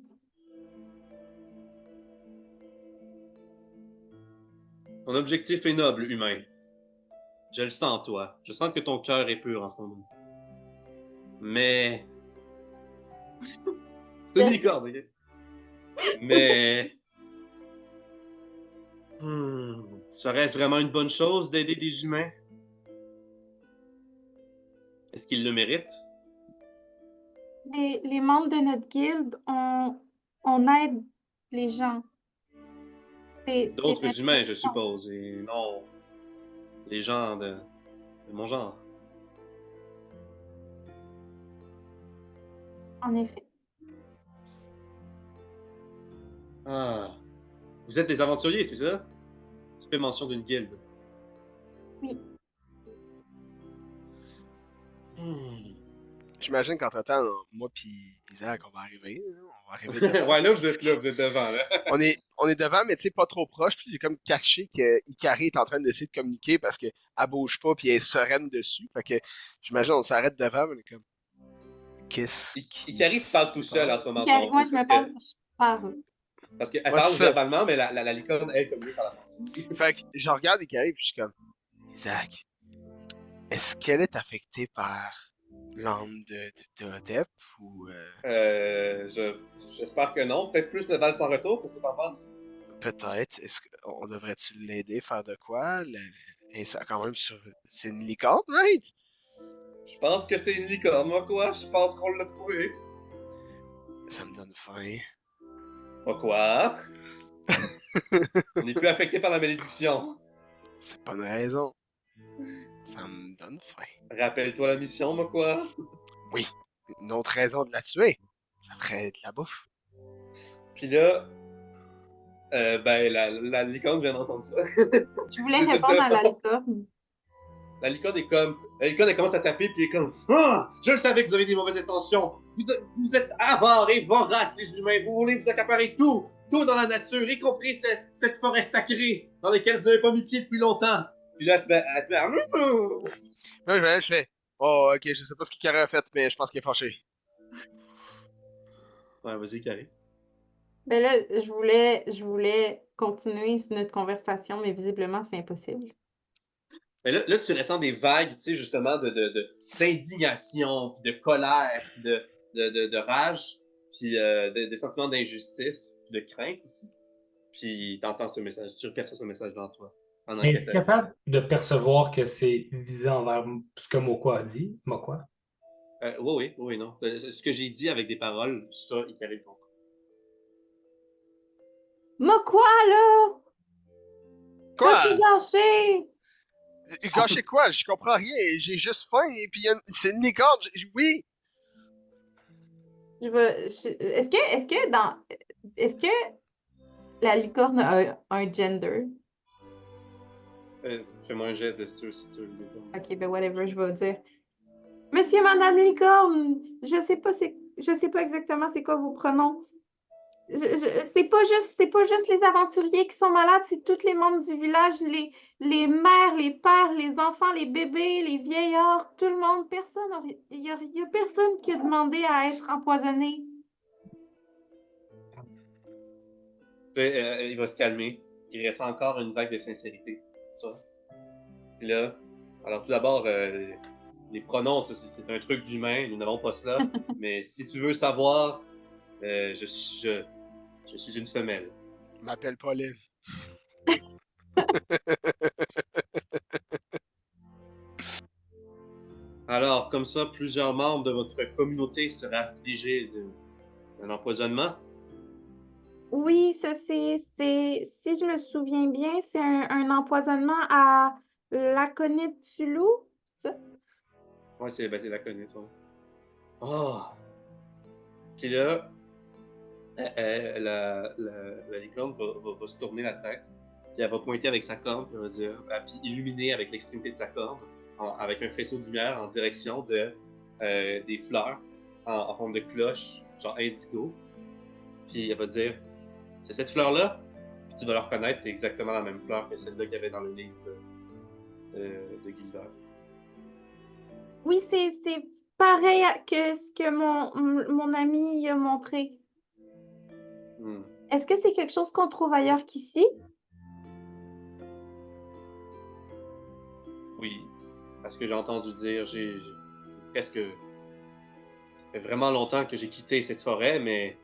Ton objectif est noble, humain. Je le sens en toi. Je sens que ton cœur est pur en ce moment. Mais... C'est une licorne, ok? Mais... Serait-ce vraiment une bonne chose d'aider des humains? Est-ce qu'ils le méritent? Les membres de notre guilde, on aide les gens. C'est D'autres notre humains, je mission, suppose, et non les gens de mon genre. en effet. Ah. Vous êtes des aventuriers, c'est ça? Tu fais mention d'une guilde. Oui. J'imagine qu'entre-temps, moi pis Isaac, on va arriver. Là. On va arriver devant. Ouais, là, vous êtes devant, là. On est devant, mais tu sais, pas trop proche. Puis j'ai comme caché que Ikari est en train d'essayer de communiquer parce qu'elle bouge pas puis elle est sereine dessus. Fait que j'imagine on s'arrête devant, mais on est comme. Qu'est-ce qui Ikari, tu parles tout se seul en passe? ce moment, Moi, donc, je me parle, je parle. parce qu'elle Ouais, parle c'est ça. verbalement, mais la licorne, elle, communique par la pensée. Fait que je regarde Ikari puis je suis comme. Isaac, est-ce qu'elle est affectée par l'âme de Odep ou J'espère que non. Peut-être plus le Val sans retour, qu'est-ce que t'en penses? peut-être, est-ce qu'on devrait-tu l'aider, faire de quoi? Et ça quand même sur. C'est une licorne, right? Je pense que c'est une licorne, moi, quoi? Je pense qu'on l'a trouvé. Ça me donne faim. Quoi? On n'est plus affecté par la malédiction. C'est pas une raison. Ça me donne faim. Rappelle-toi la mission, moi, quoi? Oui, une autre raison de la tuer. Ça ferait de la bouffe. Puis là, ben, la licorne vient d'entendre ça. Je voulais répondre à la licorne. La licorne est comme. La licorne, elle commence à taper, puis elle est comme. Ah! Je le savais que vous avez des mauvaises intentions. Vous êtes avares et voraces, les humains. Vous voulez vous accaparer tout, tout dans la nature, y compris cette forêt sacrée dans laquelle vous n'avez pas mis pied depuis longtemps. Puis là, elle se met. Là, je fais. Oh, ok, je sais pas ce qu'il a fait, mais je pense qu'il est fâché. Ouais, vas-y, Carré. Ben là, je voulais continuer notre conversation, mais visiblement, c'est impossible. Mais là, tu ressens des vagues, tu sais, justement, d'indignation, puis de colère, puis de rage, puis des sentiments d'injustice, puis de crainte aussi. Puis t'entends ce message, tu reperçois ce message dans toi. Pendant Mais que es-tu ça... capable de percevoir que c'est visé envers ce que Mokwa a dit? Mokwa? Oui, non. Ce que j'ai dit avec des paroles, ça, il arrive donc. Moi, quoi, là? T'as tout Quoi? gâché! Gâché quoi? Je comprends rien. J'ai juste faim et puis c'est une licorne. Oui. Est-ce que la licorne a un gender? Fais-moi un jet de si tu veux le dire. Ok, ben whatever, je vais dire. Monsieur, Madame Licorne, je sais pas exactement c'est quoi vos pronoms. C'est pas juste les aventuriers qui sont malades, c'est tous les membres du village, les mères, les pères, les enfants, les bébés, les vieillards, tout le monde. Il y a personne qui a demandé à être empoisonné. Puis, il va se calmer. Il reste encore une vague de sincérité. Ça. Puis là, alors tout d'abord, les pronoms, c'est un truc d'humain, nous n'avons pas cela. Mais si tu veux savoir, je suis une femelle. Je m'appelle Pauline. Alors, comme ça, plusieurs membres de votre communauté seraient affligés d'un empoisonnement. Oui, ça si je me souviens bien, c'est un empoisonnement à l'aconite du loup. Ça? Ouais, c'est la connue, toi. Oh! Puis là, la licorne va se tourner la tête, puis elle va pointer avec sa corne, puis elle va dire, puis illuminer avec l'extrémité de sa corne, avec un faisceau de lumière en direction des fleurs en forme de cloche, genre indigo. Puis elle va dire, c'est cette fleur-là, puis tu vas la reconnaître, c'est exactement la même fleur que celle-là qu'il y avait dans le livre de Gulliver. Oui, c'est pareil que ce que mon ami a montré. Hmm. Est-ce que c'est quelque chose qu'on trouve ailleurs qu'ici? Oui, parce que j'ai entendu dire, j'ai presque... Ça fait vraiment longtemps que j'ai quitté cette forêt, mais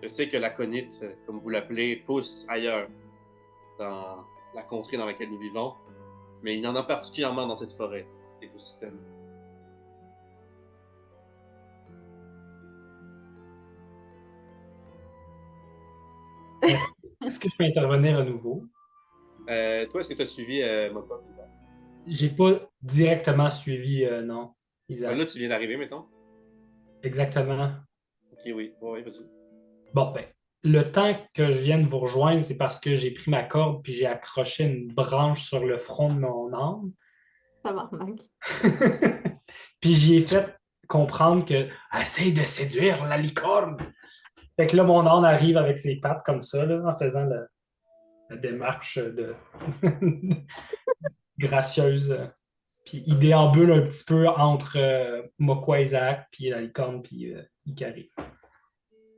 je sais que l'aconite, comme vous l'appelez, pousse ailleurs, dans la contrée dans laquelle nous vivons. Mais il y en a particulièrement dans cette forêt, cet écosystème. Est-ce que je peux intervenir à nouveau? Toi, est-ce que tu as suivi Mokwa? J'ai pas directement suivi, non, Là, Isaac. tu viens d'arriver, mettons. Exactement. Ok, oui. Oui, vas-y. Bon, ben, le temps que je vienne vous rejoindre, c'est parce que j'ai pris ma corde puis j'ai accroché une branche sur le front de mon âme. Ça m'arnaque. Puis j'y ai fait comprendre que essaye de séduire la licorne. Fait que là, mon âne arrive avec ses pattes comme ça, là, en faisant la démarche de gracieuse. Puis il déambule un petit peu entre Mokwa Isaac, puis la licorne, puis Ikari.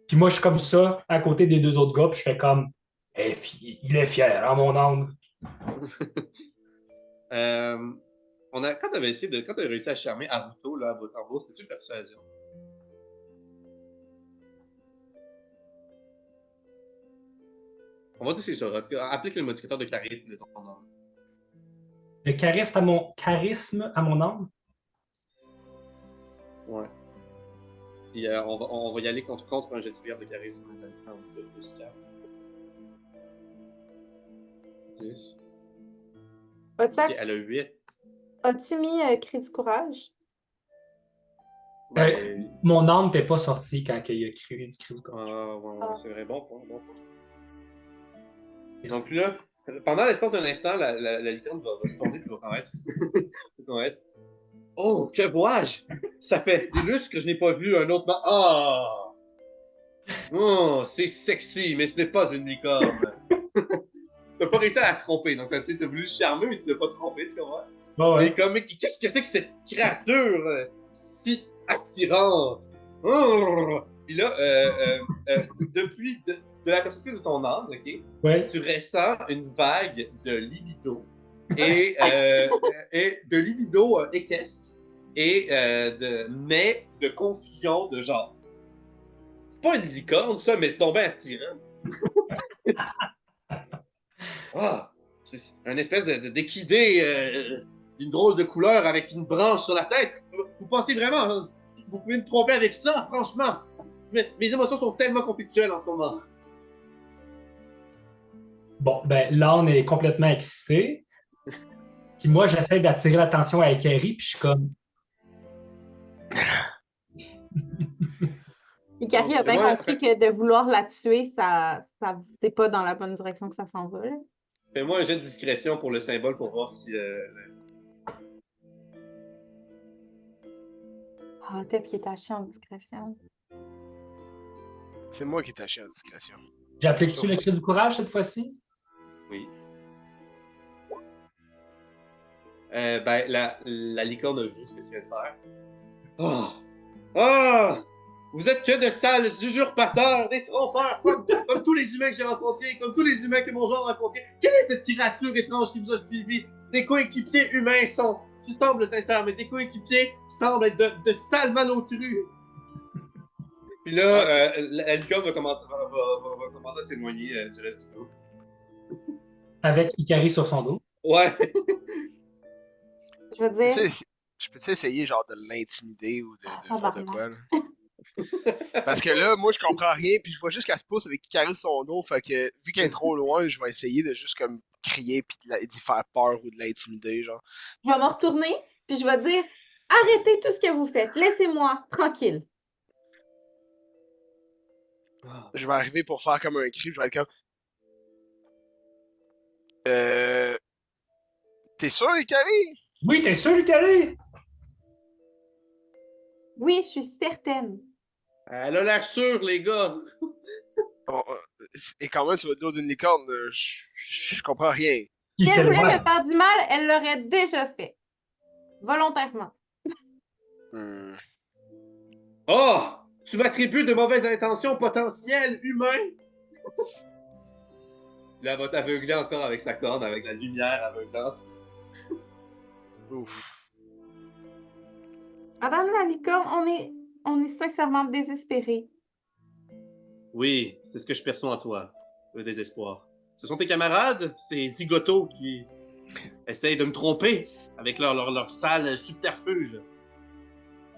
Puis moi, je suis comme ça, à côté des deux autres gars, puis je fais comme il est fier, hein, mon âme. Quand tu avais réussi à charmer Aruto, là, à Botambo, c'était-tu persuasion? On va dire c'est ça. En tout cas, applique le modificateur de charisme de ton nom. Le charisme à mon âme. Ouais. Puis on va y aller contre un jet de charisme de plus 4. 10. As-tu Ok, elle a 8. as-tu mis cri du courage? Mon âme n'était pas sortie quand il a crié du courage. Ouais, c'est vrai. Bon point. Merci. Donc là, pendant l'espace d'un instant, la licorne va se tourner et va paraître. Oh, que vois-je? Ça fait des lustres que je n'ai pas vu un autre... Oh, c'est sexy, mais ce n'est pas une licorne. T'as pas réussi à la tromper, donc t'as voulu le charmer, mais tu l'as pas trompé, tu comprends? Bon, ouais. Mais comme, qu'est-ce que c'est que cette créature si attirante? Oh! Puis là, depuis de la perspective de ton âme, ok, Ouais. tu ressens une vague de libido et de libido équestre et mais de confusion de genre. C'est pas une licorne, ça, mais c'est tombé attirant. C'est un espèce d'équidé d'une drôle de couleur avec une branche sur la tête. Vous pensez vraiment, hein, vous pouvez me tromper avec ça, franchement. Mes émotions sont tellement conflictuelles en ce moment. Bon, ben là, on est complètement excité. Puis moi, j'essaie d'attirer l'attention à Ikari, puis je suis comme. Ikari a bien compris que de vouloir la tuer, c'est pas dans la bonne direction que ça s'en va. Là. Fais-moi un jet de discrétion pour le symbole pour voir si. Ah, Tep, il est taché en discrétion. C'est moi qui t'ai taché en discrétion. J'applique-tu le cri du courage cette fois-ci? Oui. Ben, la licorne a vu ce que tu viens de faire. Vous êtes que de sales usurpateurs, des trompeurs, comme tous les humains que j'ai rencontrés, comme tous les humains que mon genre a rencontrés. Quelle est cette créature étrange qui vous a suivi? Des coéquipiers humains sont, tu sembles sincère, mais tes coéquipiers semblent être de sales malotrus. Puis là, la licorne va commencer à s'éloigner du reste du groupe. Avec Ikari sur son dos. Ouais. Je veux dire, Je peux-tu essayer, genre, de l'intimider ou de faire de Tabarnak. quoi, là? Parce que là, moi, je comprends rien, puis je vois juste qu'elle se pousse avec Carrie sur son dos, fait que, vu qu'elle est trop loin, je vais essayer de juste, comme, crier puis d'y faire peur ou de l'intimider, genre. Je vais me retourner, puis je vais dire arrêtez tout ce que vous faites, laissez-moi tranquille. Ah. Je vais arriver pour faire comme un cri, je vais être comme... Euh... T'es sûr, Carrie? Oui, t'es sûr, Carrie? Oui, je suis certaine. Elle a l'air sûre, les gars. Bon, et quand même, tu vas de l'eau d'une licorne, je comprends rien. Il Si elle voulait me s'éloigne. faire du mal, elle l'aurait déjà fait. Volontairement. Hmm. Oh! Tu m'attribues de mauvaises intentions potentielles, humain! Là, elle va t'aveugler encore avec sa corne, avec la lumière aveuglante. Ouf. Madame la licorne, on est sincèrement désespérés. Oui, c'est ce que je perçois en toi, le désespoir. Ce sont tes camarades, ces zigotos qui essayent de me tromper avec leur sale subterfuge.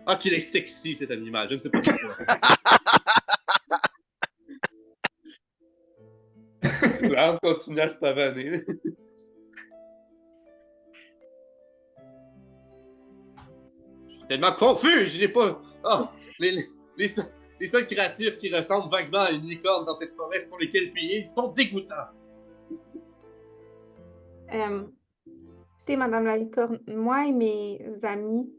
Ah, qu'il est sexy, cet animal, je ne sais pas c'est quoi. L'arbre continue à se pavaner. Je suis tellement confus, je n'ai pas... Ah, les, se- les seules créatures qui ressemblent vaguement à une licorne dans cette forêt sur lesquelles pieds sont dégoûtants. Écoutez, Madame la licorne, moi et mes amis,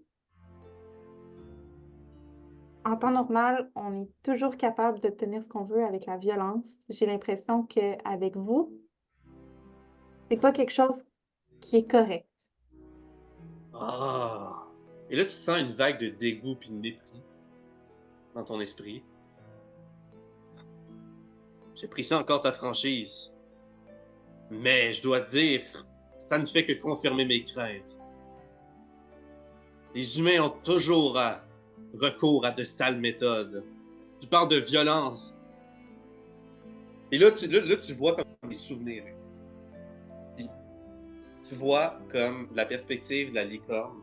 en temps normal, on est toujours capable d'obtenir ce qu'on veut avec la violence. J'ai l'impression qu'avec vous, c'est pas quelque chose qui est correct. Ah. Et là, tu sens une vague de dégoût puis de mépris dans ton esprit. J'apprécie encore ta franchise. Mais je dois te dire, ça ne fait que confirmer mes craintes. Les humains ont toujours recours à de sales méthodes. Tu parles de violence. Et là, tu vois comme des souvenirs. Puis, tu vois comme la perspective de la licorne,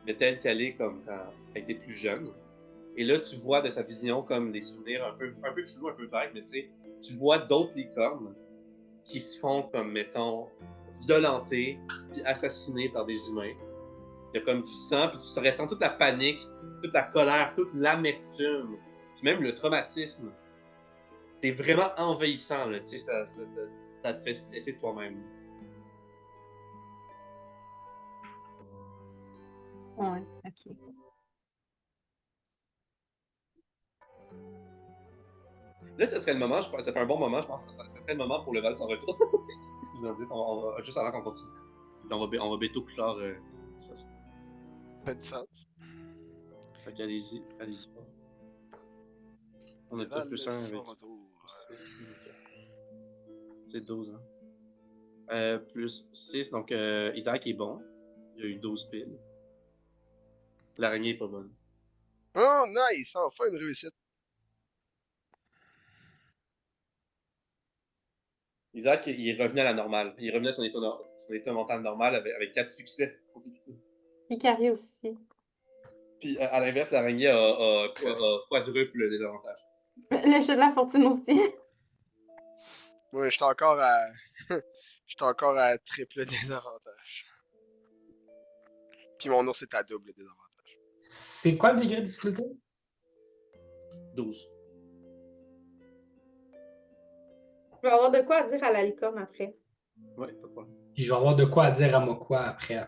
mais telle qu'elle est comme quand elle était plus jeune. Et là, tu vois de sa vision comme des souvenirs un peu flous, un peu vagues, mais tu sais, tu vois d'autres licornes qui se font comme, mettons, violenter puis assassinés par des humains. Il y a comme du sang, puis tu ressens toute la panique, toute la colère, toute l'amertume, puis même le traumatisme. C'est vraiment envahissant, là, tu sais, ça te fait stresser de toi-même. Ouais, ok. Là, ce serait le moment, je pense, ça fait un bon moment, je pense que ça serait le moment pour le Val sans retour. Qu'est-ce que vous en dites? On va, juste avant qu'on continue. Puis on va bientôt clore ça. Ça fait du sens. Fait qu'allez-y, allez-y pas. On a Le pas Val plus un sans avec retour. 6 plus 4. C'est 12, hein. Plus 6, donc Isaac est bon. Il a eu 12 piles. L'araignée est pas bonne. Oh, nice! Enfin une réussite. Isaac, il est revenu à la normale. Il est revenu à son état mental normal avec 4 succès consécutifs. Icarie aussi. Puis à l'inverse, l'araignée a quadruple le désavantage. Le jeu de la fortune aussi. Moi, j'étais encore à. J'étais encore à triple désavantage. Puis mon ours est à double désavantage. C'est quoi le degré de difficulté? 12. Je vais avoir de quoi dire à la licorne après. Ouais, pas de problème. Puis je vais avoir de quoi à dire à Mokwa après.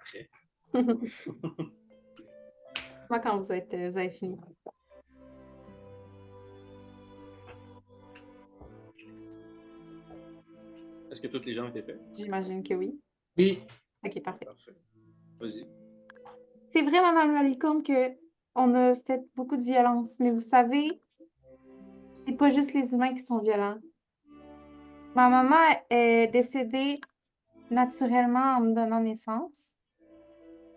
Moi, quand vous avez fini. Est-ce que tous les gens ont été faits? J'imagine que oui. Oui. Ok, parfait. Parfait. Vas-y. C'est vrai, Madame la licorne, que on a fait beaucoup de violence, mais vous savez, c'est pas juste les humains qui sont violents. Ma maman est décédée naturellement en me donnant naissance.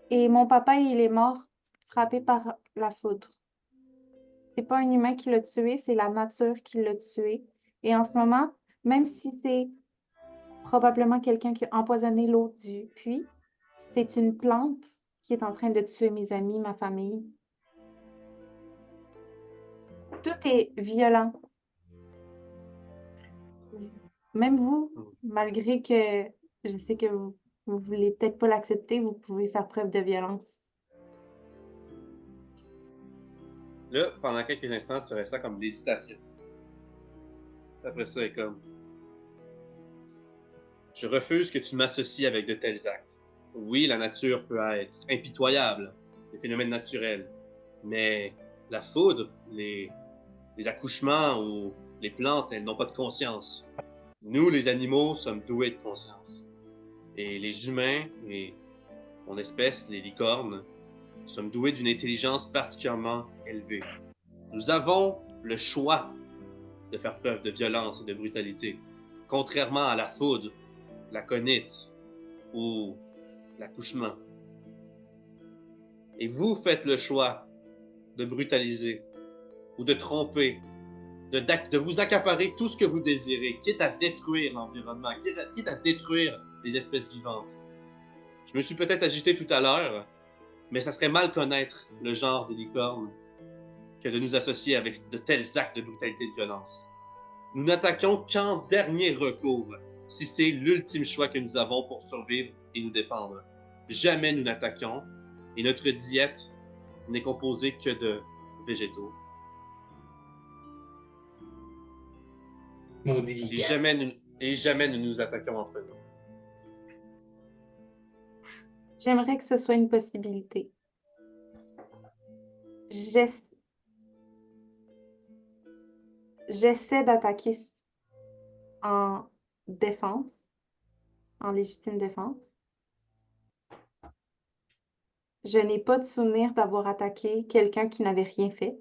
Et mon papa, il est mort frappé par la foudre. C'est pas un humain qui l'a tué, c'est la nature qui l'a tué. Et en ce moment, même si c'est probablement quelqu'un qui a empoisonné l'eau du puits, c'est une plante qui qui est en train de tuer mes amis, ma famille. Tout est violent. Même vous, malgré que je sais que vous voulez peut-être pas l'accepter, vous pouvez faire preuve de violence. Là, pendant quelques instants, tu restes comme d'hésitation. Après ça, elle est comme... Je refuse que tu m'associes avec de tels actes. Oui, la nature peut être impitoyable, les phénomènes naturels, mais la foudre, les accouchements ou les plantes, elles n'ont pas de conscience. Nous, les animaux, sommes doués de conscience. Et les humains, et mon espèce, les licornes, sommes doués d'une intelligence particulièrement élevée. Nous avons le choix de faire preuve de violence et de brutalité, contrairement à la foudre, la conite ou l'accouchement. Et vous faites le choix de brutaliser ou de tromper, de vous accaparer tout ce que vous désirez, quitte à détruire l'environnement, quitte à détruire les espèces vivantes. Je me suis peut-être agité tout à l'heure, mais ça serait mal connaître le genre des licornes que de nous associer avec de tels actes de brutalité et de violence. Nous n'attaquons qu'en dernier recours, si c'est l'ultime choix que nous avons pour survivre et nous défendre. Jamais nous n'attaquons, et notre diète n'est composée que de végétaux. Maudit Et vegan. jamais nous nous attaquons entre nous. J'aimerais que ce soit une possibilité. J'essaie d'attaquer en défense, en légitime défense. Je n'ai pas de souvenir d'avoir attaqué quelqu'un qui n'avait rien fait.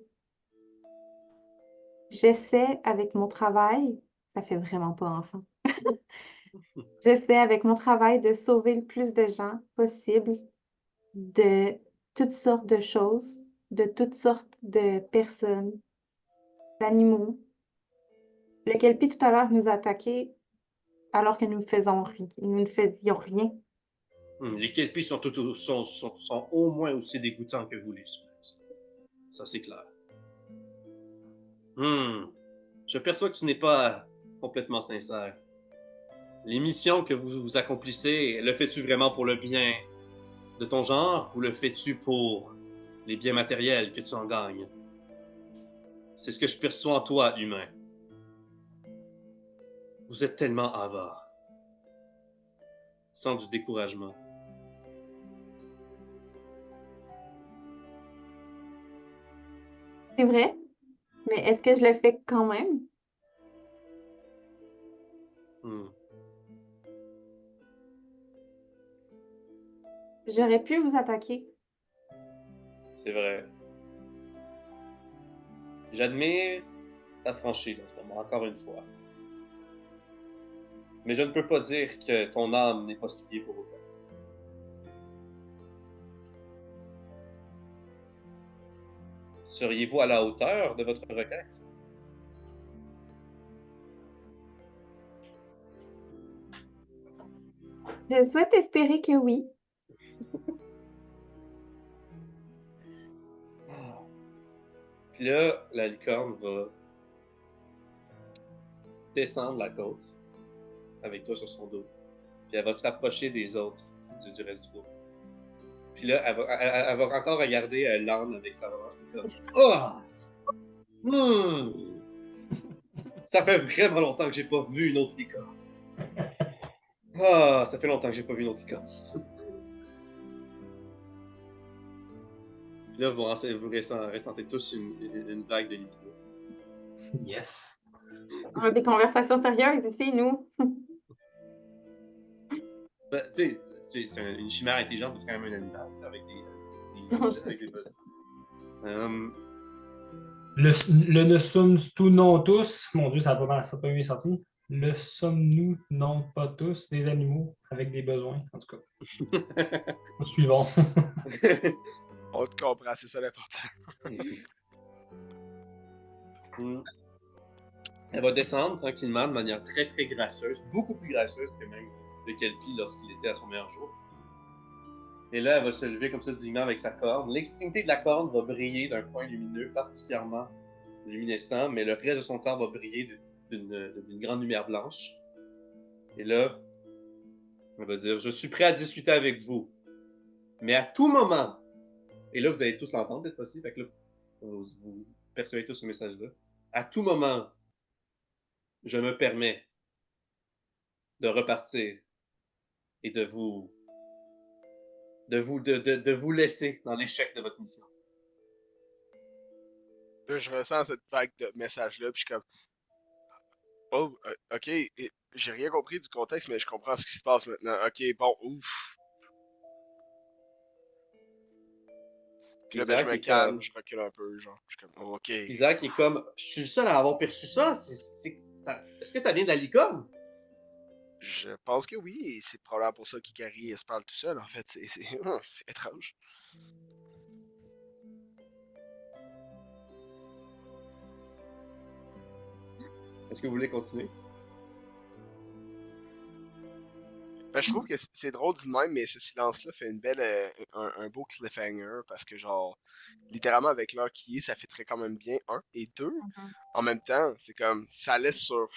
J'essaie avec mon travail, ça fait vraiment pas enfant. J'essaie avec mon travail de sauver le plus de gens possible de toutes sortes de choses, de toutes sortes de personnes, d'animaux. Le Kelpie tout à l'heure nous a attaqués alors que nous ne faisions rien. Les kelpies sont au moins aussi dégoûtants que vous, les humains. Ça, c'est clair. Je perçois que tu n'es pas complètement sincère. Les missions que vous accomplissez, le fais-tu vraiment pour le bien de ton genre ou le fais-tu pour les biens matériels que tu en gagnes? C'est ce que je perçois en toi, humain. Vous êtes tellement avare. Sans du découragement. C'est vrai, mais est-ce que je le fais quand même? J'aurais pu vous attaquer. C'est vrai. J'admire ta franchise en ce moment, encore une fois. Mais je ne peux pas dire que ton âme n'est pas souillée pour autant. Seriez-vous à la hauteur de votre requête? Je souhaite espérer que oui. Puis là, la licorne va descendre la côte avec toi sur son dos. Puis elle va se rapprocher des autres du reste du groupe. Puis là, elle va encore regarder l'âne avec sa branche. Oh! Ça fait vraiment longtemps que j'ai pas vu une autre licorne. Ah, ça fait longtemps que j'ai pas vu une autre licorne. Puis là, vous ressentez tous une vague de licorne. Yes. On a des conversations sérieuses ici, nous. Ben, tu sais, c'est une chimère intelligente, c'est quand même un animal avec des besoins. Le ne sommes-nous non tous, mon Dieu, ça n'a pas bien sorti. Le sommes-nous non pas tous des animaux avec des besoins, en tout cas. Suivons. On te comprend, c'est ça l'important. Elle va descendre tranquillement de manière très très gracieuse, beaucoup plus gracieuse que même le Kelpie lorsqu'il était à son meilleur jour. Et là, elle va se lever comme ça dignement avec sa corne. L'extrémité de la corne va briller d'un point lumineux particulièrement luminescent, mais le reste de son corps va briller d'une grande lumière blanche. Et là, elle va dire « Je suis prêt à discuter avec vous. Mais à tout moment, et là, vous allez tous l'entendre cette fois-ci, fait que là, vous percevez tous ce message-là. À tout moment, je me permets de repartir et de vous laisser dans l'échec de votre mission. » Là, je ressens cette vague de messages-là, puis je suis comme, oh, ok, j'ai rien compris du contexte, mais je comprends ce qui se passe maintenant. Ok, bon, ouf. Puis là, ben, je Isaac me est calme, comme... je recule un peu, genre, je suis comme, ok. Isaac est comme... Je suis le seul à avoir perçu ça. Est-ce que ça vient de la licorne? Je pense que oui, et c'est probablement pour ça qu'Ikari se parle tout seul, en fait. C'est étrange. Est-ce que vous voulez continuer? Ben, je trouve que c'est drôle dit de même, mais ce silence-là fait une belle, un beau cliffhanger, parce que, genre, littéralement, avec l'heure qui est, ça fait très quand même bien, un. Et deux, Mhm. en même temps, c'est comme, ça laisse sur...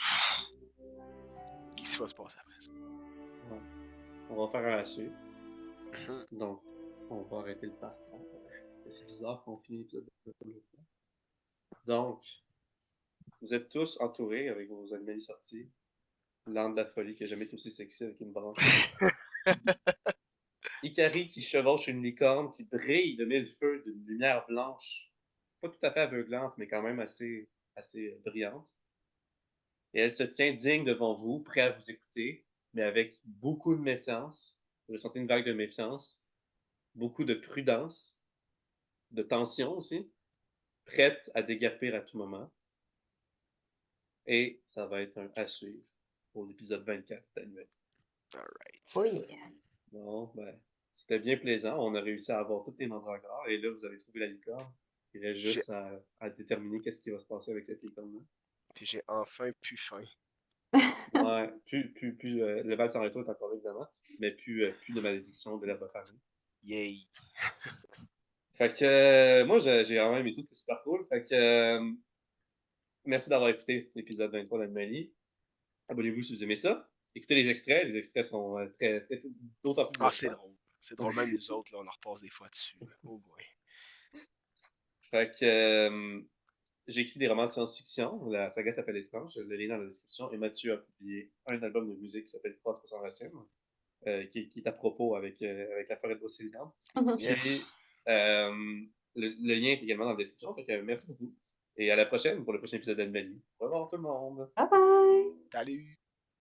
Qu'est-ce qui va se passer après ça? Ouais. On va faire un à suivre. Mhm. Donc, on va arrêter le partant. C'est bizarre qu'on finisse l'épisode de l'autre fois. Donc, vous êtes tous entourés avec vos animaux sortis. L'âne de la folie qui n'a jamais été aussi sexy avec une branche. Ikari qui chevauche une licorne qui brille de mille feux d'une lumière blanche. Pas tout à fait aveuglante, mais quand même assez brillante. Et elle se tient digne devant vous, prêt à vous écouter, mais avec beaucoup de méfiance. Vous ressentez une vague de méfiance, beaucoup de prudence, de tension aussi, prête à déguerpir à tout moment. Et ça va être un à suivre pour l'épisode 24 d'Annuel. Alright. Oui. Bon, ben, c'était bien plaisant. On a réussi à avoir toutes les mandragores. Et là, vous avez trouvé la licorne. Il reste J'ai juste à déterminer qu'est-ce qui va se passer avec cette licorne-là. Puis j'ai enfin plus faim. Ouais, plus le Val San Reto est encore là, évidemment, mais plus de malédiction de l'herbe farine. Yay. Fait que moi, j'ai vraiment aimé ça, c'était super cool. Fait que merci d'avoir écouté l'épisode 23 d'Anomalie. Abonnez-vous si vous aimez ça. Écoutez les extraits sont d'autant plus Ah, c'est divertissants. drôle. C'est drôle, même nous autres, là, on en repasse des fois dessus. Oh boy. Fait que j'ai écrit des romans de science-fiction. La saga s'appelle Étrange, le lien dans la description. Et Mathieu a publié un album de musique qui s'appelle 300 racines, qui est à propos avec la forêt de Brocéliande. Mhm. Yes. Puis, le lien est également dans la description. Fait que, merci beaucoup. Et à la prochaine pour le prochain épisode d'Anomalie. Au revoir tout le monde. Bye bye! Salut.